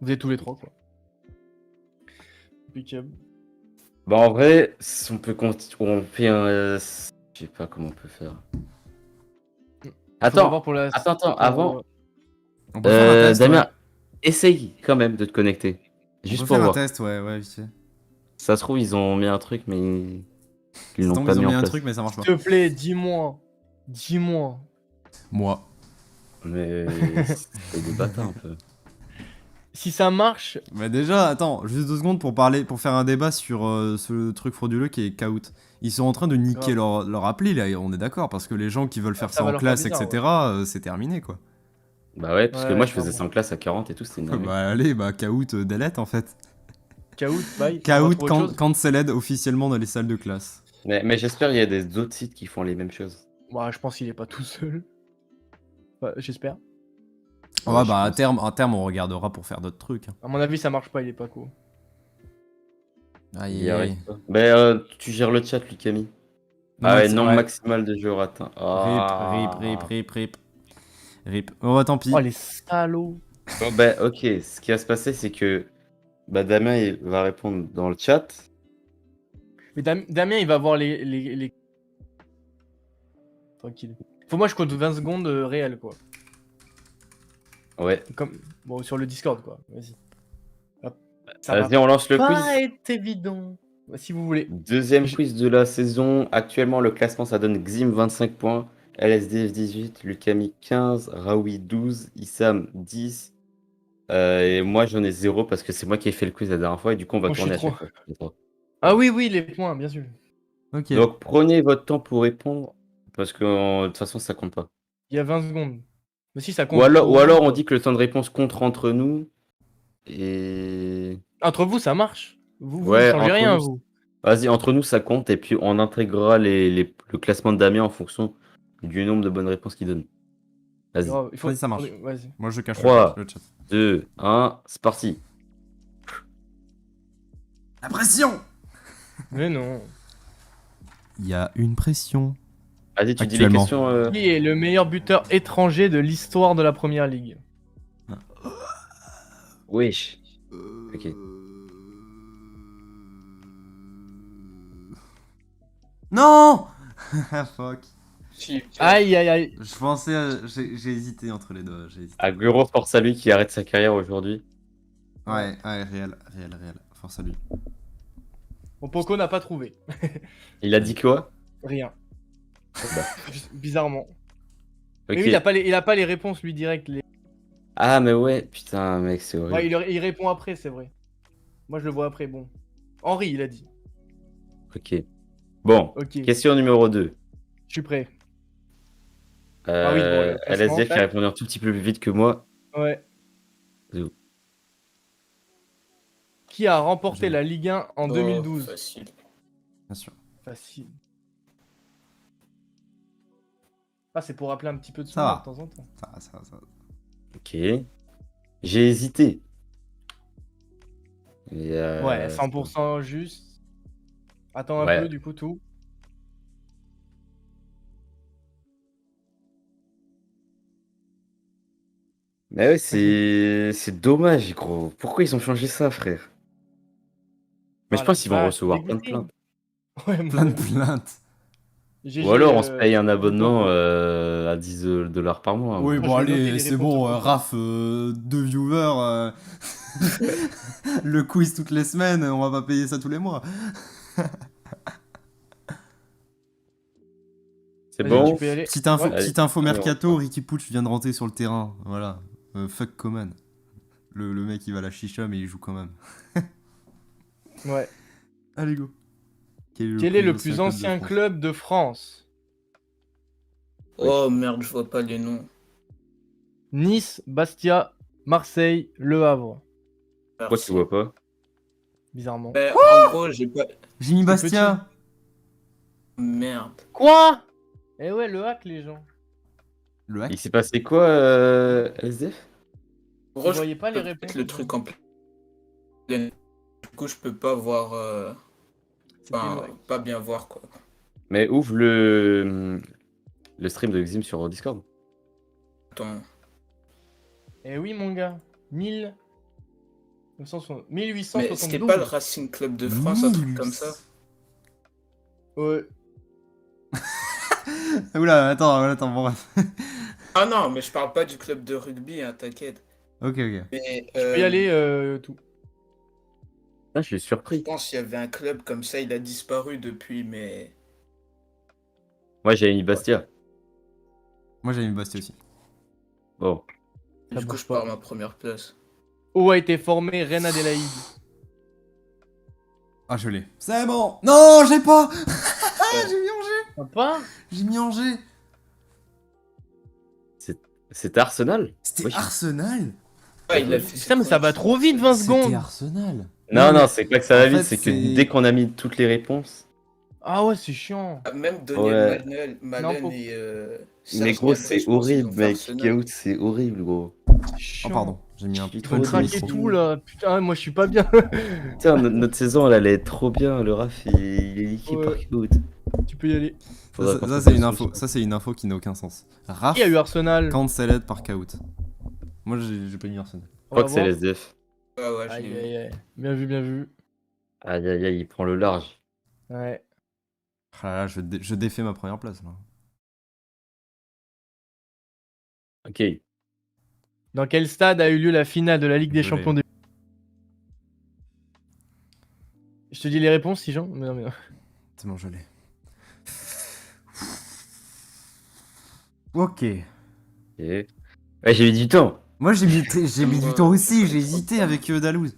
Vous êtes tous les trois quoi. Impeccable. Bah, en vrai, si on peut on fait un. Je sais pas comment on peut faire. Faudra Attends, voir pour la- attends, avant. On peut faire un test. Damien, Ouais. essaye quand même de te connecter. On Juste peut pour faire voir. un test, ouais, vite fait. Ça se trouve, ils ont mis un truc, mais ils Ça l'ont tombe, pas ils ont mis mis en un place. truc, mais ça marche pas. S'il te plaît, dis-moi. Dis-moi. Moi. Mais c'est des bâtards un peu. Si ça marche, Mais déjà, attends, juste 2 secondes pour faire un débat sur ce truc frauduleux qui est Kahoot. Ils sont en train de niquer leur appli, là, et on est d'accord, parce que les gens qui veulent faire Ça ça va en leur faire classe, bizarre, etc., c'est terminé, quoi. Bah ouais, parce que Ouais, moi je faisais clairement. ça en classe à 40 et tout, c'était une dinguerie. Bah allez, bah Kahoot, delete, en fait. Kahoot, bye. Kahoot, On va trouver autre chose. cancelled officiellement dans les salles de classe. Mais j'espère qu'il y a des autres sites qui font les mêmes choses. Bah, je pense qu'il est pas tout seul. Bah, j'espère. Ouais, Ouais, je bah à pense. terme, on regardera pour faire d'autres trucs. Hein. À mon avis, ça marche pas, il est pas cool. Aïe, Il y aïe, arrive aïe. pas. Tu gères le chat, lui, Camille. Non, Ah ouais, c'est- nombre ouais. maximal de jeux atteints. Ah. Rip. Oh, bah tant pis. Oh, les salauds. Bon, bah ok, ce qui va se passer, c'est que Damien il va répondre dans le chat. Mais Damien, il va voir les... Tranquille. Faut moi je compte 20 secondes réelles quoi. Ouais. Comme... Bon, sur le Discord quoi. Vas-y. Hop. Ça Vas-y, on lance le quiz. pas être évident. Bah, si vous voulez. Deuxième Je- quiz de la saison. Actuellement, le classement, ça donne Xim 25 points, LSDF 18, Lucami 15, Raoui 12, Issam 10. Et moi, j'en ai 0 parce que c'est moi qui ai fait le quiz la dernière fois et du coup, on va Moi, je tourner à suis chaque fois. Les trois. Ah oui, les points, bien sûr. Ok. Donc, prenez votre temps pour répondre parce que de toute façon, ça compte pas. Il y a 20 secondes. Mais si ça compte. Ou alors, pour ou alors vous, on dit que le temps de réponse compte entre nous. Et. Entre vous, ça marche. Vous Ouais, changez entre rien, nous, vous. Vas-y, entre nous, ça compte et puis on intégrera le classement de Damien en fonction du nombre de bonnes réponses qu'il donne. Vas-y. Grave, il faut... Vas-y, ça marche. Vas-y. Moi, je cache 3. le chat. 2, 1, c'est parti. La pression. Mais non. Il y a une pression. Vas-y, tu dis les Actuellement. questions. Qui est le meilleur buteur étranger de l'histoire de la première ligue? Wesh. Ok. Non. Fuck. Aïe, aïe, aïe. Je pensais, j'ai hésité entre les deux. J'ai hésité. Agüero, force à lui qui arrête sa carrière aujourd'hui. Ouais, réel. Force à lui. Bon, Poco n'a pas trouvé. Il a dit quoi? Rien. Bah. Bizarrement. Ok. Mais oui, il a pas les réponses, lui, direct. Ah, mais ouais, putain, mec, c'est horrible. Ouais, il répond après, c'est vrai. Moi, je le vois après, bon. Henri, il a dit. Ok. Bon, Ok, question numéro 2. je suis prêt. Ah oui, bon, le classement, LSDF qui a tac. répondu un tout petit peu plus vite que moi. Ouais. Zou. Qui a remporté J'ai- la Ligue 1 en Oh, 2012? facile. Bien sûr. Facile. Ah, c'est pour rappeler un petit peu de Ça souvenirs va. de temps en temps. Ça. Ok. J'ai hésité. Et, Ouais, 100% juste. Attends un Ouais. peu, du coup, tout. Mais ouais, c'est dommage, gros. Pourquoi ils ont changé ça, frère? Mais Oh je pense la qu'ils vont vache, recevoir plein de dégoûté. plaintes. Ouais, Plein de moi, plaintes. GG, Ou alors on se paye un Poco. abonnement à 10 $, par mois. Oui, Moi, bon, je vais noter allez, les c'est réponses bon, au compte. Raph, 2 viewers, le quiz toutes les semaines, on va pas payer ça tous les mois. C'est Vas-y, bon? tu peux y aller. Petite info, Ouais. petite info Allez, mercato, Ricky Puig vient de rentrer sur le terrain. Voilà. Fuck Coman. Le mec il va à la chicha mais il joue quand même. Ouais. Allez go. Quel est le plus ancien club de France? Oh merde, je vois pas les noms. Nice, Bastia, Marseille, Le Havre. Pourquoi tu vois pas? Bizarrement. Ben, en gros, j'ai pas. J'ai mis C'est Bastia. Merde. Quoi? Eh ouais, le hack, les gens. Le hack. Il s'est passé quoi, SDF? Gros, voyez pas les peux réponses, mettre le truc en plein. Du coup, je peux pas voir. C'était Enfin, le hack. pas bien voir quoi. Mais ouvre le stream de Xim sur Discord. Attends. Eh oui, mon gars. 1872. Mais c'était pas le Racing Club de France, un truc comme ça? Ouais. Oula, attends, bon. Ah non, mais je parle pas du club de rugby, hein, t'inquiète. Ok. Mais Tu peux y aller, tout. Ah, je suis je surpris. pense qu'il y avait un club comme ça, il a disparu depuis, mais. Moi, j'ai mis Bastia. Moi j'ai mis Bastia aussi. Bon. Ça Du coup, bouge je pas. pars ma première place. Où a été formé Reine Adélaïde? Ah je l'ai. C'est bon. Non, j'ai pas. Ah, j'ai mis Angers. Papa? J'ai mis Angers. C'était Arsenal? C'était Wesh. Arsenal. Ah, il a fait Putain, mais ça va trop vite, 20 C'était secondes. Arsenal. Non, mais- non, c'est pas que ça va en vite, fait, c'est que c'est- dès qu'on a mis toutes les réponses. Ah ouais, c'est chiant. Ah, même Daniel Ouais. Malen Non, et. Mais Serge gros, Gnabry, c'est je pense qu'ils horrible, ont fait mec. Arsenal. Scout, c'est horrible, gros. C'est Oh chiant. pardon, j'ai mis un Il Il peu faut trop de traquer trop. tout là. Putain, moi je suis pas bien. Putain, notre saison, elle allait être trop bien. Le Raf, il est liquide par Ouais. Scout. Tu peux y aller. Faudra Ça, qu'on ça, trouve c'est des une info. solutions. Ça c'est une info qui n'a aucun sens. Raf Qui a eu Arsenal? cancelled par Kaut. Moi j'ai pas mis Arsenal. Je On crois va que c'est voir. l'SDF. Ah ouais, je Aïe, l'ai vu. aïe, aïe. Bien vu, bien vu. Aïe, aïe, aïe, il prend le large. Ouais. Ah là, là, je défais ma première place là. Ok. Dans quel stade a eu lieu la finale de la Ligue des Je Champions l'ai. Je te dis les réponses, si Jean. Mais non, mais non. C'est bon, je l'ai. Ok. Et... Ouais, j'ai eu du temps. Moi j'ai mis du temps aussi, j'ai Ouais. hésité avec Dallouz.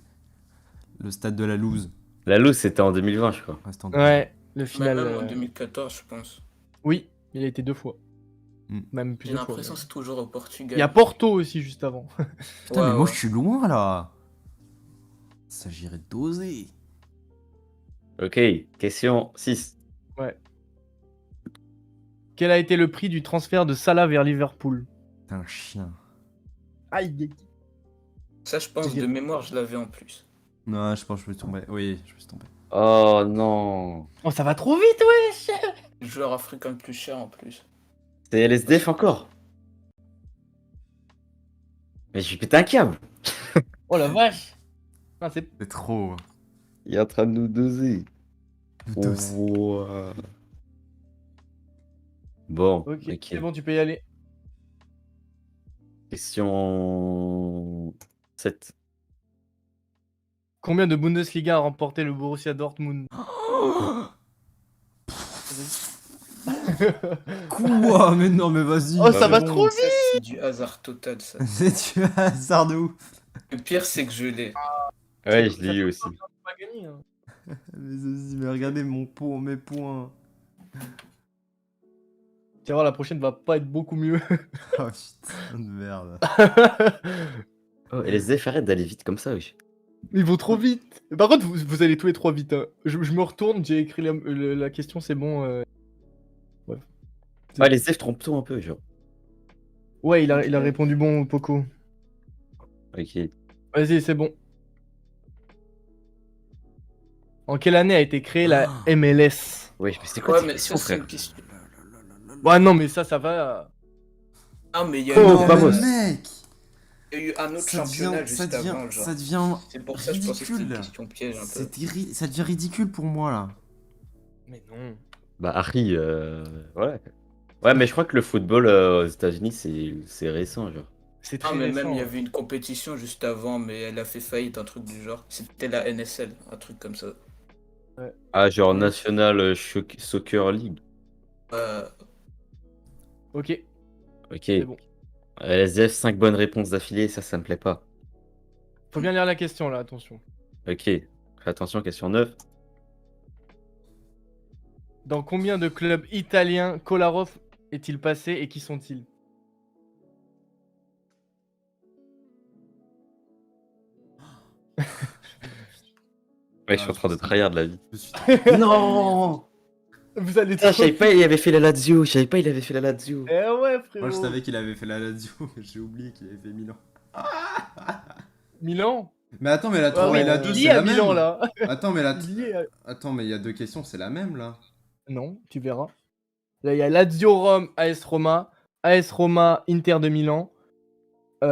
Le stade de la Louse. La loose, c'était en 2020, je crois. Ah, c'était en- Ouais, le Mais final. même en 2014, je pense. Oui, il a été 2 fois. Hmm. Même J'ai plusieurs fois. l'impression que c'est toujours au Portugal. Il y a Porto aussi juste avant. Putain, Ouais, mais moi ouais. je suis loin là. Il s'agirait d'oser. Ok, question 6. Quel a été le prix du transfert de Salah vers Liverpool? T'es un chien. Aïe. Ça, je pense, de mémoire, je l'avais en plus. Non, je pense que je vais tomber. Oui, je vais tomber. Oh non. Oh, ça va trop vite, wesh. Le joueur africain le plus cher en plus. C'est LSDF encore. Mais je vais péter un câble. Oh la vache. Non, c'est... C'est trop. Il est en train de nous doser. Doser. Ouah. Bon, Ok, ok. c'est bon, tu peux y aller. Question 7. Combien de Bundesliga a remporté le Borussia Dortmund? Quoi? Mais non, mais vas-y. Oh, ça va bon. trop vite. Ça, c'est du hasard total, ça. C'est du hasard de ouf. Le pire, c'est que je l'ai. Ouais, je l'ai eu aussi. Pas gagné, hein. Mais vas-y, mais regardez mes points. Tu vas voir, la prochaine va pas être beaucoup mieux. Oh putain de merde. Oh, LSDF, arrête d'aller vite comme ça, wesh. Ils vont trop vite. Par contre, vous allez tous les trois vite. Hein. Je me retourne, j'ai écrit la question, c'est bon. Ouais, LSDF, trompe-toi un peu, genre. Ouais, il a répondu bon, Poco. Ok. Vas-y, c'est bon. En quelle année a été créée la MLS? Wesh, mais c'est quoi Ouais, tes mais questions, ça, c'est frère? une question. Ouais, non, mais ça va. Ah, mais il y a Oh, eu, Oh, vamos. mais mec, il y a eu un autre ça championnat devient, juste ça devient, avant, genre. ça devient C'est pour ça que je pensais que c'était une ridicule. question piège un peu. Ça devient ridicule pour moi là. Mais non. Bah, Harry, ouais. Ouais, mais je crois que le football aux États-Unis, c'est récent, genre. C'est Ah, très mais récent. même il y avait une compétition juste avant, mais elle a fait faillite, un truc du genre. C'était la NSL, un truc comme ça. Ah, genre National Soccer League. Euh, Ok, Ok. c'est bon. LSDF, 5 bonnes réponses d'affilée, ça me plaît pas. Faut bien lire la question, là, attention. Ok. Attention, question 9. Dans combien de clubs italiens Kolarov est-il passé et qui sont-ils? Ouais, je suis en train de tryhard de la vie. Je suis- Non. Vous allez Putain, trop... je savais pas, il avait fait la Lazio. Je savais pas, il avait fait la Lazio. Eh ouais, frérot. Moi je savais qu'il avait fait la Lazio, mais j'ai oublié qu'il avait fait Milan. Milan. Mais attends, mais la Ah 3 oui, et la 2 il c'est y est à la Milan, même. là. Attends, mais la... Il y est à- Attends, mais il y a deux questions, c'est la même là. Non, tu verras. Là, il y a Lazio Rome, AS Roma, Inter de Milan. Si,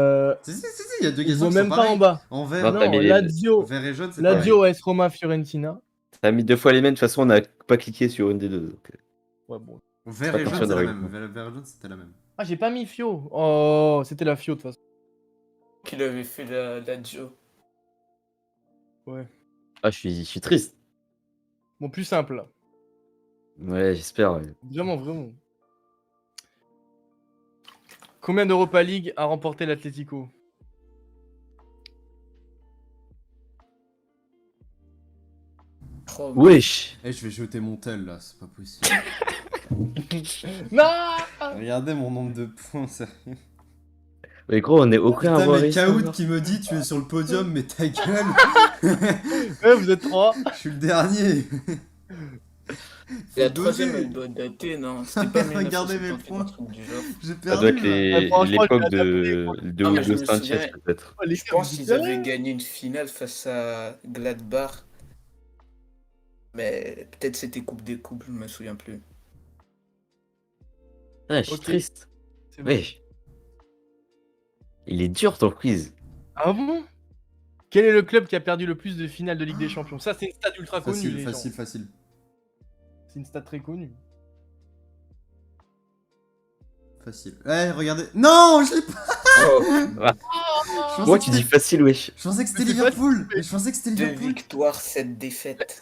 il y a deux Ils questions vont qui même sont pas pareilles. en bas. En vert, Non, t'as Non, mis les- Lazio, vert et jaune, c'est Lazio, pareil. AS Roma, Fiorentina. T'as mis 2 fois les mêmes. De toute façon, on a pas cliqué sur une des deux. Donc... Ouais, bon. Vert Ça et jaune, fonctionne c'est la avec même. moi. Vert et jaune, c'était la même. Ah, j'ai pas mis Fio. Oh, c'était la Fio, de toute façon. Qu'il avait fait la Dio. Ouais. Ah, je suis triste. Bon, plus simple, là. Ouais, j'espère. Ouais. Vraiment, vraiment. Combien d'Europa League a remporté l'Atlético? Oh, Wesh. Eh, je vais jeter mon tel là, c'est pas possible. Non. Regardez mon nombre de points, sérieux. Mais gros, on est aucun à Putain, avoir mais réussi à Kaout avoir. qui me dit tu es sur le podium, mais ta gueule. Ouais, vous êtes 3. Je suis le dernier. La Faut troisième, doser. elle doit dater, non? C'était pas Regardez mes 1971, points. un truc du genre. J'ai Ça perdu. doit être là. Franchement, l'époque je vais de Non, mais je Hugo me Sanchez, souviens- peut-être. Je pense qu'ils avaient gagné une finale face à Gladbach. Mais peut-être c'était Coupe des Coupes, je me souviens plus. Ah, je suis Ok. triste. C'est bon. Wesh. Il est dur ton quiz. Ah bon? Quel est le club qui a perdu le plus de finales de Ligue des Champions? Ça, c'est une stat ultra connue. Facile, les facile, gens. facile. C'est une stat très connue. Facile. Eh, regardez. Non, je l'ai pas. Oh, Je pensais Moi, que tu dis c'était- facile, wesh. Je pensais que c'était Mais c'est Liverpool. Mais je pensais que c'était 2 Liverpool. victoires, 7 défaites.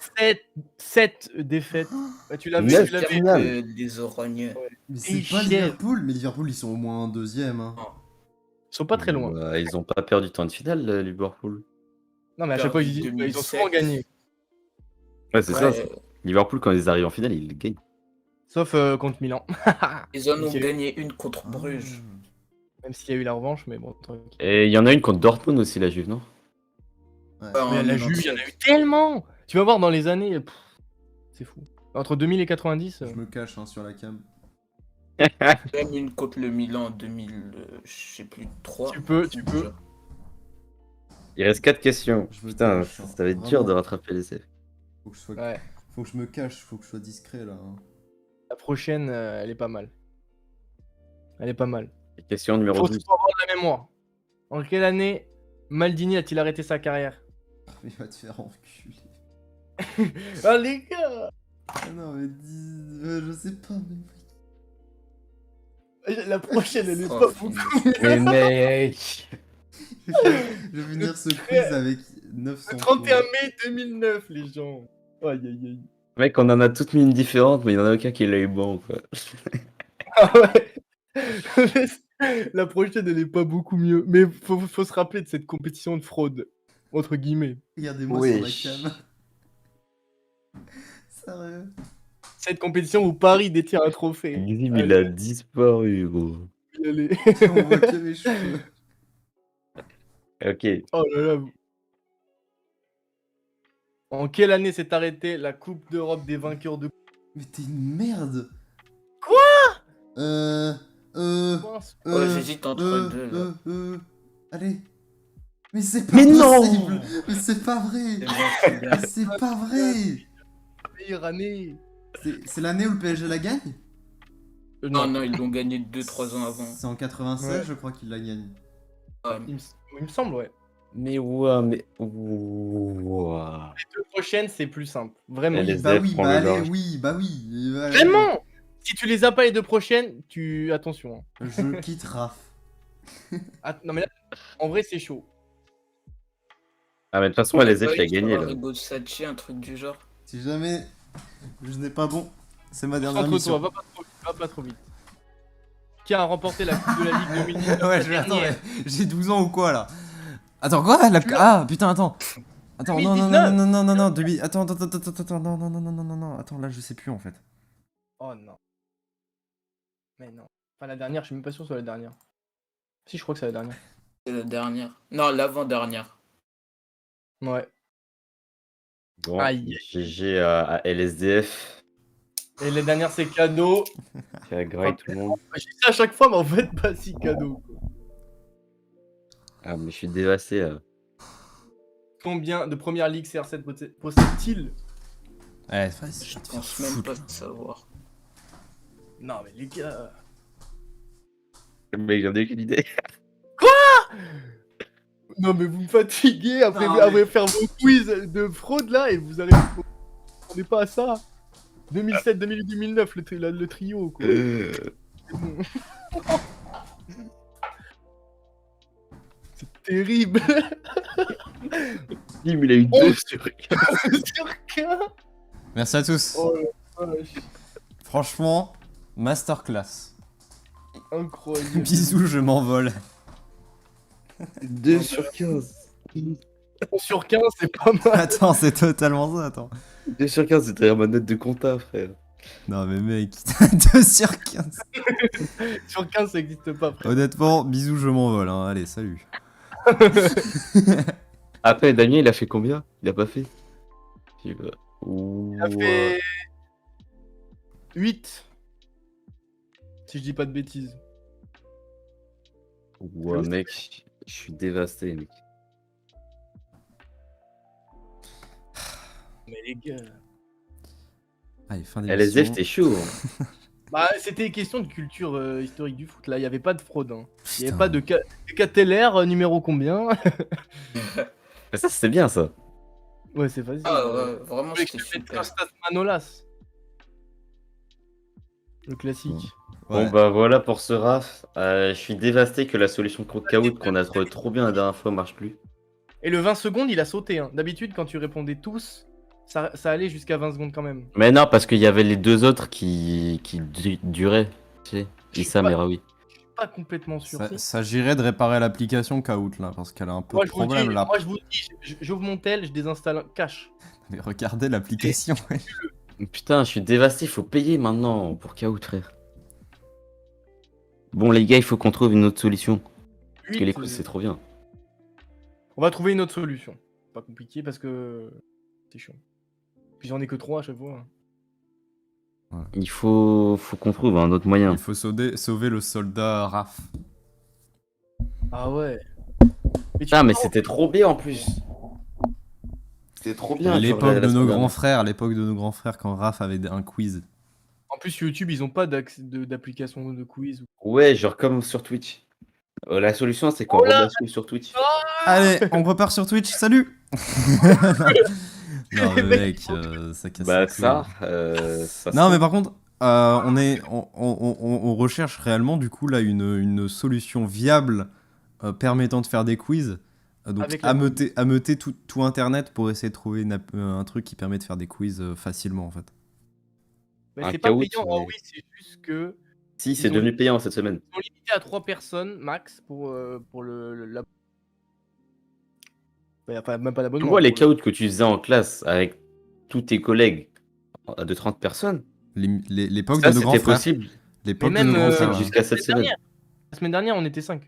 7 défaites. Bah, tu l'avais, Neuf tu l'avais. finales. Des Orogneux. Mais Et c'est ils pas chiaient. Liverpool. Mais Liverpool, ils sont au moins en deuxième. Hein. Ils sont pas très loin. Bah, ils ont pas perdu tant de finales, Liverpool. Non, mais à chaque fois, Perdu ils ont souvent 2007. gagné. Ouais, c'est ça. Ouais, Liverpool, quand ils arrivent en finale, ils gagnent. Sauf contre Milan. ils en ont Ok. gagné une contre Bruges. Même s'il y a eu la revanche, mais bon, tranquille. Et il y en a une contre Dortmund aussi, la Juve, non? Ouais. Pas en Mais la Juve, il y en a eu tellement. Tu vas voir dans les années. C'est fou. Entre 2000 et 90. Je me cache hein, sur la cam. Même une contre le Milan en 2000, je sais plus, 3. Tu peux, tu peux. Il reste 4 questions. Je me Putain, cache, hein. ça va être dur Vraiment. de rattraper les F. Faut que je sois... Ouais. Faut que je me cache, faut que je sois discret là. hein. La prochaine, elle est pas mal. Elle est pas mal. Question numéro Faut 12. avoir de la mémoire. En quelle année Maldini a-t-il arrêté sa carrière? Il va te faire enculer. Ah les gars. Ah non mais dis... je sais pas mais... La prochaine, elle est Oh, pas punaise. beaucoup. Mais mec. Je vais finir ce quiz avec 900 31 points. mai 2009, les gens. Aïe aïe aïe. Mec, on en a toutes mis une différente, mais il y en a aucun qui l'a eu bon, quoi. Ah ouais. La prochaine, elle est pas beaucoup mieux. Mais faut se rappeler de cette compétition de fraude. Entre guillemets. Regardez-moi Wesh. sur la cam. Sérieux. Cette compétition où Paris détient un trophée. Gizim, il a disparu, gros. Allez. On voit que mes cheveux. Ok. Oh là là. En quelle année s'est arrêtée la Coupe d'Europe des vainqueurs de Mais t'es une merde. Quoi Mince. Ouais, j'hésite entre deux, là. Allez. Mais c'est pas Mais non. possible. Mais c'est pas vrai. C'est bon, c'est bien. Mais c'est pas vrai. meilleure année? C'est l'année où le PSG la gagne? Non, non, ils l'ont gagné 2-3 ans avant. C'est en 96, Ouais. je crois qu'il la gagne. Ouais. Il me semble, ouais. Mais ouah, mais. Ouah. Les deux prochaines, c'est plus simple. Vraiment. Elle Oui, Les bah F oui, prend bah le allez, large. oui, bah oui. Vraiment. Si tu les as pas les deux prochaines, tu. Attention. hein. Je quitte Raph. Non, mais là, en vrai, c'est chaud. Ah, mais de toute façon, LSF, il a Ouais, gagné, là. Arrigo Sacchi, un truc du genre. Si jamais je n'ai pas bon, c'est ma dernière Concentre-toi, mission. va pas trop vite. Va pas trop vite. Qui a remporté la Coupe de la Ligue 2019? Ouais, attends, mais j'ai 12 ans ou quoi là? Attends, quoi? Ah, putain, attends. Attends, non, non, non, non, non, non, non, attends, non, non, non, non, non, non, non, attends, là, je sais plus en fait. Oh non. Mais non. Enfin, la dernière, je suis même pas sûr que ce soit la dernière. Si, je crois que c'est la dernière. C'est la dernière. Non, l'avant-dernière. Ouais. Bon, Aïe. GG à LSDF, Et la dernière, c'est cadeau. qui a graillé tout le monde. Je dis ça à chaque fois, mais en fait, pas si cadeau. Quoi. Ah, mais je suis dévasté là. Combien de première ligue CR7 possède-t-il? Ouais, Je pense même pas de savoir. Non, mais les gars. Le mec, j'en ai aucune idée. Non, mais vous me fatiguez après, Non, mais- après faire vos quiz de fraude là et vous arrivez. On n'est pas à ça. 2007, 2008, 2009, le trio quoi. C'est terrible. Il a eu 2 sur 15. Sur 15. Merci à tous. Oh la vache. Franchement, masterclass. Incroyable. Bisous, je m'envole. 2 sur 15. Sur 15, c'est pas mal. Attends, c'est totalement ça, attends. 2 sur 15, c'était ma note de compta, frère. Non, mais mec, 2 sur 15. Sur 15, ça existe pas. Frère. Honnêtement, bisous, je m'envole. Hein. Allez, salut. Après, Damien, il a fait combien? Il a pas fait? Je sais pas. Il a fait 8. Si je dis pas de bêtises. Ouais, mec, je suis dévasté, mec. Mais les gars. Allez, fin LSF, d'émission. t'es chaud. Hein. Bah, c'était question de culture historique du foot. Là, il y avait pas de fraude. Hein. Il y avait Putain. pas de Catellaire, numéro combien? Mais ça, c'était bien, ça. Ouais, c'est facile. Ah ouais, vraiment, Je c'était te fais super. Kostas Manolas. Le classique. Ouais. Bon, bah voilà pour ce RAF. Je suis dévasté que la solution Crowd qu'on a trouvé trop bien la dernière fois marche plus. Et le 20 secondes, il a sauté. Hein. D'habitude, quand tu répondais tous, ça allait jusqu'à 20 secondes quand même. Mais non, parce qu'il y avait les 2 autres qui duraient. Tu sais, Je suis Issam pas- et Raoui. Je suis pas complètement sûr. Ça s'agirait de réparer l'application Kahoot là, parce qu'elle a un peu Moi, de je vous dis, problème là. moi, je vous dis, j'ouvre mon tel, je désinstalle un cache. Mais regardez l'application. Putain, je suis dévasté, faut payer maintenant pour Kahoot, frère. Bon, les gars, il faut qu'on trouve une autre solution. Parce que les coups, c'est trop bien. On va trouver une autre solution. Pas compliqué parce que c'est chiant. Puis j'en ai que 3 à chaque fois. Il faut qu'on trouve un autre moyen. Il faut sauver le soldat Raph. Ah ouais. Mais Putain, mais c'était trop bien en plus. C'était trop bien. L'époque de nos grands frères, quand Raph avait un quiz. En plus, YouTube, ils ont pas d'application de quiz. Ouais, genre comme sur Twitch. La solution, c'est qu'on Oh là rebascule sur Twitch. Allez, on repart sur Twitch, salut. Non mais mec, ça casse Bah les couilles. ça Non mais par contre, on recherche réellement du coup là une solution viable permettant de faire des quiz. Donc Avec la ameuter tout internet pour essayer de trouver un truc qui permet de faire des quiz facilement en fait. Mais Un c'est pas caout, payant. mais- Ah oui, c'est juste que Si, c'est Ils ont- devenu payant cette semaine. ils sont limités à 3 personnes max pour la. Bah, enfin, même pas Tu l'abonnement. vois les pour le- caouts que tu faisais en classe avec tous tes collègues de 30 personnes, L'époque ça de nos grands c'était frères. possible. L'époque de Mais nos même, grands euh, frères. jusqu'à cette semaine. La semaine dernière, on était 5.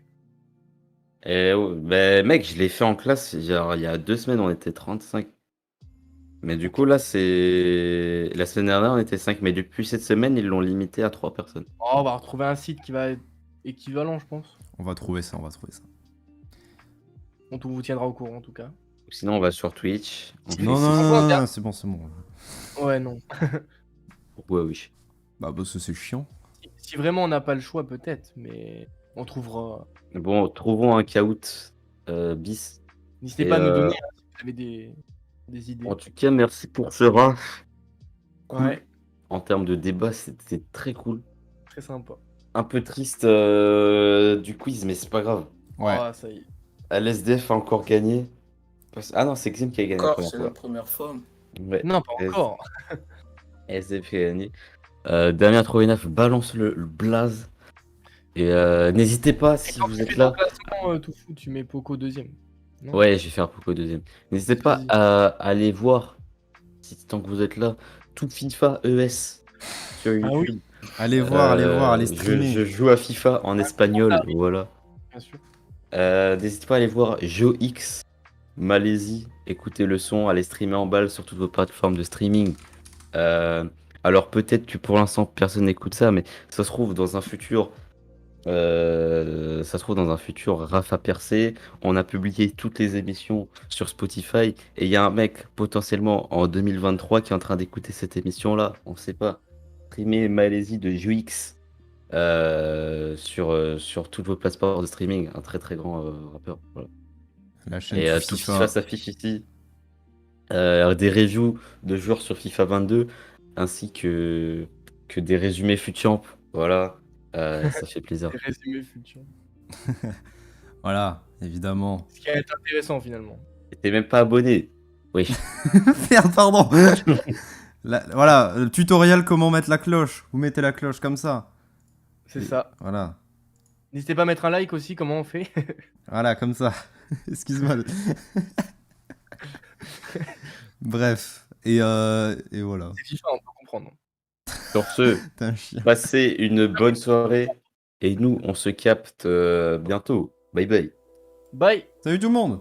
Et bah, mec, je l'ai fait en classe, genre, il y a 2 semaines, on était 35. Mais du coup, là, c'est. La semaine dernière, on était 5. Mais depuis cette semaine, ils l'ont limité à 3 personnes. Oh, on va retrouver un site qui va être équivalent, je pense. On va trouver ça. On vous tiendra au courant en tout cas. Sinon, on va sur Twitch. On fait Non, ça. non, non, c'est- non, non, c'est bon. Ouais, non. Ouais, oui. Bah, parce que c'est chiant. Si vraiment on n'a pas le choix, peut-être, mais on trouvera. Bon, trouvons un caout bis. N'hésitez Et, pas à nous donner hein, si vous avez des idées. En tout cas, merci pour ce RAF. Cool. Ouais, En termes de débat, c'était très cool. très sympa. Un peu triste du quiz, mais c'est pas grave. Ouais. Ah, ça y est. LSDF a encore gagné. Ah non, c'est Xim qui a gagné la Encore, première c'est fois. la première fois. Ouais, Non, pas encore. LSDF qui a gagné. Damien Trovenaf balance le blaze. Et n'hésitez pas, si Quand vous tu êtes fais là. ton classement, tout fou, tu mets Poco deuxième. Non. Ouais, je vais faire Poco deuxième. N'hésitez pas Vas-y. à aller voir, tant que vous êtes là, tout FIFA ES sur Ah oui. YouTube. Allez voir, allez Je streamer. joue à FIFA en espagnol, voilà. Bien sûr. N'hésitez pas à aller voir JoX Malaisie, écoutez le son, allez streamer en balle sur toutes vos plateformes de streaming. Euh, alors peut-être que pour l'instant personne n'écoute ça, mais ça se trouve dans un futur, Rafa Percé. On a publié toutes les émissions sur Spotify et il y a un mec potentiellement en 2023 qui est en train d'écouter cette émission-là. On sait pas. Streamer Malaisie de JoX sur toutes vos plateformes de streaming, un très très grand rappeur. Voilà. La chaîne Et tout tout FIFA. FIFA s'affiche ici. Des reviews de joueurs sur FIFA 22 ainsi que des résumés FUTChamp. Voilà, ça fait plaisir. Résumé futur. Voilà, évidemment. Ce qui va être intéressant finalement. Et t'es même pas abonné. Oui. Merde, pardon. Voilà, le tutoriel comment mettre la cloche. Vous mettez la cloche comme ça. C'est ça. Voilà. N'hésitez pas à mettre un like aussi, comment on fait. Voilà, comme ça. Excuse-moi. Bref. Et voilà. C'est FIFA, on peut comprendre. Sur ce, T'es un chien. passez une bonne soirée. Et nous, on se capte bientôt. Bye bye. Bye. Salut tout le monde.